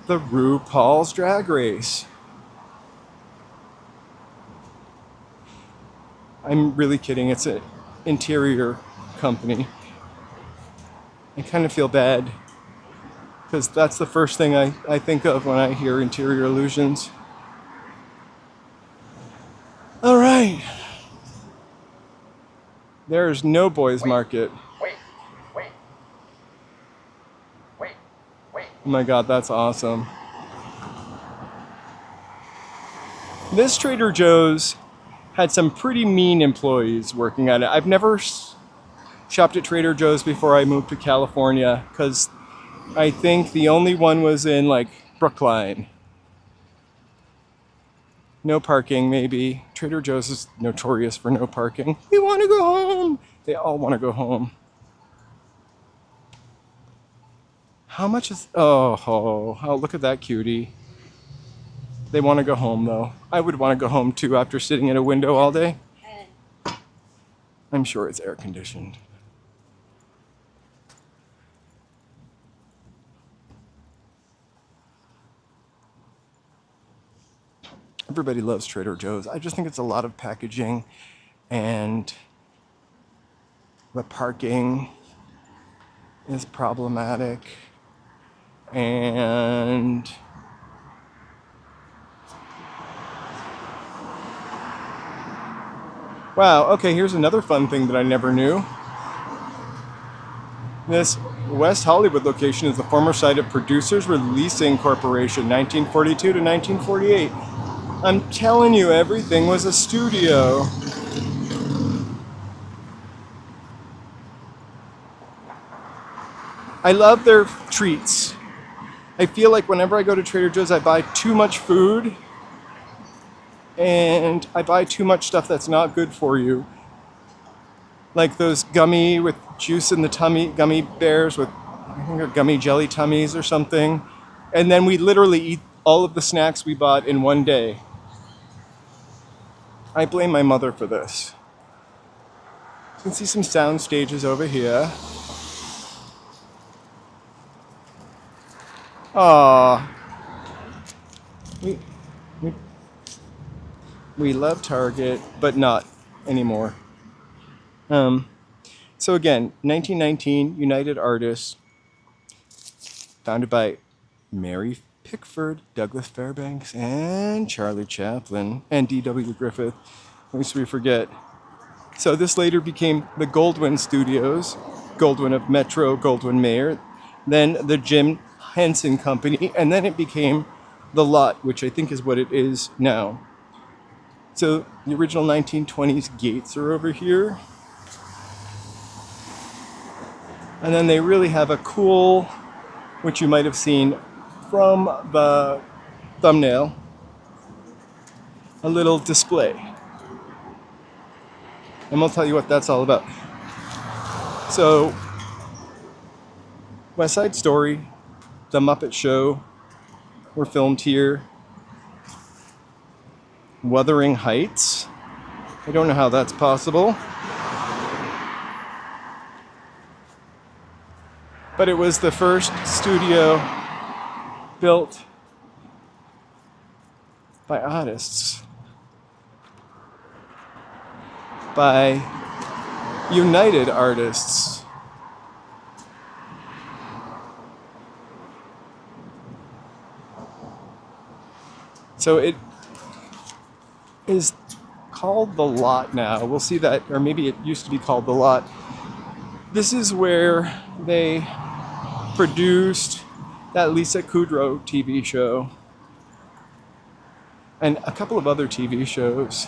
the RuPaul's Drag Race. I'm really kidding, it's an interior company. I kind of feel bad because that's the first thing I think of when I hear Interior Illusions. All right. There's no boys market. Oh my God, that's awesome. This Trader Joe's had some pretty mean employees working at it. I've never shopped at Trader Joe's before I moved to California because I think the only one was in like Brookline. No parking, maybe. Trader Joe's is notorious for no parking. We want to go home. They all want to go home. How much is... Oh, look at that cutie. They want to go home, though. I would want to go home, too, after sitting in a window all day. I'm sure it's air conditioned. Everybody loves Trader Joe's. I just think it's a lot of packaging, and the parking is problematic. And wow, okay, here's another fun thing that I never knew. This West Hollywood location is the former site of Producers Releasing Corporation, 1942 to 1948. I'm telling you, everything was a studio. I love their treats. I feel like whenever I go to Trader Joe's, I buy too much food and I buy too much stuff that's not good for you. Like those gummy with juice in the tummy, gummy bears with, I think they're gummy jelly tummies or something. And then we literally eat all of the snacks we bought in one day. I blame my mother for this. You can see some sound stages over here. Aww. We love Target, but not anymore. So again, 1919, United Artists, founded by Mary Pickford, Douglas Fairbanks, and Charlie Chaplin, and D.W. Griffith, lest we forget. So this later became the Goldwyn Studios, Goldwyn of Metro, Goldwyn Mayer, then the Jim Henson Company, and then it became the Lot, which I think is what it is now. So the original 1920s gates are over here. And then they really have a cool, which you might have seen from the thumbnail, a little display. And we'll tell you what that's all about. So, West Side Story, The Muppet Show were filmed here. Wuthering Heights. I don't know how that's possible. But it was the first studio built by artists. By United Artists. So it is called the Lot now. We'll see that, or maybe it used to be called the Lot. This is where they produced that Lisa Kudrow TV show and a couple of other TV shows.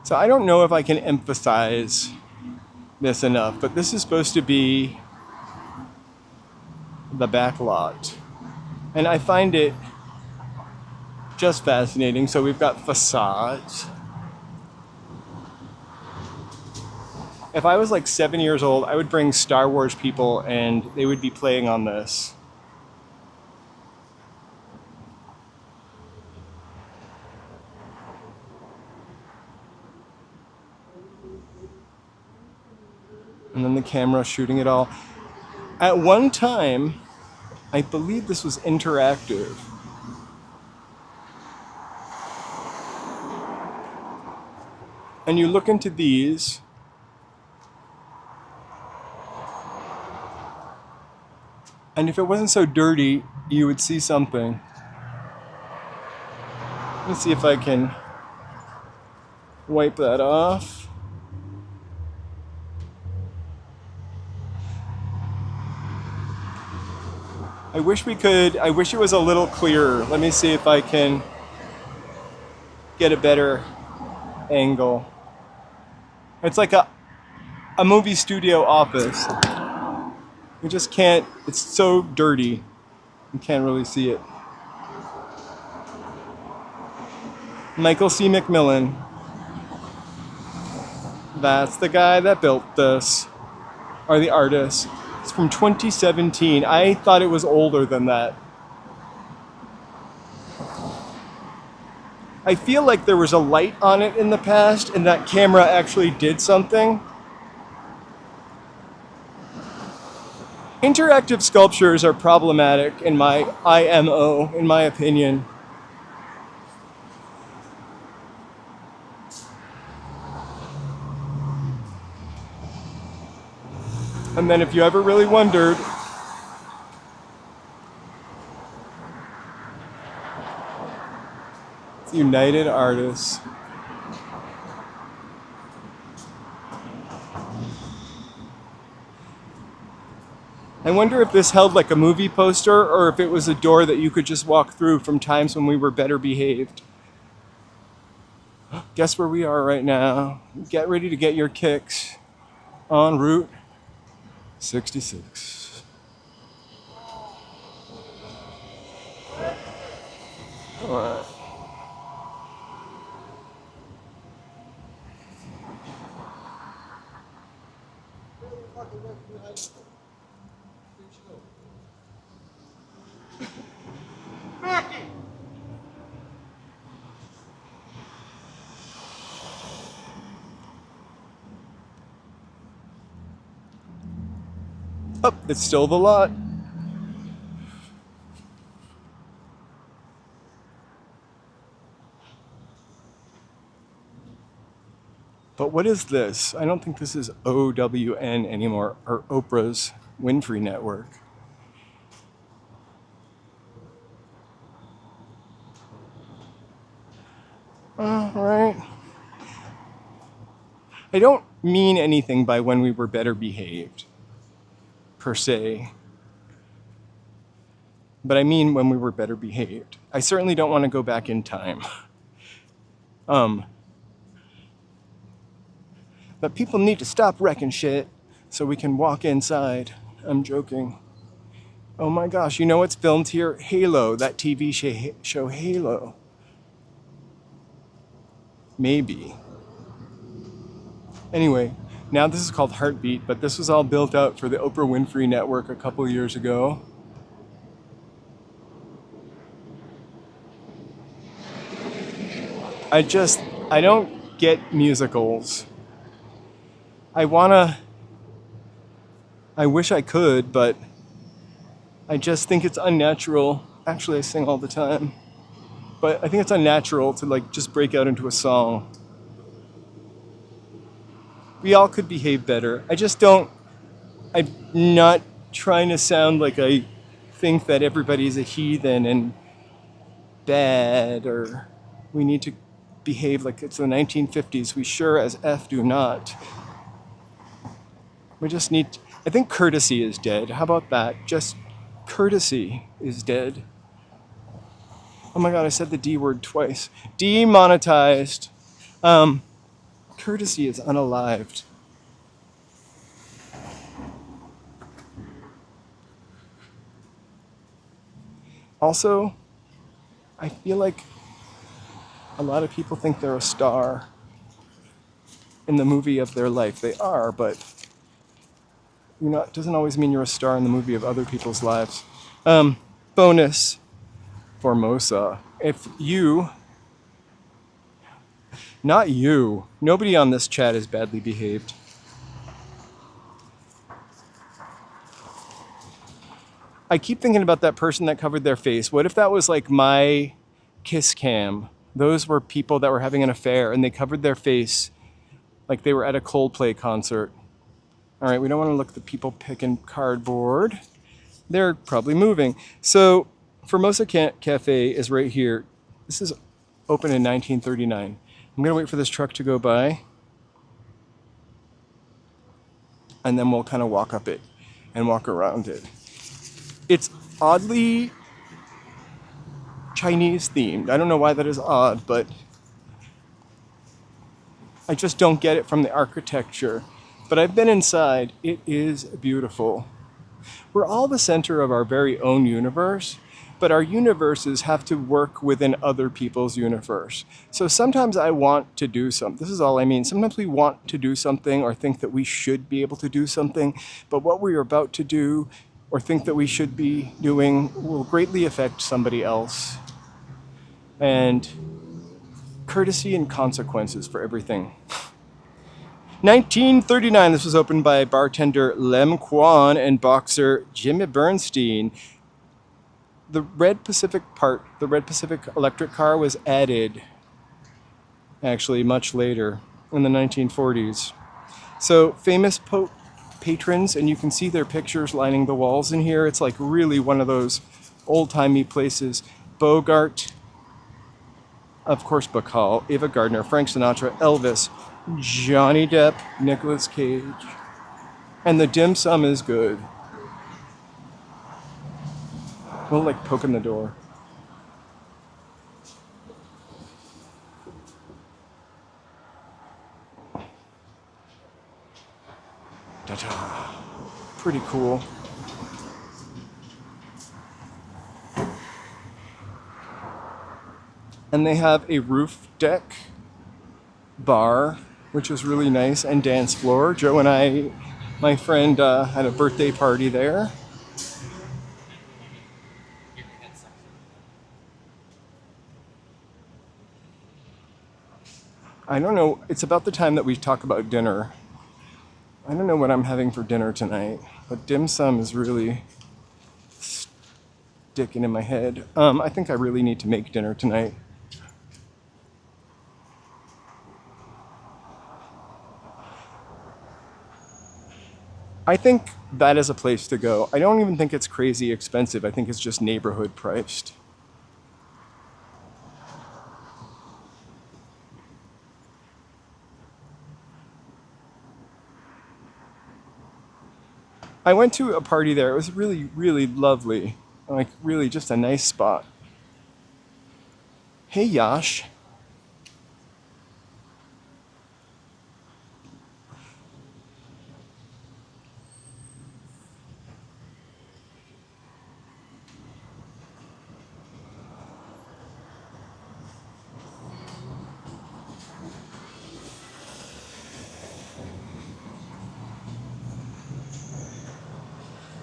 So I don't know if I can emphasize this enough, but this is supposed to be the back lot. And I find it just fascinating. So we've got facades. If I was like 7 years old, I would bring Star Wars people and they would be playing on this. And then the camera shooting it all. At one time, I believe this was interactive. And you look into these, and if it wasn't so dirty, you would see something. Let me see if I can wipe that off. I wish it was a little clearer. Let me see if I can get a better angle. It's like a movie studio office. You just can't, it's so dirty. You can't really see it. Michael C. McMillan. That's the guy that built this, or the artist. It's from 2017. I thought it was older than that. I feel like there was a light on it in the past and that camera actually did something. Interactive sculptures are problematic in my IMO, in my opinion. And then if you ever really wondered, it's United Artists. I wonder if this held like a movie poster or if it was a door that you could just walk through from times when we were better behaved. Guess where we are right now. Get ready to get your kicks on Route 66. All right. Oh, it's still the lot. But what is this? I don't think this is OWN anymore, or Oprah's Winfrey Network. Right. I don't mean anything by when we were better behaved, per se. But I mean when we were better behaved. I certainly don't want to go back in time. But people need to stop wrecking shit so we can walk inside. I'm joking. Oh my gosh, you know what's filmed here? Halo, that TV show Halo. Maybe. Anyway, now this is called Heartbeat, but this was all built out for the Oprah Winfrey Network a couple years ago. I don't get musicals. I wish I could, but I just think it's unnatural. Actually, I sing all the time. But I think it's unnatural to like just break out into a song. We all could behave better. I'm not trying to sound like I think that everybody's a heathen and bad, or we need to behave like it's the 1950s. We sure as F do not. We just need, I think courtesy is dead. How about that? Just courtesy is dead. Oh my God, I said the D word twice. Demonetized. Courtesy is unalived. Also, I feel like a lot of people think they're a star in the movie of their life. They are, but you know, it doesn't always mean you're a star in the movie of other people's lives. Bonus, Formosa. If you, not you, nobody on this chat is badly behaved. I keep thinking about that person that covered their face. What if that was like my kiss cam? Those were people that were having an affair and they covered their face like they were at a Coldplay concert. All right, we don't want to look at the people picking cardboard. They're probably moving. So Formosa Cafe is right here. This is open in 1939. I'm gonna wait for this truck to go by and then we'll kind of walk up it and walk around it. It's oddly Chinese themed. I don't know why that is odd, but I just don't get it from the architecture. But I've been inside. It is beautiful. We're all the center of our very own universe, but our universes have to work within other people's universe. So sometimes I want to do something. This is all I mean. Sometimes we want to do something or think that we should be able to do something, but what we are about to do or think that we should be doing will greatly affect somebody else. And courtesy and consequences for everything. 1939, this was opened by bartender Lem Kwan and boxer Jimmy Bernstein. The Red Pacific electric car was added actually much later in the 1940s. So famous patrons, and you can see their pictures lining the walls in here. It's like really one of those old-timey places. Bogart, of course Bacall, Ava Gardner, Frank Sinatra, Elvis, Johnny Depp, Nicolas Cage, and the dim sum is good. We'll like poke in the door. Ta-ta. Pretty cool. And they have a roof deck bar, which is really nice, and dance floor. Joe and my friend, had a birthday party there. I don't know, it's about the time that we talk about dinner. I don't know what I'm having for dinner tonight, but dim sum is really sticking in my head. I think I really need to make dinner tonight. I think that is a place to go. I don't even think it's crazy expensive. I think it's just neighborhood priced. I went to a party there. It was really, really lovely. Like, really just a nice spot. Hey, Yash.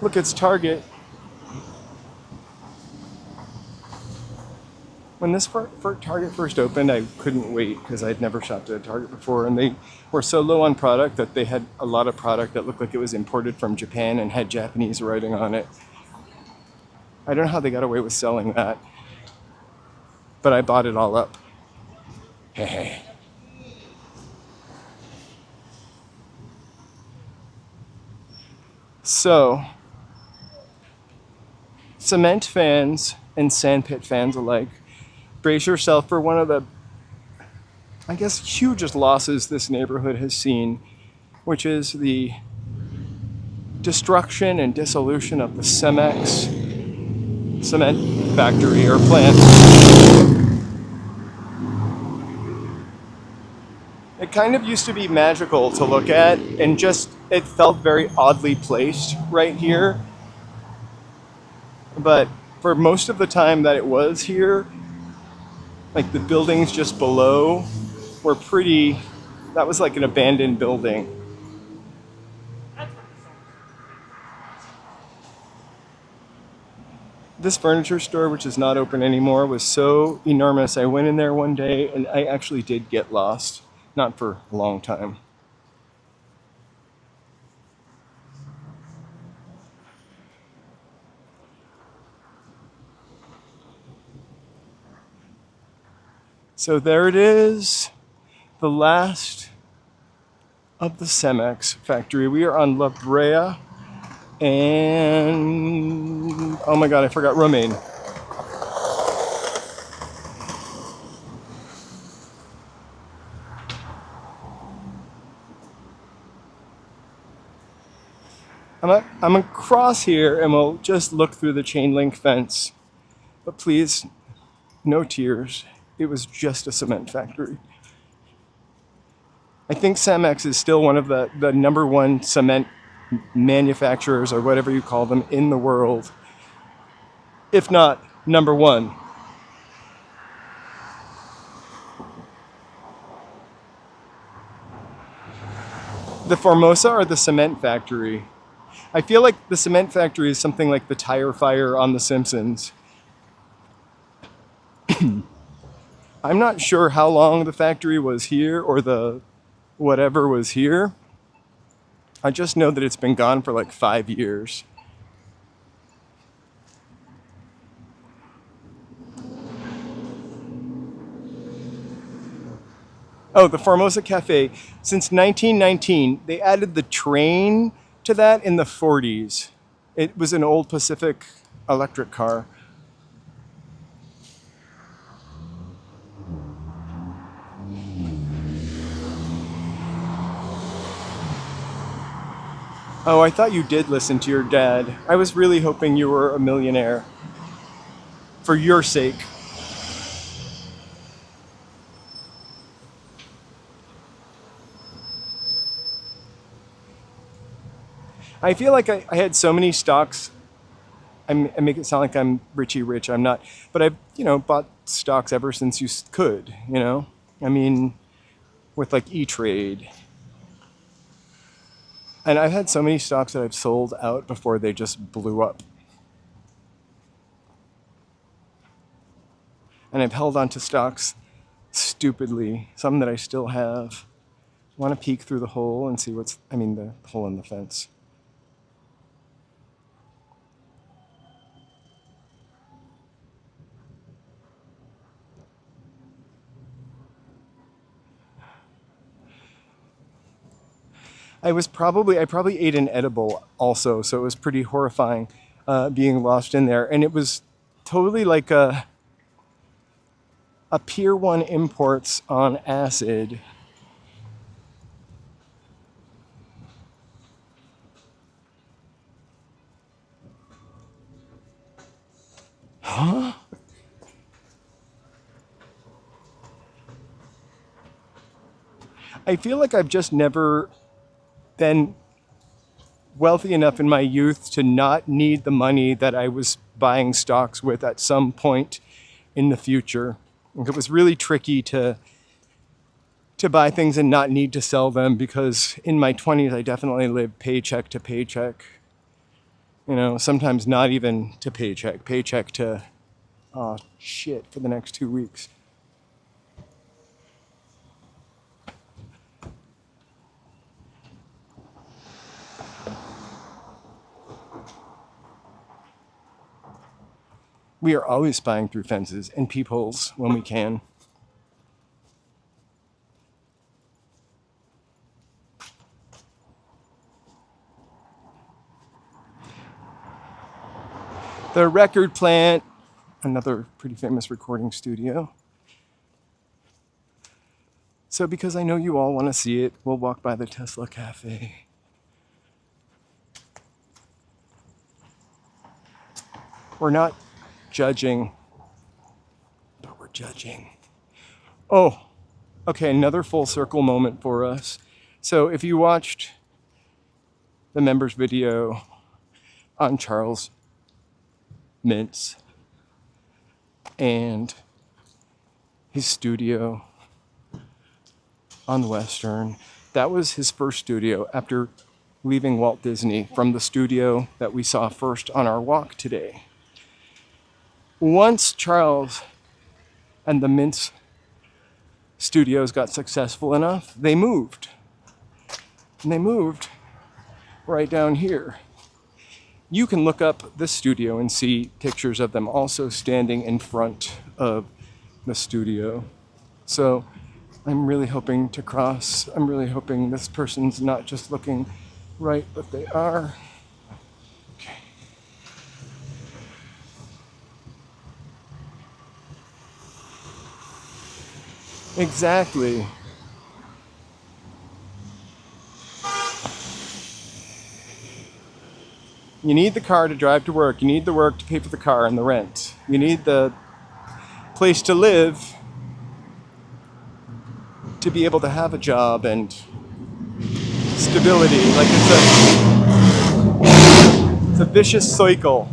Look, it's Target. When this Target first opened, I couldn't wait because I'd never shopped at a Target before, and they were so low on product that they had a lot of product that looked like it was imported from Japan and had Japanese writing on it. I don't know how they got away with selling that, but I bought it all up. Hey. So, cement fans and sandpit fans alike, brace yourself for one of the, I guess, hugest losses this neighborhood has seen, which is the destruction and dissolution of the Cemex cement factory or plant. It kind of used to be magical to look at, and just, it felt very oddly placed right here. But for most of the time that it was here, like the buildings just below were pretty, that was like an abandoned building. This furniture store, which is not open anymore, was so enormous. I went in there one day and I actually did get lost. Not for a long time. So there it is, the last of the Cemex factory. We are on La Brea and, oh my God, I forgot Romaine. I'm across here and we'll just look through the chain link fence. But please, no tears. It was just a cement factory. I think Cemex is still one of the number one cement manufacturers or whatever you call them in the world, if not number one. The Formosa or the cement factory? I feel like the cement factory is something like the tire fire on The Simpsons. I'm not sure how long the factory was here or the whatever was here. I just know that it's been gone for like 5 years. Oh, the Formosa Cafe. Since 1919, they added the train to that in the 40s. It was an old Pacific electric car. Oh, I thought you did listen to your dad. I was really hoping you were a millionaire. For your sake. I feel like I had so many stocks. I make it sound like I'm Richie Rich. I'm not. But I've, bought stocks ever since you could, I mean, with like E-Trade. And I've had so many stocks that I've sold out before they just blew up. And I've held on to stocks stupidly, some that I still have. I want to peek through the hole and see the hole in the fence. I probably ate an edible also, so it was pretty horrifying being lost in there. And it was totally like a Pier 1 Imports on acid. Huh? I feel like I've just never been wealthy enough in my youth to not need the money that I was buying stocks with at some point in the future. It was really tricky to buy things and not need to sell them, because in my 20s I definitely lived paycheck to paycheck. Sometimes not even to paycheck to for the next 2 weeks. We are always spying through fences and peepholes when we can. The record plant, another pretty famous recording studio. So because I know you all want to see it, we'll walk by the Tesla Cafe. We're not judging, but we're judging. Oh, okay, another full circle moment for us. So if you watched the members video on Charles Mintz and his studio on the Western, that was his first studio after leaving Walt Disney, from the studio that we saw first on our walk today. Once Charles and the Mintz studios got successful enough, they moved. And they moved right down here. You can look up this studio and see pictures of them also standing in front of the studio. So I'm really hoping to cross. I'm really hoping this person's not just looking right, but they are. Okay. Exactly. You need the car to drive to work. You need the work to pay for the car and the rent. You need the place to live to be able to have a job and stability. Like, it's a It's a vicious cycle.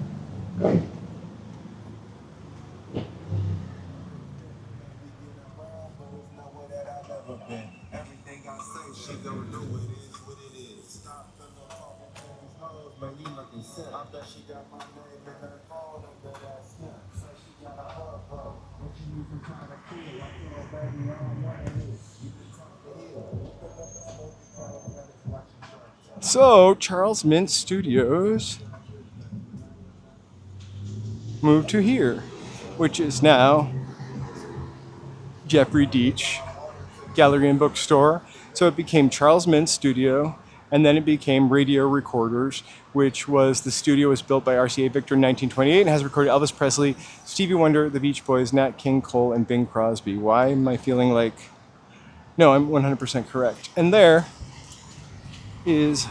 Everything I say, she don't know it is what it is. Stop the talking to these hoes, man, you looking sick. I bet she got my name in her phone under that snap. Say she got a hug, bro. What you using trying to kill? I feel baby, I don't want to hit. You can talk to him. So, Charles Mintz Studios moved to here, which is now Jeffrey Deitch Gallery and Bookstore. So it became Charles Mintz Studio, and then it became Radio Recorders, which was the studio was built by RCA Victor in 1928 and has recorded Elvis Presley, Stevie Wonder, the Beach Boys, Nat King Cole, and Bing Crosby. Why am I feeling like... No, I'm 100% correct. And there is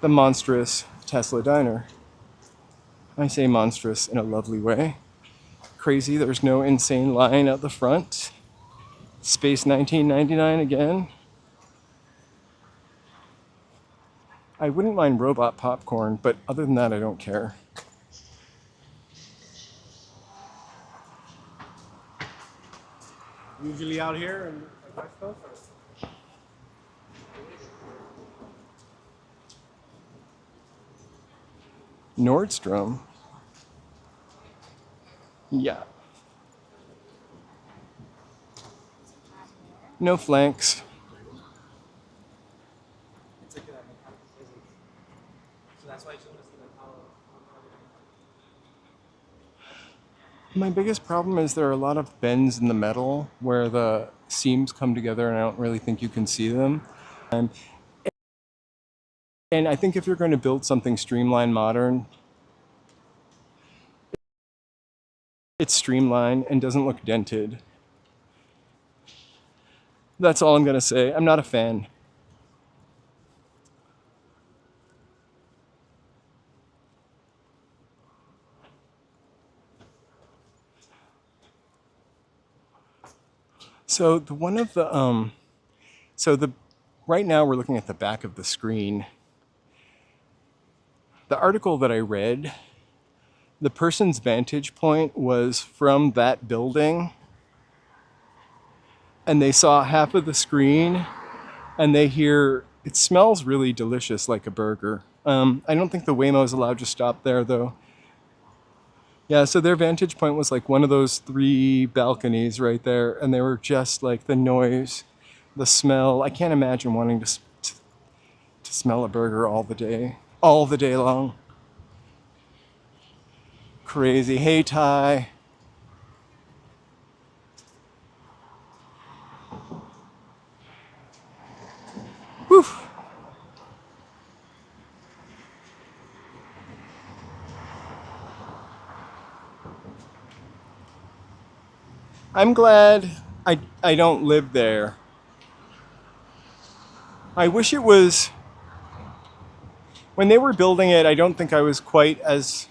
the monstrous Tesla Diner. I say monstrous in a lovely way. Crazy, there's no insane line at the front. Space 1999 again. I wouldn't mind robot popcorn, but other than that, I don't care. Usually out here in the West Coast? Or? Nordstrom? Yeah. No flanks. It's like mechanical physics. So that's why you showed us how My biggest problem is there are a lot of bends in the metal where the seams come together and I don't really think you can see them. And I think if you're going to build something streamlined modern, it's streamlined and doesn't look dented. That's all I'm going to say. I'm not a fan. So the one of the right now we're looking at the back of the screen. The article that I read, the person's vantage point was from that building, and they saw half of the screen, and they hear it smells really delicious like a burger. I don't think the Waymo is allowed to stop there though. Yeah, so their vantage point was like one of those 3 balconies right there, and they were just like the noise, the smell. I can't imagine wanting to smell a burger all the day long. Crazy. Hey, Ty. Whew. I'm glad I don't live there. I wish it was... When they were building it, I don't think I was quite as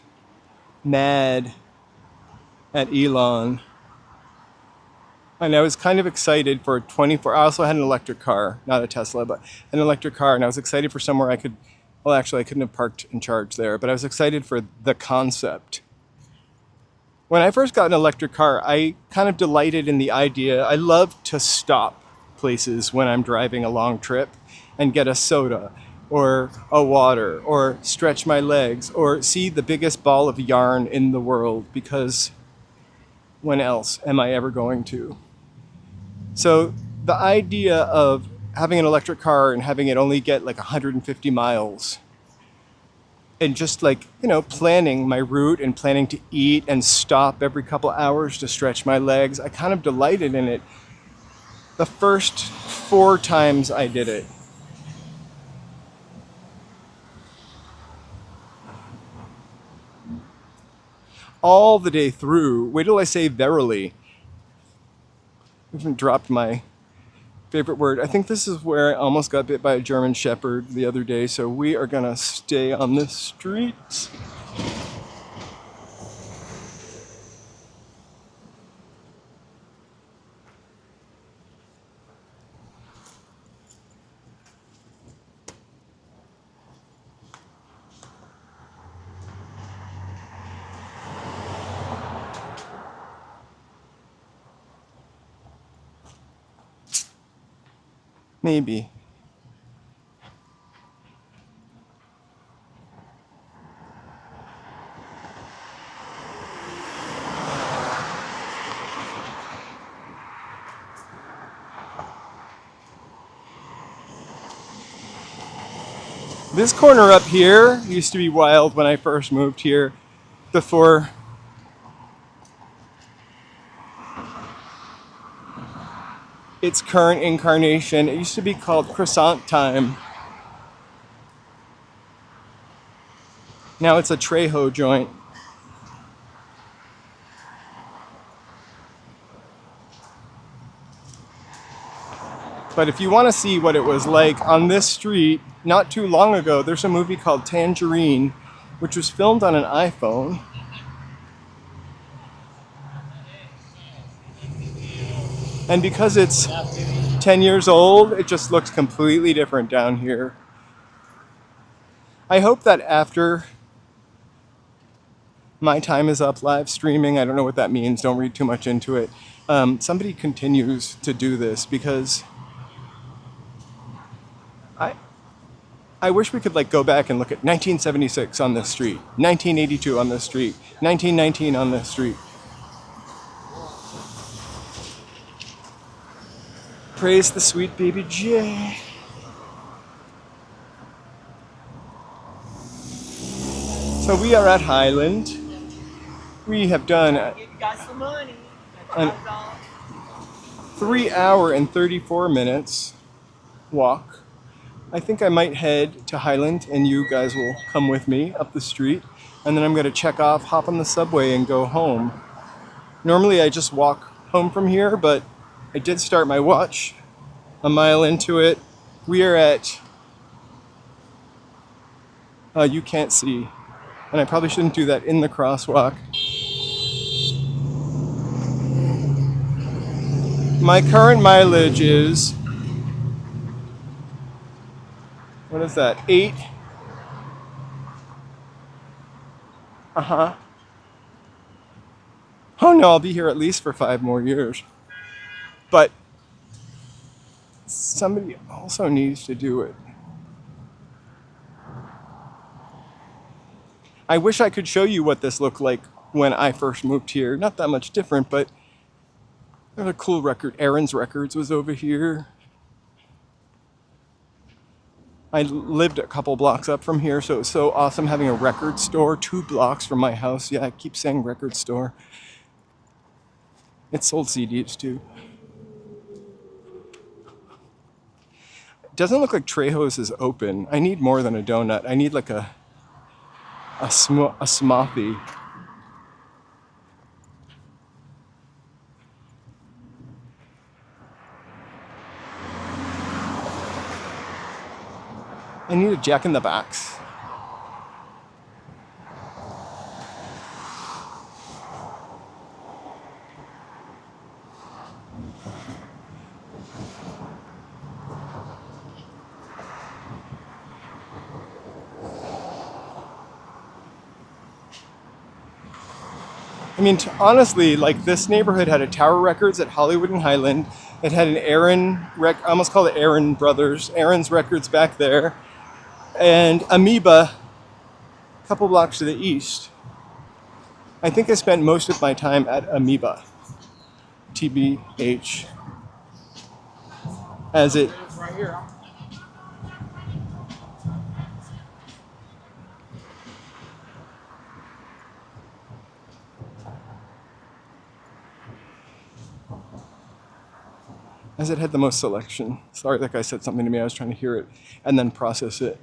mad at Elon. And I was kind of excited for 24... I also had an electric car, not a Tesla, but an electric car. And I was excited for somewhere I could... Well, actually, I couldn't have parked and charged there, but I was excited for the concept. When I first got an electric car, I kind of delighted in the idea. I love to stop places when I'm driving a long trip and get a soda or a water or stretch my legs or see the biggest ball of yarn in the world, because when else am I ever going to? So the idea of having an electric car and having it only get like 150 miles and just like, planning my route and planning to eat and stop every couple hours to stretch my legs, I kind of delighted in it the first 4 times I did it. All the day through. Wait till I say verily. I haven't dropped my favorite word. I think this is where I almost got bit by a German Shepherd the other day, so we are gonna stay on this street. Maybe. This corner up here used to be wild when I first moved here before its current incarnation. It used to be called Croissant Time. Now it's a Trejo joint. But if you want to see what it was like on this street, not too long ago, there's a movie called Tangerine, which was filmed on an iPhone. And because it's 10 years old, it just looks completely different down here. I hope that after my time is up live streaming, I don't know what that means, don't read too much into it, somebody continues to do this, because I wish we could like go back and look at 1976 on this street, 1982 on this street, 1919 on this street. Praise the sweet baby J. So we are at Highland. We have done Give you guys some money. an 3 hour and 34 minutes walk. I think I might head to Highland and you guys will come with me up the street, and then I'm going to check off, hop on the subway and go home. Normally I just walk home from here, but I did start my watch a mile into it. We are at, you can't see, and I probably shouldn't do that in the crosswalk. My current mileage is, what is that, 8? Oh no, I'll be here at least for 5 more years. But somebody also needs to do it. I wish I could show you what this looked like when I first moved here. Not that much different, but there's a cool record. Aaron's Records was over here. I lived a couple blocks up from here, so it was so awesome having a record store 2 blocks from my house. Yeah, I keep saying record store. It sold CDs too. It doesn't look like Trejo's is open. I need more than a donut. I need like a smoothie. I need a Jack in the Box. I mean, honestly, like this neighborhood had a Tower Records at Hollywood and Highland. It had an I almost call it Aaron Brothers, Aaron's Records back there, and Amoeba a couple blocks to the east. I think I spent most of my time at Amoeba, TBH, as it. It's right here. As it had the most selection. Sorry, that guy said something to me. I was trying to hear it and then process it.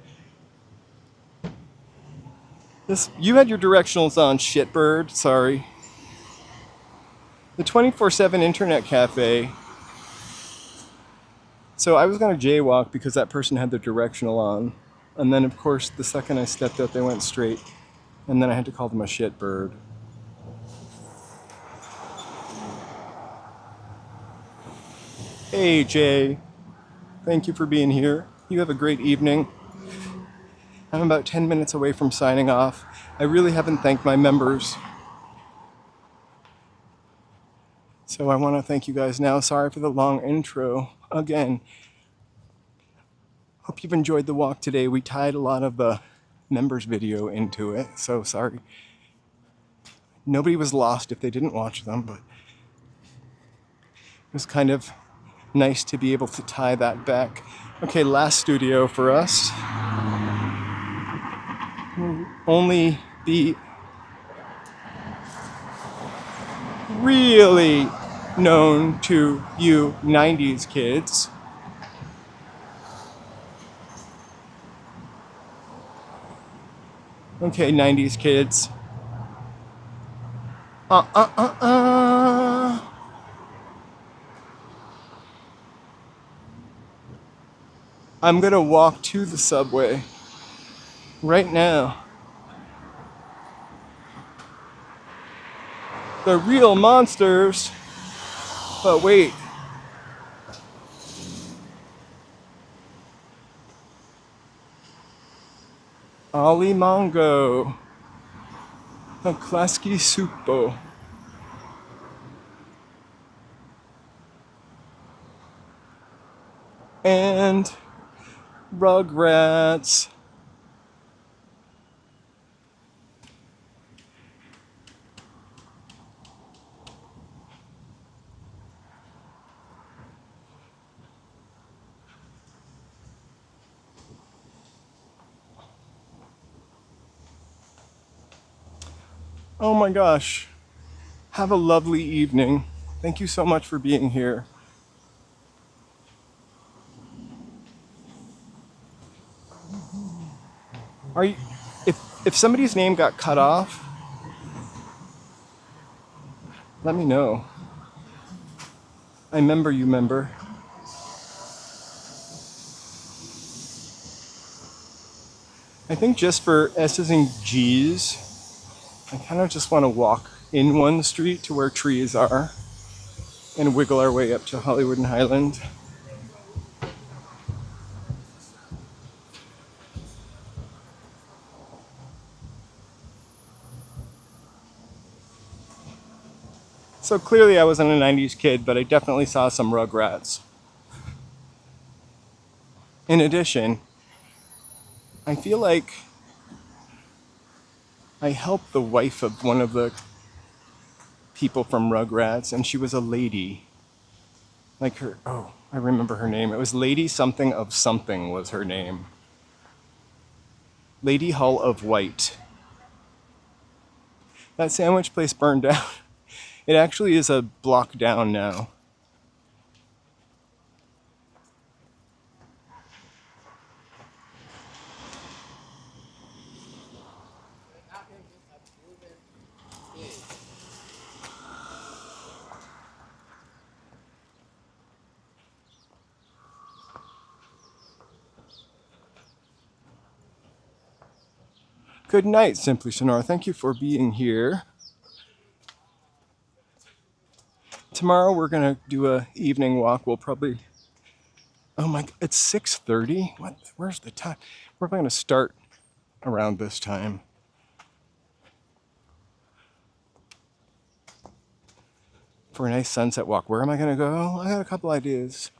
You had your directionals on, shitbird. Sorry. The 24/7 internet cafe. So I was going to jaywalk because that person had the directional on. And then, of course, the second I stepped out, they went straight. And then I had to call them a shitbird. Hey, Jay. Thank you for being here. You have a great evening. I'm about 10 minutes away from signing off. I really haven't thanked my members. So I want to thank you guys now. Sorry for the long intro. Again, Hope you've enjoyed the walk today. We tied a lot of the members video into it, so sorry. Nobody was lost if they didn't watch them, but it was kind of nice to be able to tie that back. Okay, last studio for us. Only the really known to you 90s kids. Okay, 90s kids. I'm gonna walk to the subway right now. The real monsters. But wait. Ali Mongo. A Klaski Supo. And Rugrats. Oh my gosh. Have a lovely evening. Thank you so much for being here. Are you, if somebody's name got cut off, let me know. I member you member. I think just for S's and G's, I kind of just want to walk in one street to where trees are and wiggle our way up to Hollywood and Highland. So clearly I wasn't a 90s kid, but I definitely saw some Rugrats. In addition, I feel like I helped the wife of one of the people from Rugrats, and she was a lady. Like her, oh, I remember her name. It was Lady something of something was her name. Lady Hull of White. That sandwich place burned down. It actually is a block down now. Good night, Simply Sonora. Thank you for being here. Tomorrow we're gonna do a evening walk. We'll probably, oh my, it's 6:30. What? Where's the time? We're probably gonna start around this time. For a nice sunset walk. Where am I gonna go? I got a couple ideas.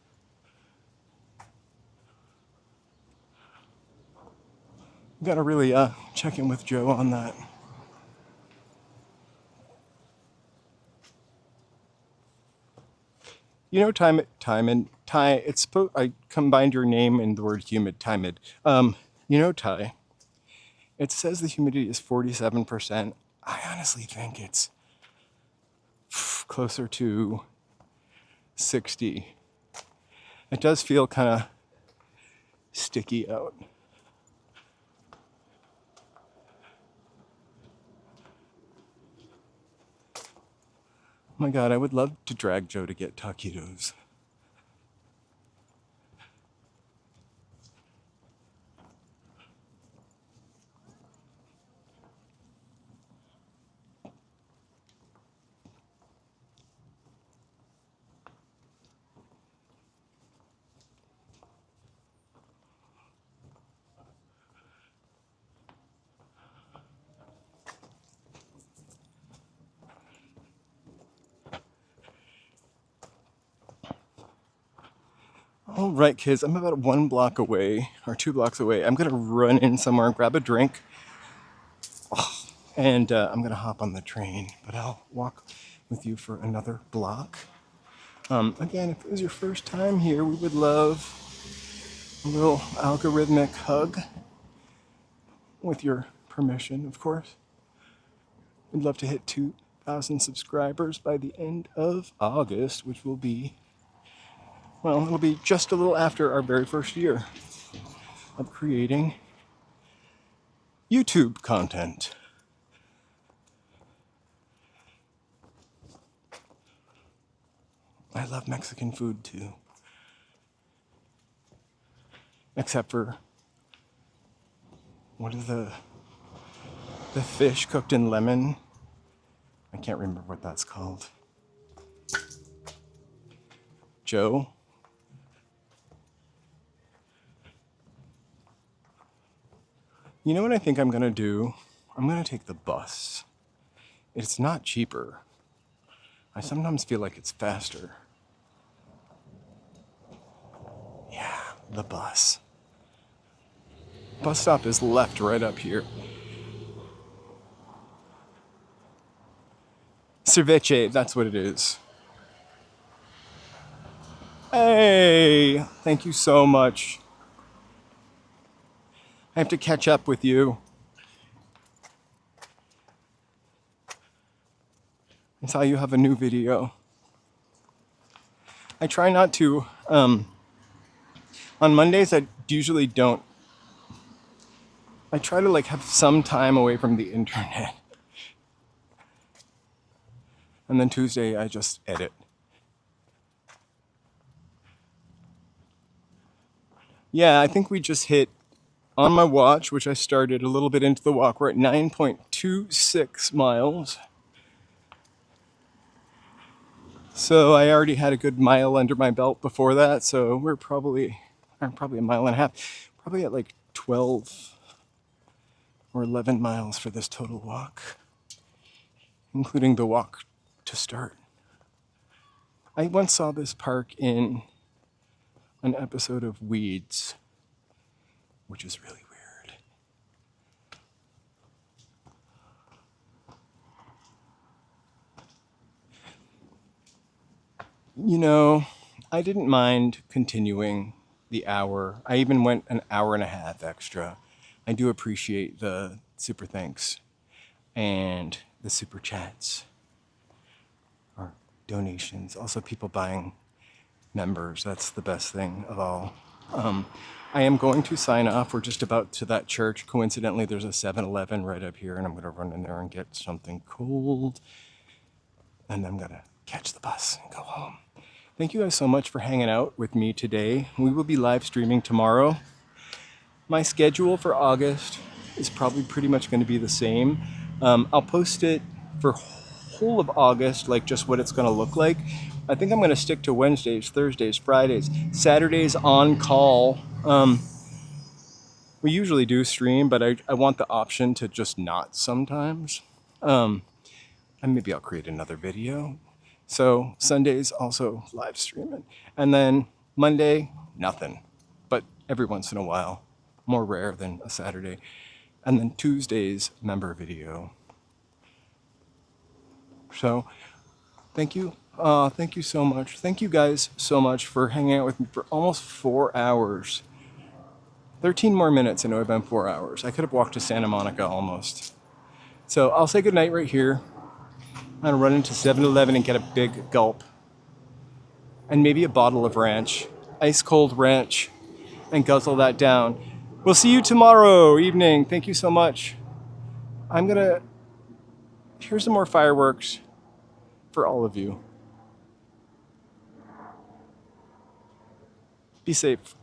Gotta really check in with Joe on that. You know, Ty. It's I combined your name and the word humid. Timid. You know, Ty. It says the humidity is 47%. I honestly think it's closer to 60. It does feel kind of sticky out. Oh my God, I would love to drag Joe to get taquitos. All right, kids, I'm about 1 block away, or 2 blocks away. I'm gonna run in somewhere, grab a drink, and I'm gonna hop on the train, but I'll walk with you for another block. Again, if it was your first time here, we would love a little algorithmic hug, with your permission, of course. We'd love to hit 2,000 subscribers by the end of August, which will be, well, it'll be just a little after our very first year of creating YouTube content. I love Mexican food too. Except for, what is the fish cooked in lemon? I can't remember what that's called. Joe? You know what I think I'm gonna do? I'm gonna take the bus. It's not cheaper. I sometimes feel like it's faster. Yeah, the bus. Bus stop is left right up here. Cervece, that's what it is. Hey, thank you so much. I have to catch up with you. I saw you have a new video. I try not to, on Mondays I usually don't. I try to like have some time away from the internet. And then Tuesday I just edit. Yeah, I think we just hit, on my watch, which I started a little bit into the walk, we're at 9.26 miles. So I already had a good mile under my belt before that, so I'm probably a mile and a half, probably at like 12 or 11 miles for this total walk, including the walk to start. I once saw this park in an episode of Weeds, which is really weird. You know, I didn't mind continuing the hour. I even went an hour and a half extra. I do appreciate the super thanks and the super chats or donations. Also people buying members. That's the best thing of all. I am going to sign off. We're just about to that church. Coincidentally, there's a 7-Eleven right up here, and I'm going to run in there and get something cold. And I'm going to catch the bus and go home. Thank you guys so much for hanging out with me today. We will be live streaming tomorrow. My schedule for August is probably pretty much going to be the same. I'll post it for whole of August, like just what it's going to look like. I think I'm going to stick to Wednesdays, Thursdays, Fridays, Saturdays on call. We usually do stream, but I want the option to just not sometimes. And maybe I'll create another video. So Sundays also live streaming. And then Monday, nothing. But every once in a while, more rare than a Saturday. And then Tuesdays, member video. So thank you. Thank you so much. Thank you guys so much for hanging out with me for almost 4 hours. 13 more minutes and it would have been 4 hours. I could have walked to Santa Monica almost. So I'll say goodnight right here. I'm gonna run into 7-Eleven and get a big gulp. And maybe a bottle of ranch. Ice cold ranch. And guzzle that down. We'll see you tomorrow evening. Thank you so much. Here's some more fireworks for all of you. Be safe.